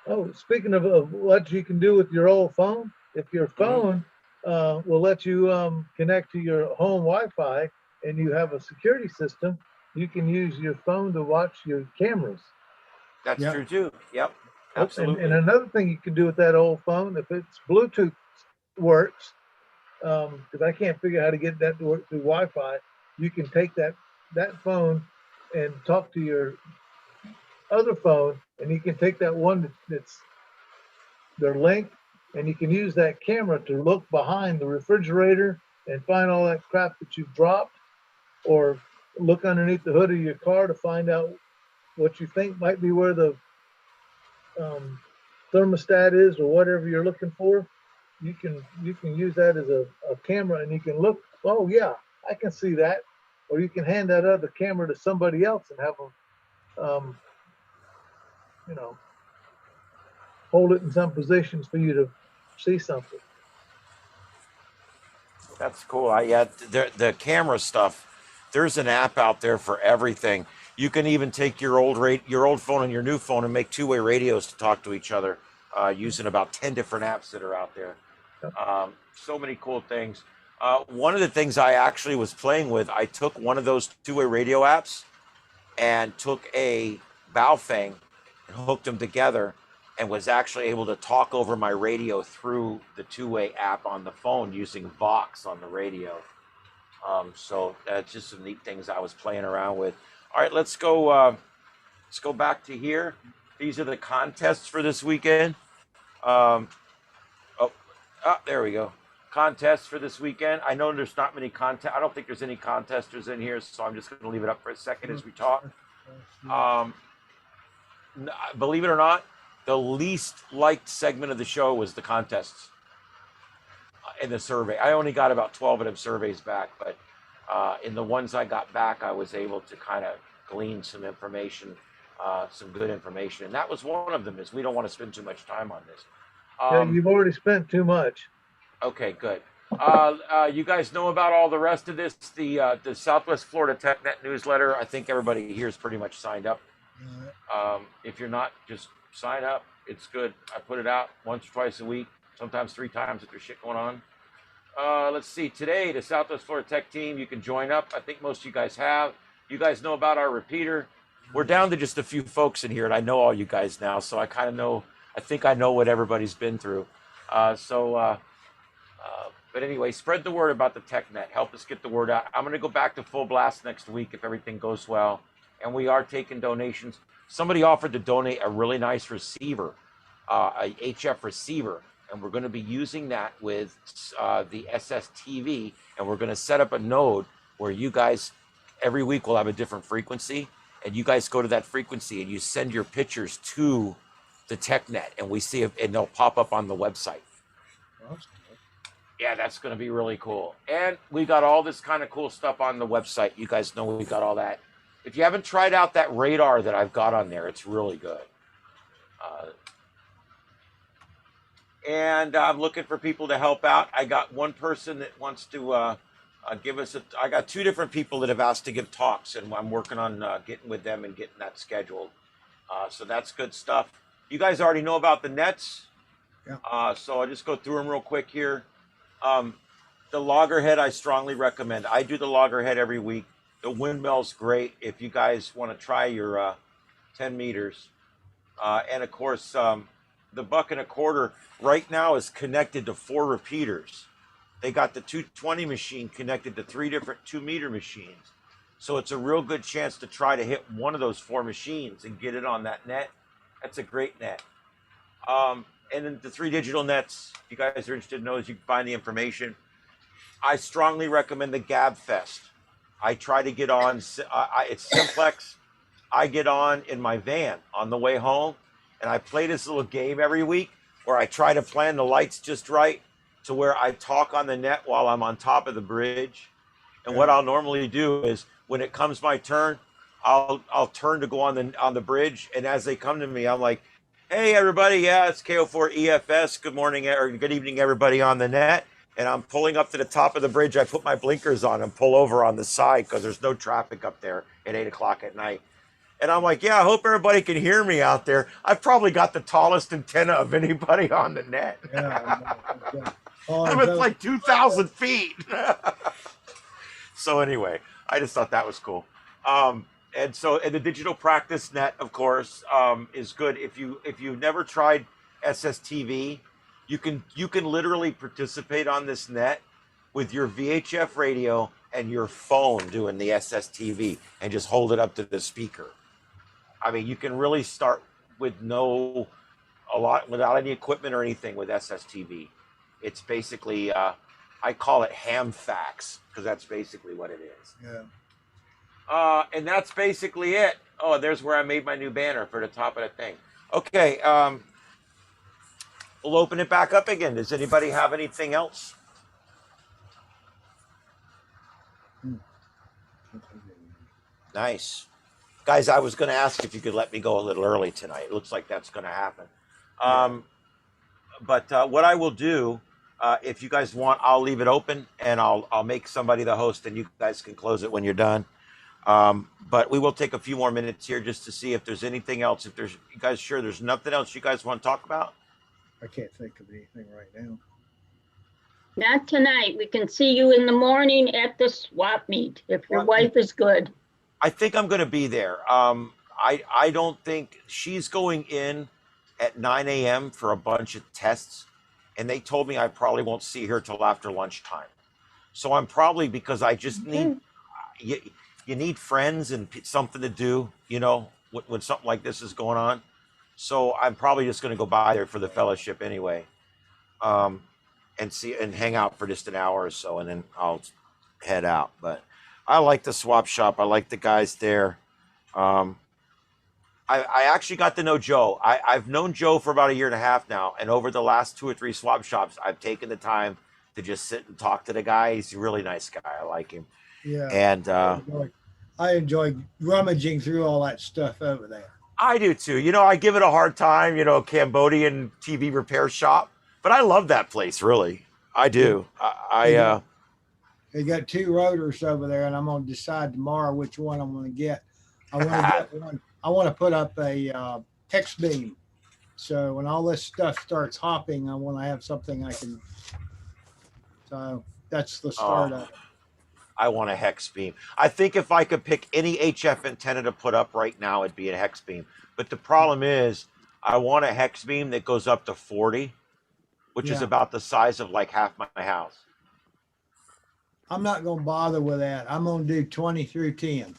Oh, speaking of what you can do with your old phone, if your phone will let you connect to your home Wi-Fi and you have a security system, you can use your phone to watch your cameras. That's true too. Yep. Absolutely. And another thing you can do with that old phone, if it's Bluetooth works, because I can't figure out how to get that to work through Wi-Fi, you can take that phone and talk to your other phone, and you can take that one that's their link, and you can use that camera to look behind the refrigerator and find all that crap that you've dropped, or look underneath the hood of your car to find out what you think might be where the thermostat is or whatever you're looking for. You can use that as a camera, and you can look, oh yeah, I can see that. Or you can hand that other camera to somebody else and have them hold it in some positions for you to see something. That's cool. The camera stuff. There's an app out there for everything. You can even take your old phone and your new phone and make two-way radios to talk to each other using about 10 different apps that are out there. So many cool things. One of the things I actually was playing with, I took one of those two-way radio apps and took a Baofeng and hooked them together and was actually able to talk over my radio through the two-way app on the phone using Vox on the radio. So that's just some neat things I was playing around with. All right, let's go back to here. These are the contests for this weekend. There we go. Contests for this weekend. I know there's not many contests. I don't think there's any contesters in here, so I'm just going to leave it up for a second as we talk. Believe it or not, the least liked segment of the show was the contests in the survey. I only got about 12 of them surveys back, but in the ones I got back, I was able to kind of glean some information, some good information. And that was one of them, is we don't want to spend too much time on this. Yeah, you've already spent too much. Okay, good. You guys know about all the rest of this, the Southwest Florida TechNet newsletter. I think everybody here is pretty much signed up. If you're not, just sign up. It's good. I put it out once or twice a week, sometimes 3 times if there's shit going on. Let's see. Today, the Southwest Florida Tech team, you can join up. I think most of you guys have. You guys know about our repeater. We're down to just a few folks in here, and I know all you guys now, so I kind of know. I think I know what everybody's been through. But anyway, spread the word about the TechNet. Help us get the word out. I'm going to go back to full blast next week if everything goes well. And we are taking donations. Somebody offered to donate a really nice receiver, a HF receiver. And we're going to be using that with the SSTV. And we're going to set up a node where you guys, every week we'll have a different frequency. And you guys go to that frequency and you send your pictures to the TechNet. And we see it, and they'll pop up on the website. Yeah, that's going to be really cool. And we got all this kind of cool stuff on the website. You guys know we got all that. If you haven't tried out that radar that I've got on there, it's really good. And I'm looking for people to help out. I got one person that wants to give us I got 2 different people that have asked to give talks, and I'm working on getting with them and getting that scheduled. So that's good stuff. You guys already know about the nets. Yeah. So I'll just go through them real quick here. The loggerhead, I strongly recommend. I do the loggerhead every week. The windmill's great if you guys want to try your 10 meters. And of course, the buck and a quarter right now is connected to 4 repeaters. They got the 220 machine connected to 3 different 2-meter machines. So it's a real good chance to try to hit one of those 4 machines and get it on that net. That's a great net. And then the 3 digital nets, if you guys are interested in those, you can find the information. I strongly recommend the Gab Fest. I try to get on, it's simplex. I get on in my van on the way home, and I play this little game every week where I try to plan the lights just right to where I talk on the net while I'm on top of the bridge. And what I'll normally do is when it comes my turn, I'll turn to go on the bridge, and as they come to me, I'm like, hey, everybody. Yeah, it's KO4 EFS. Good morning or good evening, everybody on the net. And I'm pulling up to the top of the bridge. I put my blinkers on and pull over on the side because there's no traffic up there at 8 o'clock at night. And I'm like, yeah, I hope everybody can hear me out there. I've probably got the tallest antenna of anybody on the net. Yeah. It's like 2,000 feet. So anyway, I just thought that was cool. And the digital practice net, of course, is good. If you've never tried SSTV, you can literally participate on this net with your VHF radio and your phone doing the SSTV and just hold it up to the speaker. I mean, you can really start without any equipment or anything with SSTV. It's basically I call it ham fax because that's basically what it is. Yeah. And that's basically it. Oh, there's where I made my new banner for the top of the thing. Okay, we'll open it back up again. Does anybody have anything else? Nice. Guys, I was going to ask if you could let me go a little early tonight. It looks like that's going to happen. But what I will do, if you guys want, I'll leave it open and I'll make somebody the host and you guys can close it when you're done. But we will take a few more minutes here just to see if there's anything else. If there's, you guys sure there's nothing else you guys want to talk about? I can't think of anything right now. Not tonight. We can see you in the morning at the swap meet if your wife is good. I think I'm going to be there. I don't think she's going in at 9 a.m. for a bunch of tests. And they told me I probably won't see her till after lunchtime. So I'm probably, because I just need, you need friends and something to do, you know, when something like this is going on. So I'm probably just going to go by there for the fellowship anyway. And see and hang out for just an hour or so, and then I'll head out. But I like the swap shop. I like the guys there. I actually got to know Joe. I've known Joe for about 1.5 years now, and over the last 2 or 3 swap shops, I've taken the time to just sit and talk to the guy. He's a really nice guy. I like him. Yeah. And I enjoy rummaging through all that stuff over there. I do too. You know, I give it a hard time, you know, Cambodian TV repair shop, but I love that place, really. I do. They got 2 rotors over there, and I'm gonna decide tomorrow which one I'm gonna get. I want to get one. I want to put up a hex beam. So when all this stuff starts hopping, I want to have something I can. So that's the start of it. I want a hex beam. I think if I could pick any HF antenna to put up right now, it'd be a hex beam. But the problem is, I want a hex beam that goes up to 40, which is about the size of like half my house. I'm not going to bother with that. I'm going to do 20 through 10.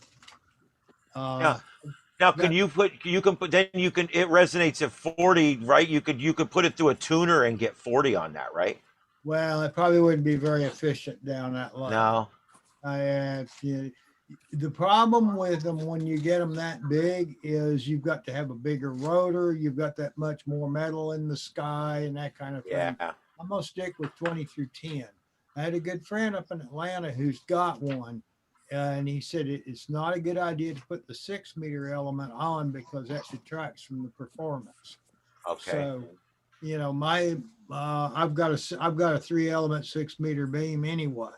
Now, can you put? You can put. Then you can. It resonates at 40, right? You could put it through a tuner and get 40 on that, right? Well, it probably wouldn't be very efficient down that low. No. The problem with them when you get them that big is you've got to have a bigger rotor. You've got that much more metal in the sky and that kind of thing. Yeah. I'm going to stick with 20 through 10. I had a good friend up in Atlanta who's got one, and he said it's not a good idea to put the 6-meter element on because that detracts from the performance. Okay. So, you know, I've got a 3-element 6-meter beam anyway.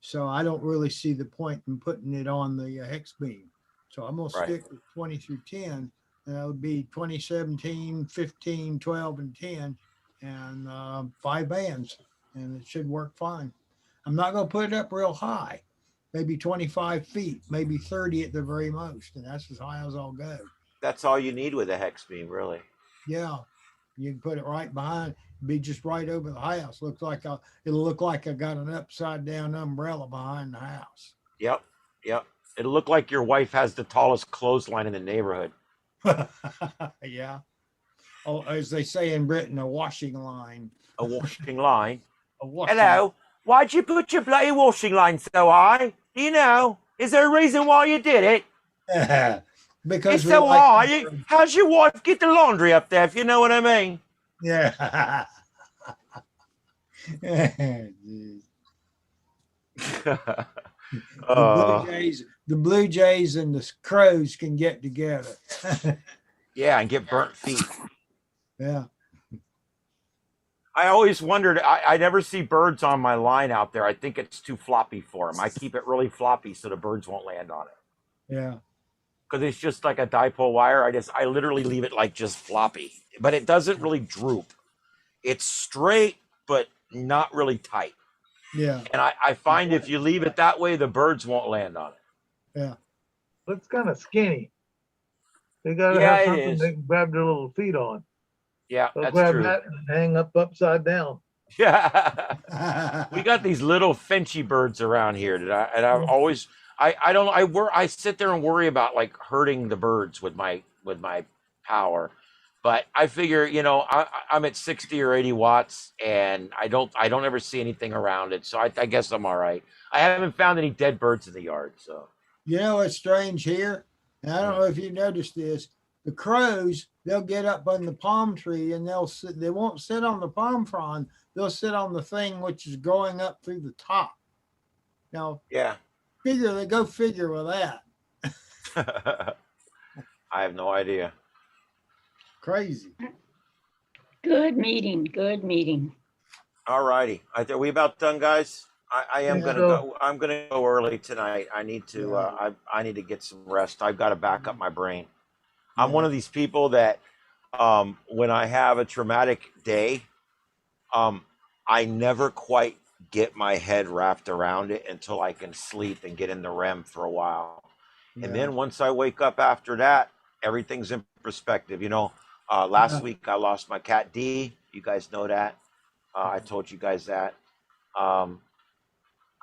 So I don't really see the point in putting it on the hex beam. So I'm going to stick with 20 through 10, and that would be 20, 17, 15, 12, and 10, and 5 bands, and it should work fine. I'm not going to put it up real high, maybe 25 feet, maybe 30 at the very most, and that's as high as I'll go. That's all you need with a hex beam, really. Yeah, you can put it right behind. Be just right over the house. It'll look like I got an upside down umbrella behind the house. Yep. It'll look like your wife has the tallest clothesline in the neighborhood. Yeah. Oh, as they say in Britain, a washing line. A washing line. Hello. Why'd you put your bloody washing line so high? Do you know? Is there a reason why you did it? Because it's so high. How's your wife get the laundry up there, if you know what I mean? Yeah. The Blue Jays and the Crows can get together. Yeah, and get burnt feet. Yeah. I always wondered, I never see birds on my line out there. I think it's too floppy for them. I keep it really floppy so the birds won't land on it. Yeah. Because it's just like a dipole wire. I literally leave it like just floppy, but it doesn't really droop. It's straight, but not really tight. Yeah. And I find if you leave it that way, the birds won't land on it. Yeah. It's kind of skinny. They got to have something they can grab their little feet on. Yeah, they'll that's grab true. that and hang upside down. Yeah. We got these little finchy birds around here that I always I sit there and worry about like hurting the birds with my power. But I figure, you know, I'm at 60 or 80 watts and I don't ever see anything around it. So I guess I'm all right. I haven't found any dead birds in the yard. So, you know, what's strange here. And I don't know if you noticed this, the crows, they'll get up on the palm tree and they won't sit on the palm frond. They'll sit on the thing, which is going up through the top. Now, yeah, go figure with that. I have no idea. Crazy. Good meeting. All righty. Are we about done, guys? I am gonna go. I'm gonna go early tonight. I need to. I need to get some rest. I've got to back up my brain. I'm one of these people that, when I have a traumatic day, I never quite get my head wrapped around it until I can sleep and get in the REM for a while. Yeah. And then once I wake up after that, everything's in perspective. You know, last week I lost my cat D. You guys know that. I told you guys that.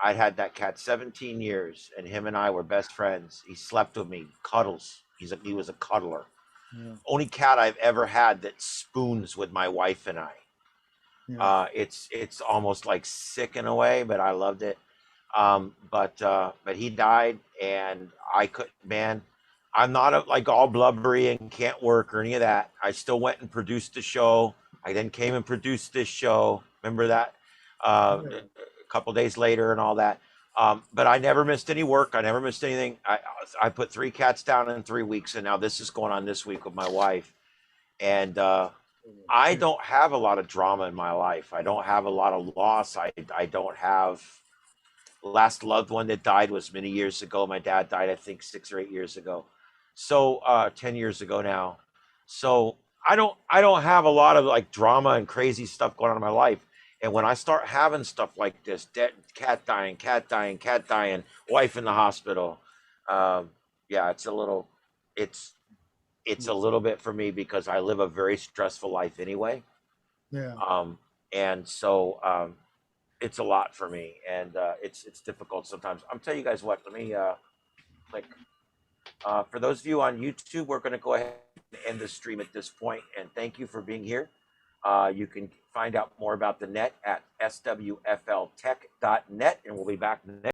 I had that cat 17 years, and him and I were best friends. He slept with me, cuddles. He was a cuddler. Yeah. Only cat I've ever had that spoons with my wife and I. Yeah. It's almost like sick in a way, but I loved it. But he died, and I couldn't. Man, I'm not like all blubbery and can't work or any of that. I still went and produced the show. I then came and produced this show. Remember that? A couple days later and all that. But I never missed any work. I never missed anything. I put 3 cats down in 3 weeks, and now this is going on this week with my wife. And I don't have a lot of drama in my life. I don't have a lot of loss. I don't have last loved one that died was many years ago. My dad died, I think 6 or 8 years ago. So 10 years ago now. So I don't have a lot of like drama and crazy stuff going on in my life. And when I start having stuff like this, cat dying, wife in the hospital, yeah, it's it's a little bit for me because I live a very stressful life anyway. Yeah. And so it's a lot for me, and it's difficult sometimes. I'm telling you guys what. Let me click. For those of you on YouTube, we're going to go ahead and end the stream at this point, and thank you for being here. You can find out more about the net at swfltech.net, and we'll be back next.